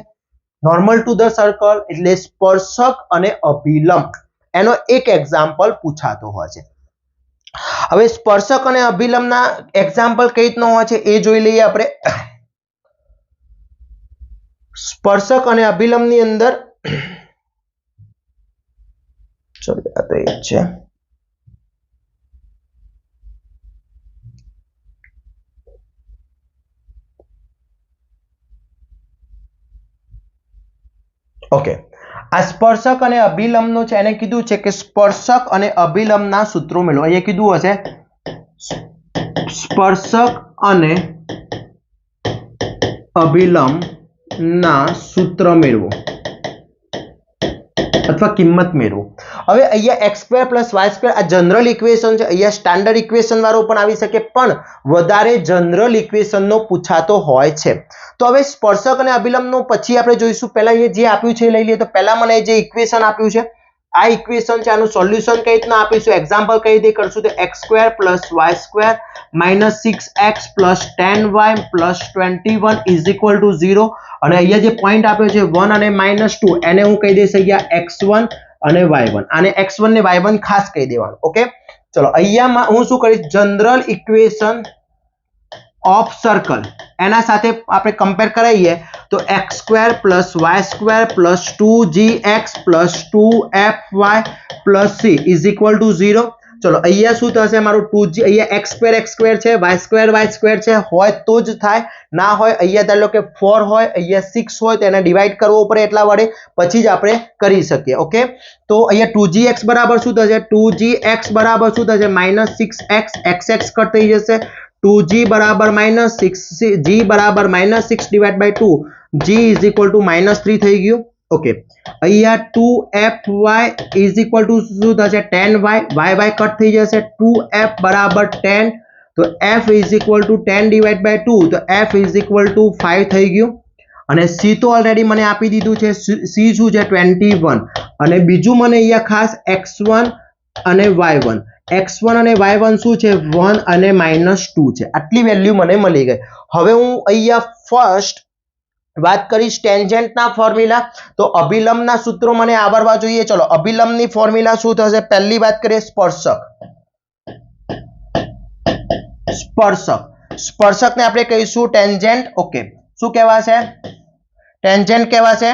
નોર્મલ ટુ ધ સર્કલ એટલે સ્પર્શક અને અભિલંબ, એનો એક એક્ઝામ્પલ પૂછાતો હોય છે. હવે સ્પર્શક અને અભિલંબના એક્ઝામ્પલ કઈ રીતનો હોય છે એ જોઈ લઈએ આપણે. સ્પર્શક અને અભિલંબ ની અંદર ચલો આ તો એક છે. ઓકે આ સ્પર્શક અને અભિલંબનું છે. એને કીધું છે કે સ્પર્શક અને અભિલંબના સૂત્રો મેળવો. અહીંયા કીધું હશે સ્પર્શક અને અભિલંબના સૂત્ર મેળવો અથવા કિંમત મેળવો. હવે અહીંયા x² + y² આ જનરલ ઇક્વેશન છે. અહીંયા સ્ટાન્ડર્ડ ઇક્વેશન વાળો પણ આવી શકે, પણ વધારે જનરલ ઇક્વેશન નો પૂછાતો હોય છે. તો હવે સ્પર્શક અને અભિલંબનો પછી આપણે જોઈશું. પહેલા અહીંયા જે આપ્યું છે લઈ લઈએ. તો પહેલા મને જે ઇક્વેશન આપ્યું છે આ ઇક્વેશન છે. આનું સોલ્યુશન કઈ રીતના આપીશું? એક્ઝામ્પલ કઈ રીતે કરશું? તો x² + y² - 6x + 10y + 21 = 0. અને અહીંયા જે પોઈન્ટ આપ્યો છે 1 અને -2, એને હું કહી દઈશ અહીંયા x1 અને y1. આને x1 ને y1 ખાસ કહી દેવાનું. ઓકે ચલો અહીંયા હું શું કરીશ? જનરલ ઇક્વેશન ઓફ સર્કલ એના સાથે આપણે કમ્પેર કરાઈએ તો x² + y² + 2gx + 2fy + c = 0. ચલો અહીંયા શું થશે? મારું 2g અહીંયા x² છે, y² છે, હોય તો જ થાય, ના હોય અહીંયા ધારો કે 4 હોય, અહીંયા 6 હોય તો એને ડિવાઈડ કરવો પડે એટલા વડે, પછી જ આપણે કરી શકીએ. ઓકે તો અહીંયા 2gx બરાબર શું થશે? 2gx બરાબર શું થશે? -6x, xx કટ થઈ જશે. 2g બરાબર -6, g બરાબર -6/2, g = -3 થઈ ગયું. ઓકે અહીંયા 2fy શું થશે? 10y, y કટ થઈ જશે. 2f બરાબર 10 તો f = 10/2 તો f = 5 થઈ ગયું. અને c તો ઓલરેડી મને આપી દીધું છે. c શું છે? 21. અને બીજું મને અહીંયા ખાસ x1 અને y1, x1 અને y1 શું છે? 1 અને -2 છે. આટલી વેલ્યુ મને મળી ગઈ. હવે હું અહીંયા ફર્સ્ટ વાત કરીશ ટેન્જન્ટના ફોર્મ્યુલા. તો અભિલંબના સૂત્રો મને આવડવા જોઈએ. ચલો અભિલંબની ફોર્મ્યુલા શું થશે? પહેલી વાત કરીએ સ્પર્શકને આપણે કહીશું ટેન્જન્ટ. ઓકે શું કહેવાશે? ટેન્જન્ટ કહેવાશે.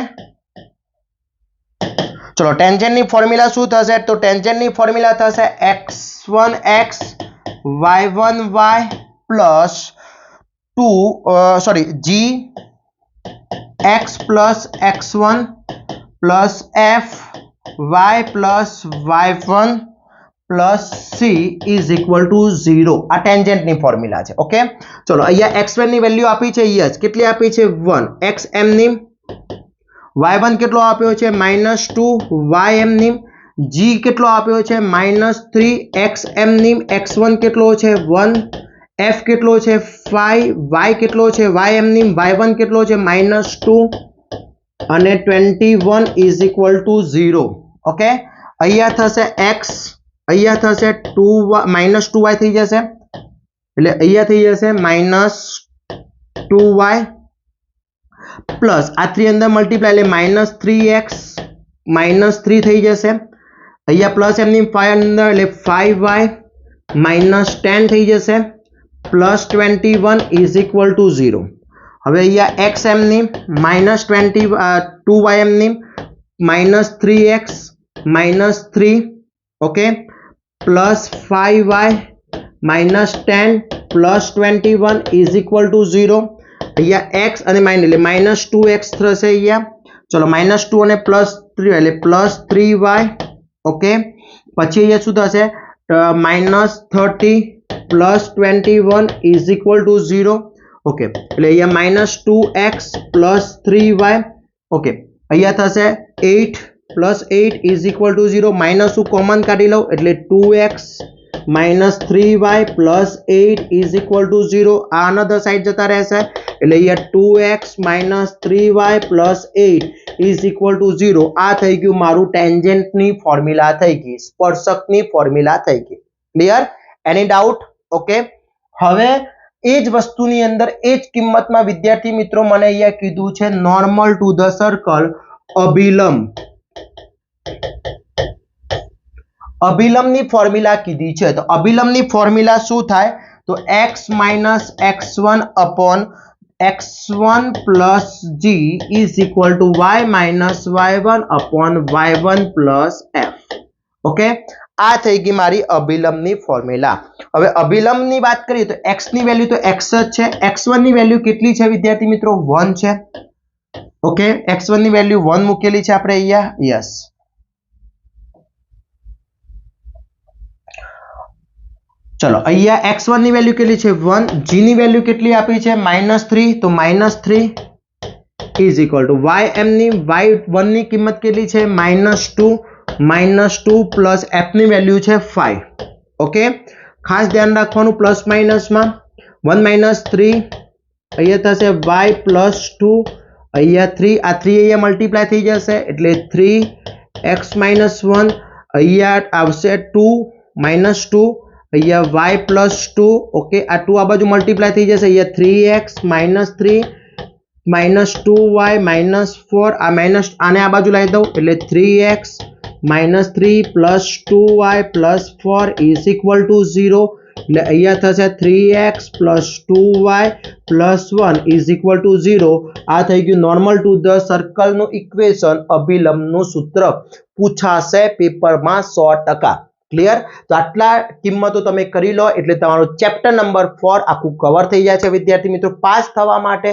ચલો ટેન્જન્ટની ફોર્મ્યુલા શું થશે? તો ટેન્જન્ટની ફોર્મ્યુલા થશે x1x y1y + g x + x1 + f y + y1 + c = 0. આ ટેન્જન્ટની ફોર્મ્યુલા છે. ઓકે ચલો અહીંયા x1 ની વેલ્યુ આપી છે. યસ કેટલી આપી છે? 1. xm ની y1 કેટલો આપ્યો છે? -2 ym ની g કેટલો આપ્યો છે? -3 xm ની x1 કેટલો છે? 1 f કેટલો છે? 5 y કેટલો છે? ym ની y1 કેટલો છે? -2 અને 21 ઇઝ ઇક્વલ ટુ 0. ઓકે, અહીંયા થશે x, અહીંયા થશે 2y માઇનસ 2y થઈ જશે, એટલે અહીંયા થઈ જશે માઇનસ 2y પ્લસ આ 3 અંદર મલ્ટીપ્લાય એટલે માઇનસ 3x માઇનસ 3 થઈ જશે, અહીંયા પ્લસ એમની 5 અંદર એટલે 5y માઇનસ 10 થઈ જશે પ્લસ 21 ઇઝ ઇક્વલ ટુ 0. હવે અહીંયા x એમની માઇનસ 2y એમની minus 3x minus 3, okay, plus 5y minus 10 plus 21 is equal to 0. અહીંયા x અને માઇનસ એટલે માઇનસ 2x થશે અહીંયા, ચલો માઇનસ 2 અને પ્લસ 3 એટલે પ્લસ 3y, ઓકે, પછી અહીંયા શું થશે minus 30 plus 21 is equal to 0. Okay, એટલે અહીંયા minus 2x plus 3y, okay, અહીંયા થશે 8 plus 8 is equal to 0. Minus હું કોમન કાઢી લઉં એટલે 2x minus 3y plus 8 is equal to 0. આ અનધર સાઈડ જતા રહેશે એટલે અહીંયા 2x minus 3y plus 8 is equal to 0. આ થઈ ગયું મારું ટેન્જેન્ટની ફોર્મ્યુલા થઈ ગઈ, સ્પર્શકની ફોર્મ્યુલા થઈ ગઈ. ક્લિયર? એની ડાઉટ? ઓકે, હવે એ જ વસ્તુની અંદર એ જ કિંમતમાં વિદ્યાર્થી મિત્રો મને અહીંયા કીધું છે નોર્મલ ટુ ધ સર્કલ અભિલંબ. અભિલંબની ફોર્મ્યુલા કીધી છે, તો અભિલંબની ફોર્મ્યુલા શું થાય તો x minus x1 upon x1 plus g is equal to y minus y1 upon y1 plus f. Okay, આ થઈ ગઈ મારી અભિલંબની ફોર્મ્યુલા. હવે અભિલંબની વાત કરીએ તો x ની વેલ્યુ તો x જ છે, x1 ની વેલ્યુ કેટલી છે વિદ્યાર્થી મિત્રો 1 છે. ઓકે, x1 ની વેલ્યુ 1 મૂકેલી છે આપણે અહીંયા, યસ. ચલો અહીંયા x1 ની વેલ્યુ કેટલી છે 1, g ની વેલ્યુ કેટલી આપી છે -3, તો -3 ઇઝ ઇક્વલ ટુ y ની y1 ની કિંમત કેટલી છે -2 પ્લસ f ની વેલ્યુ છે 5. ઓકે, ખાસ ધ્યાન રાખવાનું પ્લસ માઇનસમાં 1 - 3 અહીંયા થશે y પ્લસ 2, અહીંયા 3, આ 3 અહીંયા મલ્ટીપ્લાય થઈ જશે એટલે 3x - 1, અહીંયા આવશે 2 - 2, અહીંયા y પ્લસ 2, ઓકે, આ 2 આ બાજુ મલ્ટીપ્લાય થઈ જશે, અહીંયા 3x - 3 -2y -4, આ માઇનસ આને આ બાજુ લાવી દઉં એટલે 3x -3 plus 2y plus 4 is equal to 0. એટલે અહીંયા થશે 3x plus 2y plus 1 is equal to 0. આ થઈ ગયું નોર્મલ ટુ ધ સર્કલનું ઇક્વેશન. અભિલંબનું સૂત્ર પૂછાશે પેપરમાં 100%. ક્લિયર? તો આટલા કિંમતો તમે કરી લો એટલે તમારું ચેપ્ટર નંબર 4 આખું કવર થઈ જાય છે વિદ્યાર્થી મિત્રો. પાસ થવા માટે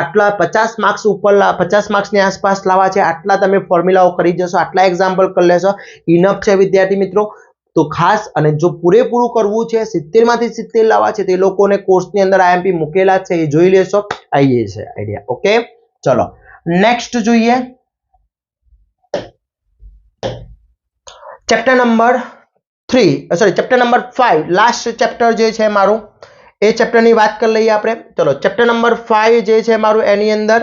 આટલા 50 માર્ક્સ ઉપર 50 માર્ક્સની આસપાસ લાવવા છે, આટલા તમે ફોર્મ્યુલાઓ કરી જશો, આટલા એક્ઝામ્પલ કરી લેશો, ઇનફ છે વિદ્યાર્થી મિત્રો. તો ખાસ અને જો પૂરેપૂરું કરવું છે 70 માંથી 70 લાવવા છે તે લોકોને કોર્સની અંદર આઈએમપી મૂકેલા છે, એ જોઈ લેશો, આવી છે આઈડિયા. ઓકે, ચલો નેક્સ્ટ જોઈએ chapter number 3, chapter number 5, last chapter જે છે મારું એ ચેપ્ટરની વાત કરી લઈએ આપણે. ચલો ચેપ્ટર નંબર 5 જે છે મારું એની અંદર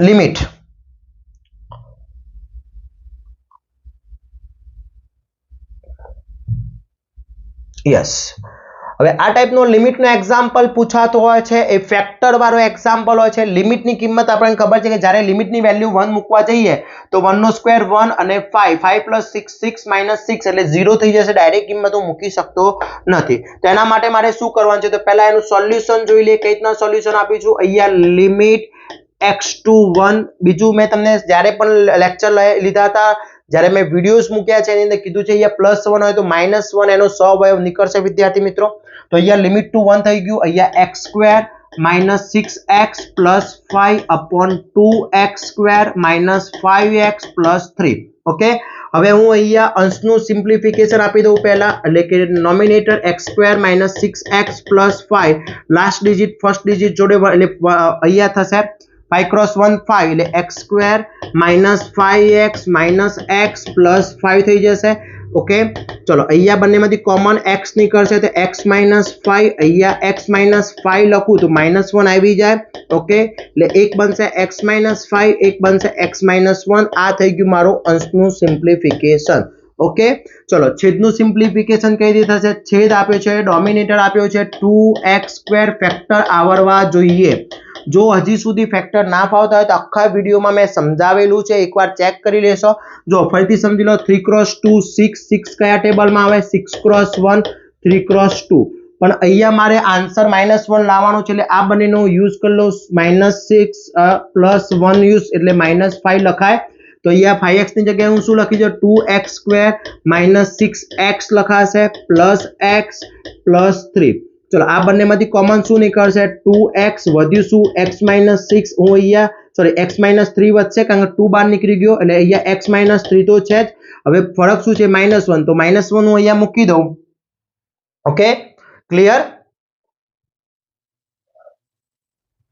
લિમિટ. યસ, હવે આ ટાઈપનો લિમિટનો એક્ઝામ્પલ પૂછાતો હોય છે, એ ફેક્ટર વાળો એક્ઝામ્પલ હોય છે. લિમિટની કિંમત આપણને ખબર છે કે જ્યારે લિમિટની વેલ્યુ 1 મૂકવા જઈએ તો 1 નો સ્ક્વેર 1 અને 5 પ્લસ 6 6 માઇનસ 6 એટલે 0 થઈ જશે. ડાયરેક્ટ કિંમત હું મૂકી શકતો નથી. તો એના માટે મારે શું કરવાનું છે તો પહેલા એનું સોલ્યુશન જોઈ લઈએ. કઈ રીતના સોલ્યુશન આપી છું અહીંયા લિમિટ x to 1. બીજું મેં તમને જ્યારે પણ લેક્ચર લીધા હતા, જ્યારે મેં વિડીયોઝ મૂક્યા છે એની અંદર કીધું છે અહીંયા +1 હોય તો -1 એનો સહઅવયવ નીકળશે વિદ્યાર્થી મિત્રો. તો અહીંયા લિમિટ ટુ 1 થઈ ગયું. અહીંયા x² - 6x + 5 upon 2x² - 5x + 3. Okay, હવે હું અહીંયા અંશનું સિમ્પ્લિફિકેશન આપી દઉં પહેલા, એટલે કે નોમિનેટર x² - 6x + 5, last digit first digit જોડે એટલે અહીંયા થશે 5 × 1 5 એટલે x² - 5x - x + 5 થઈ જશે. ઓકે ચલો અહીંયા બંનેમાંથી કોમન x નીકળશે તો x -5 અહીંયા x -5 લખું તો -1 આવી જાય ઓકે એટલે એક બનશે x -5 એક બનશે x -1 આ થઈ ગયું મારું અંશનું સિમ્પ્લિફિકેશન ઓકે ચલો છેદનું સિમ્પ્લિફિકેશન કઈ રીતે થશે છેદ આપ્યો છે ડોમિનેટર આપ્યો છે 2x² ફેક્ટર આવરવા જોઈએ જો હજી સુધી ફેક્ટર ના ફાવતા હોય તો આખા વિડીયોમાં મેં સમજાવેલું છે એકવાર ચેક કરી લેશો જો ફરીથી સમજી લો 3x2 6 કયા ટેબલમાં આવે 6x1 3x2 પણ અહીંયા મારે આન્સર -1 લાવવાનો છે એટલે આ બંનેનો યુઝ કરી લો -6 + 1 યુઝ એટલે -5 લખાય તો અહીંયા 5x ની જગ્યાએ હું શું લખી દઉં 2x² - 6x લખાશે +x +3 ચલો આ બંનેમાંથી કોમન શું નીકળશે 2x વધ્યું શું x -6 હું અહીંયા સોરી x -3 વધશે કારણ કે 2 બહાર નીકળી ગયો એટલે અહીંયા x -3 તો છે જ હવે ફરક શું છે -1 તો -1 હું અહીંયા મૂકી દઉં ઓકે ક્લિયર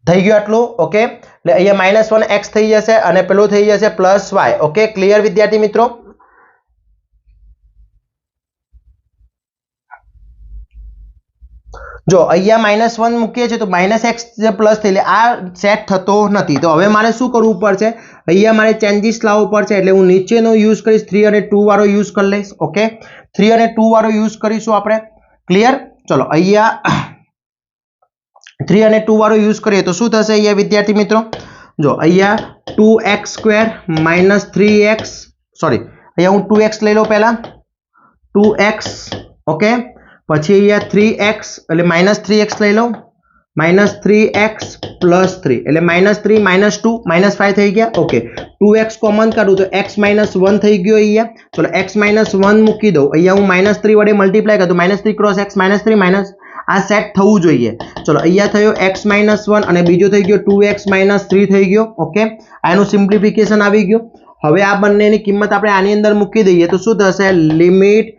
થઈ ગયું આટલું ઓકે એટલે અહીંયા -1x થઈ જશે અને પેલું થઈ જશે +y ઓકે ક્લિયર વિદ્યાર્થી મિત્રો જો અહીંયા -1 મૂકીએ છીએ તો -x જે પ્લસ થઈ એટલે આ સેટ થતો નથી તો હવે મારે શું કરવું પડશે અહીંયા મારે ચેન્જીસ લાવવો પડશે એટલે હું નીચેનો યુઝ કરીશ 3 અને 2 વાળો યુઝ કરી લઈશ ઓકે 3 અને 2 વાળો યુઝ કરીશું આપણે ક્લિયર ચલો અહીંયા 3 અને 2 વાળો યુઝ કરીએ તો શું થશે અહીંયા વિદ્યાર્થી મિત્રો જો અહીંયા 2x² - 3x સોરી અહીંયા હું 2x લઈ લઉં પહેલા 2x ઓકે પછી અહીંયા 3x એટલે -3x લઈ લઉં -3x + 3 એટલે -3 -2 -5 થઈ ગયા ઓકે 2x કોમન કાઢું તો x -1 થઈ ગયો અહીંયા ચલો x -1 મૂકી દઉં અહીંયા હું -3 વડે મલ્ટીપ્લાય કરું તો -3 × x -3 આ સેટ થવું જોઈએ ચલો અહીંયા થયો x -1 અને બીજો થઈ ગયો 2x -3 થઈ ગયો ઓકે આનું સિમ્પ્લિફિકેશન આવી ગયું હવે આ બંનેની કિંમત આપણે આની અંદર મૂકી દઈએ તો શું થશે લિમિટ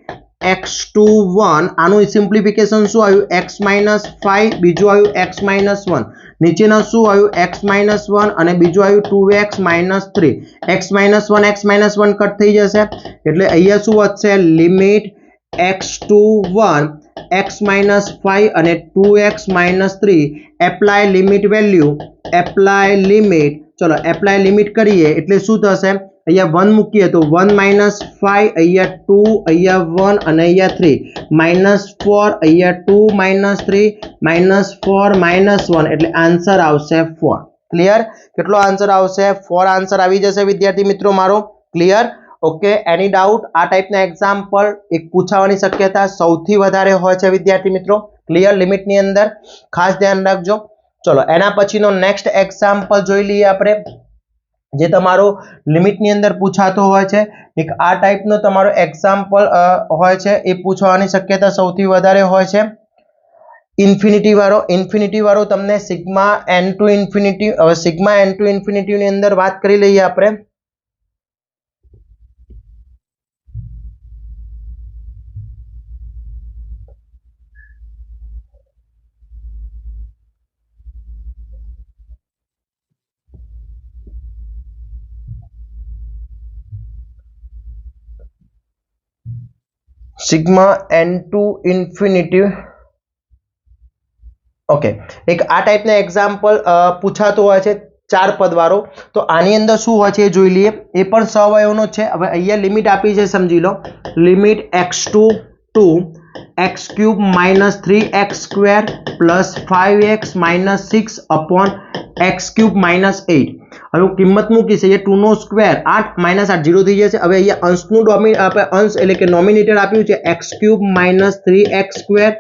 x to 1 આનું સિમ્પ્લિફિકેશન શું આવ્યું x -5 બીજું આવ્યું x -1 નીચેનો શું આવ્યું x -1 અને બીજું આવ્યું 2x -3 x -1 કટ થઈ જશે એટલે અહીંયા શું વધશે લિમિટ x to 1 x -5 અને 2x -3 apply limit value apply limit ચલો એપ્લાય લિમિટ કરીએ એટલે શું થશે અહીંયા 1 મૂકીએ તો 1 -5 અહીંયા 2 અહીંયા 1 અને અહીંયા 3 -4 અહીંયા 2 -3 -4 -1 એટલે આન્સર આવશે 4 ક્લિયર કેટલો આન્સર આવશે 4 આન્સર આવી જશે વિદ્યાર્થી મિત્રો મારો ક્લિયર ઓકે એની ડાઉટ આ ટાઈપના એક્ઝામ્પલ એક પૂછવાની શક્યતા સૌથી વધારે હોય છે વિદ્યાર્થી મિત્રો ક્લિયર લિમિટની અંદર ખાસ ધ્યાન રાખજો ચલો એના પછીનો નેક્સ્ટ એક્ઝામ્પલ જોઈ લઈએ આપણે જે તમારો લિમિટની અંદર પૂછાતો હોય છે એક આ ટાઈપનો તમારો એક્ઝામ્પલ હોય છે એ પૂછવાની શક્યતા સૌથી વધારે હોય છે ઇન્ફિનિટી વાળો તમને સિગ્મા n ટુ ઇન્ફિનિટી હવે સિગ્મા n ટુ ઇન્ફિનિટી ની અંદર વાત કરી લઈએ આપણે sigma n two infinity okay એક આ ટાઈપના એક્ઝામ્પલ પૂછાતો હોય છે 4 પદ વાળો તો આની અંદર શું હોય છે એ જોઈ લઈએ એ પણ સહવયવનો છે હવે અહીંયા લિમિટ આપી છે સમજી લો limit x2 to x³ - 3x² + 5x - 6 upon x³ - 8 હવે હું કિંમત મૂકીશ અહીંયા 2 નો સ્ક્વેર 8 - 8 0 થઈ જશે હવે અહીંયા અંશનું અંશ એટલે કે નોમિનેટર આપ્યું છે x³ - 3x²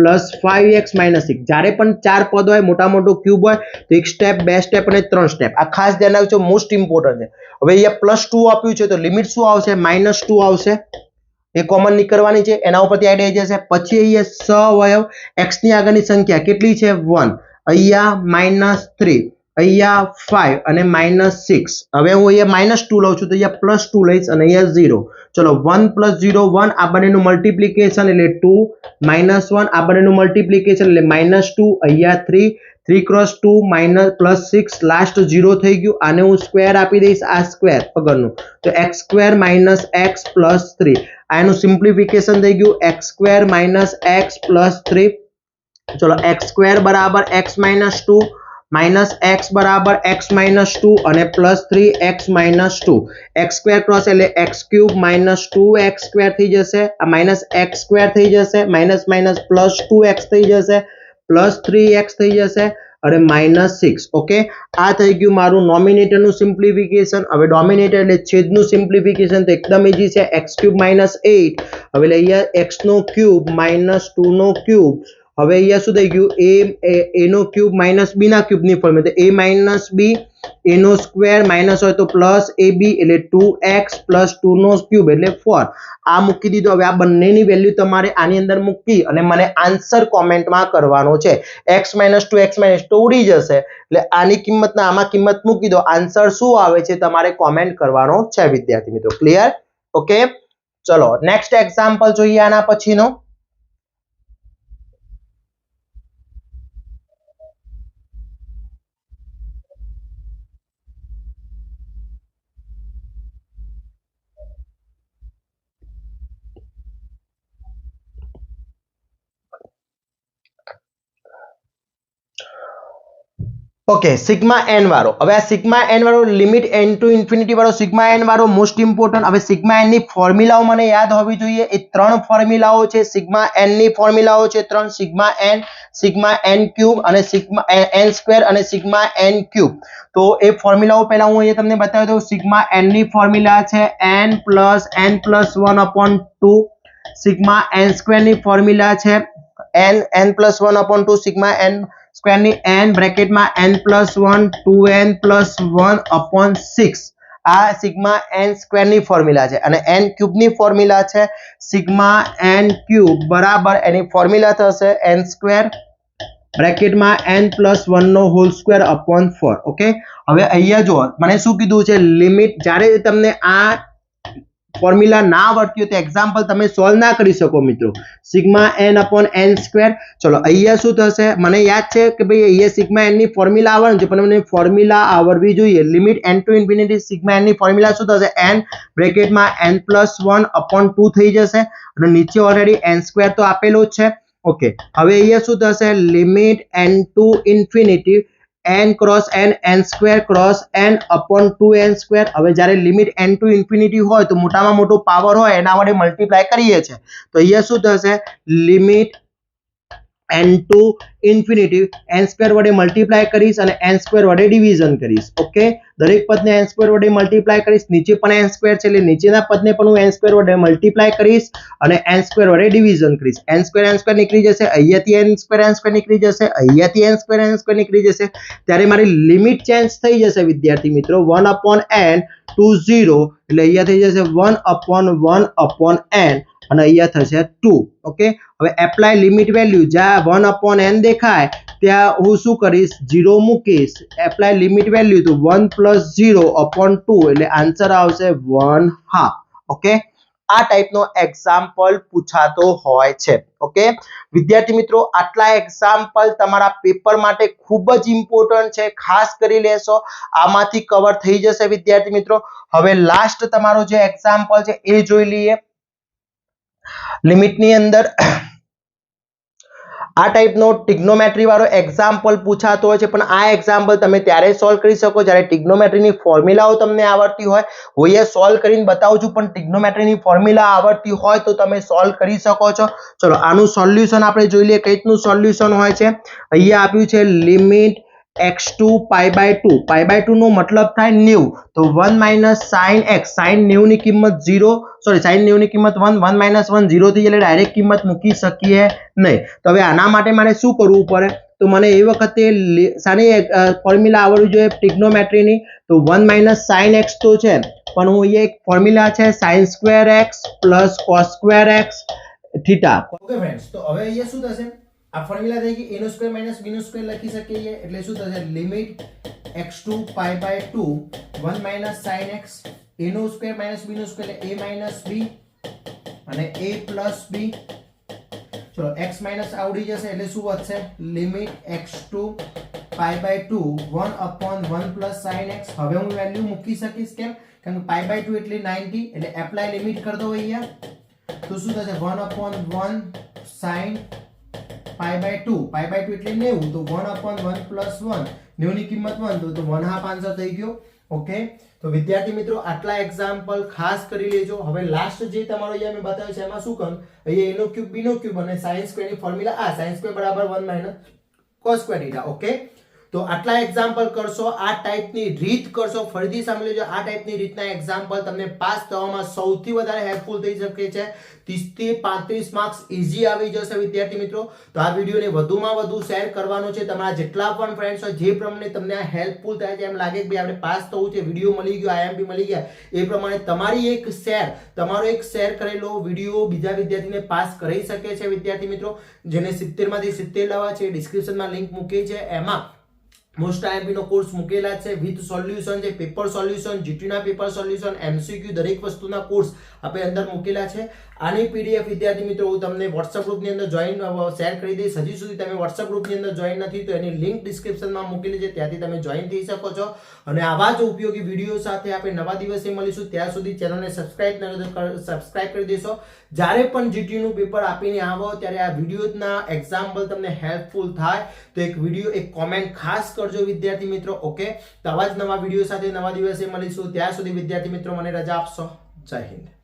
+ 5x - 6 જ્યારે પણ 4 પદ હોય મોટા મોટો ક્યુબ હોય તો એક સ્ટેપ બે સ્ટેપ અને 3 સ્ટેપ આ ખાસ ધ્યાન રાખજો મોસ્ટ ઇમ્પોર્ટન્ટ છે હવે અહીંયા +2 આપ્યું છે તો લિમિટ શું આવશે -2 આવશે એ કોમન નીકળવાની છે એના ઉપરથી આઈડિયા જશે પછી અહીંયા સહવયવ x ની આગળની સંખ્યા કેટલી છે 1 અહીંયા -3 અહીંયા 5 અને -6 હવે હું અહીંયા -2 લઉં છું તો અહીંયા +2 લઈશ અને અહીંયા 0 ચલો 1 + 0 1 આ બંનેનું મલ્ટીપ્લિકેશન એટલે 2 -1 આ બંનેનું મલ્ટીપ્લિકેશન એટલે -2 અહીંયા 3 3 × 2 +6 લાસ્ટ 0 થઈ ગયું આને હું સ્ક્વેર આપી દઈશ આ સ્ક્વેર આગળનું તો x² - x + 3 આ એનું સિમ્પ્લિફિકેશન થઈ ગયું x² - x + 3. ચલો x² બરાબર x - 2 -x બરાબર x - 2 અને +3x - 2. x² ક્રોસ એટલે x³ - 2x² થઈ જશે, આ -x² થઈ જશે, માઇનસ +2x થઈ જશે, +3x થઈ જશે અને -6. ઓકે, આ થઈ ગયું મારું નોમિનેટરનું સિમ્પ્લિફિકેશન. હવે ડોમિનેટર એટલે છેદનું સિમ્પ્લિફિકેશન તો એકદમ ઈઝી છે. x³ - 8. હવે અહીંયા x³ - 2 નો ક્યુબ. હવે અહીંયા શું થઈ ગયું a નો ક્યુબ માઇનસ b ના ક્યુબ ની ફોર્મ, એટલે a - b, a નો સ્ક્વેર માઇનસ હોય તો પ્લસ ab એટલે 2x + 2 નો ક્યુબ એટલે 4. આ મૂકી દીધો. હવે આ બંનેની વેલ્યુ તમારે આની અંદર મૂકી અને મને આન્સર કોમેન્ટમાં કરવાનો છે. x - 2 x - 2 ઉડી જશે એટલે આની કિંમત ને આમાં કિંમત મૂકી દો. આન્સર શું આવે છે તમારે કોમેન્ટ કરવાનો છે વિદ્યાર્થી મિત્રો. ક્લિયર? ઓકે, ચલો નેક્સ્ટ એક્ઝામ્પલ જોઈએ આના પછીનો. ઓકે, સિગ્મા એન વાળો. હવે આ સિગ્મા એન વાળો લિમિટ n ટુ ઇન્ફિનિટી વાળો સિગ્મા એન વાળો મોસ્ટ ઇમ્પોર્ટન્ટ. હવે સિગ્મા એન ની ફોર્મ્યુલાઓ મને યાદ હોવી જોઈએ. એ ત્રણ ફોર્મ્યુલાઓ છે. સિગ્મા એન ની ફોર્મ્યુલાઓ છે ત્રણ: સિગ્મા એન ક્યુબ અને સિગ્મા એન સ્ક્વેર અને સિગ્મા એન ક્યુબ. તો એ ફોર્મ્યુલાઓ પહેલા હું અહીંયા તમને બતાવી દઉં. સિગ્મા એન ની ફોર્મ્યુલા છે n + n + 1/2. Sigma N square ની ફોર્મ્યુલા છે n + 1/2. સિગ્મા એન સ્ક્વેર ની n બ્રેકેટમાં n + 1 2n + 1/6. આ સિગ્મા એન સ્ક્વેર ની ફોર્મ્યુલા છે. અને n ક્યુબ ની ફોર્મ્યુલા છે સિગ્મા એન ક્યુબ બરાબર એની ફોર્મ્યુલા થશે n સ્ક્વેર બ્રેકેટમાં n + 1 નો હોલ સ્ક્વેર અપોન 4. ઓકે, હવે અહીંયા જો મને શું કીધું છે, લિમિટ જ્યારે તમને આ ફોર્મ્યુલા ના આવડતી હોય તો એક્ઝામ્પલ તમે સોલ્વ ના કરી શકો મિત્રો. Sigma n upon n square. ચલો અહીંયા શું થશે, મને યાદ છે કે ભાઈ અહીંયા સિગ્મા n ની ફોર્મ્યુલા આવડે છે, પણ મને ફોર્મ્યુલા આવડવી જોઈએ. Limit n two infinity sigma n ની ફોર્મ્યુલા શું થશે, n બ્રેકેટમાં n + 1/2 થઈ જશે અને નીચે ઓલરેડી n સ્ક્વેર તો આપેલો જ છે. ઓકે, હવે અહીંયા શું થશે, limit n two infinity n cross n square cross n upon 2n square. હવે જ્યારે લિમિટ n ટુ ઇન્ફિનિટી હોય તો મોટામાં મોટો પાવર હોય એના વડે મલ્ટીપ્લાય કરીએ છીએ. તો અહીંયા શું થશે, limit n two infinity n square વડે મલ્ટીપ્લાય કરીશ અને n સ્ક્વેર વડે ડિવિઝન કરીશ. ઓકે, દરેક પદને n સ્ક્વેર વડે મલ્ટીપ્લાય કરીશ. નીચે પણ n સ્ક્વેર છે એટલે નીચેના પદને પણ હું n સ્ક્વેર વડે મલ્ટીપ્લાય કરીશ અને n સ્ક્વેર વડે ડિવિઝન કરીશ. n સ્ક્વેર નીકળી જશે, અહીંયાથી n સ્ક્વેર નીકળી જશે, અહીંયાથી n સ્ક્વેર નીકળી જશે. ત્યારે મારી લિમિટ ચેન્જ થઈ જશે વિદ્યાર્થી મિત્રો, 1/n ટુ 0 એટલે અહીંયા થઈ જશે 1/1/n અને અહીંયા થશે 2. ઓકે, હવે એપ્લાય લિમિટ વેલ્યુ, જ્યાં 1/n દેખાય ત્યાં હું શું કરીશ, 0 મૂકીશ. એપ્લાય લિમિટ વેલ્યુ તો 1 + 0/2 એટલે આન્સર આવશે 1/2. ઓકે, આ ટાઈપનો એક્ઝામ્પલ પૂછાતો હોય છે. ઓકે વિદ્યાર્થી મિત્રો, આટલા એક્ઝામ્પલ તમારા પેપર માટે ખૂબ જ ઇમ્પોર્ટન્ટ છે, ખાસ કરી લેશો. આમાંથી કવર થઈ જશે વિદ્યાર્થી મિત્રો. હવે લાસ્ટ તમારો જે એક્ઝામ્પલ છે એ જોઈ લઈએ. લિમિટની અંદર આ ટાઈપનો ટ્રિગ્નોમેટ્રી વાળો એક્ઝામ્પલ પૂછાતો હોય છે, પણ આ એક્ઝામ્પલ તમે ત્યારે સોલ્વ કરી શકો જ્યારે ટ્રિગ્નોમેટ્રીની ફોર્મ્યુલાઓ તમને આવડતી હોય. હું અહીંયા સોલ્વ કરીને બતાવું છું, પણ ટ્રિગ્નોમેટ્રીની ફોર્મ્યુલા આવડતી હોય તો તમે સોલ્વ કરી શકો છો. ચલો આનું સોલ્યુશન આપણે જોઈ લઈએ કઈ રીતનું સોલ્યુશન હોય છે. અહીંયા આપ્યું છે લિમિટ x2 π/2. π/2 નો મતલબ થાય 90. તો 1 - sin x, sin 90 ની કિંમત 0, સોરી sin 90 ની કિંમત 1, 1 - 1 0 થઈ એટલે ડાયરેક્ટ કિંમત મૂકી શકીએ નહીં. તો હવે આના માટે મારે શું કરવું પડે, તો મને એ વખતે સાની ફોર્મ્યુલા આવડવી જોઈએ ટ્રિગ્નોમેટ્રીની. તો 1 - sin x તો છે, પણ હું અહીંયા એક ફોર્મ્યુલા છે sin² x + cos² x theta. Okay friends, તો હવે અહીંયા શું થશે, આ ફોર્મ્યુલા થઈ ગઈ, a² - b² લખી શકીએ એટલે શું થશે, limit x2 π/2 1 - sin x, a² - b² એટલે a - b અને a + b. ચલો x માઈનસ આવડી જશે એટલે શું વધશે, લિમિટ x2 π/2 1/1 + sin x. હવે હું વેલ્યુ મૂકી શકીશ, કેમ, કારણ કે π/2 એટલે 90 એટલે એપ્લાય લિમિટ કરી દો અહીંયા. તો શું થશે 1/1 sin π/2 π/2 એટલે 90 તો 1/1 + 1 90 ની કિંમત 1 તો 1/2 આન્સર થઈ ગયો ઓકે તો વિદ્યાર્થી મિત્રો આટલા એક્ઝામ્પલ ખાસ કરી લેજો હવે લાસ્ટ જે તમારો અહીંયા મેં બતાવ્યું છે એમાં શું કરવું અહીંયા a નો ક્યુબ b નો ક્યુબ અને sin² ની ફોર્મ્યુલા આ sin² = 1 - cos² θ ઓકે તો આટલા એક્ઝામ્પલ કરશો આ ટાઈપની રીત કરશો ફરીથી સાંભળી લેજો આ ટાઈપની રીતના એક્ઝામ્પલ તમને પાસ થવામાં સૌથી વધારે હેલ્પફુલ થઈ શકે છે 30 થી 35 માર્ક્સ ઈઝી આવી જશે વિદ્યાર્થી મિત્રો તો આ વિડિયોને વધુમાં વધુ શેર કરવાનો છે તમારા જેટલા પણ ફ્રેન્ડ્સ હોય જે પ્રમાણે તમને આ હેલ્પફુલ થાય છે એમ લાગે કે ભાઈ આપણે પાસ થવું છે વિડિયો મળી ગયો આઈએમપી મળી ગયા એ પ્રમાણે તમારો એક શેર કરેલો વિડિયો બીજા વિદ્યાર્થીને પાસ કરી શકે છે વિદ્યાર્થી મિત્રો જેને 70 માંથી 70 લાવવા છે ડિસ્ક્રિપ્શનમાં લિંક મૂકી છે એમાં મોસ્ટ આઈએમપી નો કોર્સ મૂકેલા છે વિથ સોલ્યુશન છે પેપર સોલ્યુશન જીટી ના પેપર સોલ્યુશન એમસીક્યુ દરેક વસ્તુના કોર્સ આપણે અંદર મૂકેલા છે આની પીડીએફ વિદ્યાર્થી મિત્રો હું તમને WhatsApp ગ્રુપની અંદર જોઈન શેર કરી દઈશ હજી સુધી તમે WhatsApp ગ્રુપની અંદર જોઈન નથી તો એની લિંક ડિસ્ક્રિપ્શનમાં મૂકેલી છે ત્યાંથી તમે જોઈન થઈ શકો છો અને આવા જ ઉપયોગી વિડીયો સાથે આપણે નવા દિવસે મળીશું ત્યાં સુધી ચેનલને સબસ્ક્રાઇબ કરી દેશો જ્યારે પણ જીટી નું પેપર આપીને આવો ત્યારે આ વિડીયોના એક્ઝામ્પલ તમને હેલ્પફુલ થાય તો એક કોમેન્ટ ખાસ કરજો વિદ્યાર્થી મિત્રો ઓકે તો આવા જ નવા વિડીયો સાથે નવા દિવસે મળીશું ત્યાં સુધી વિદ્યાર્થી મિત્રો મને રજા આપશો જય હિન્દ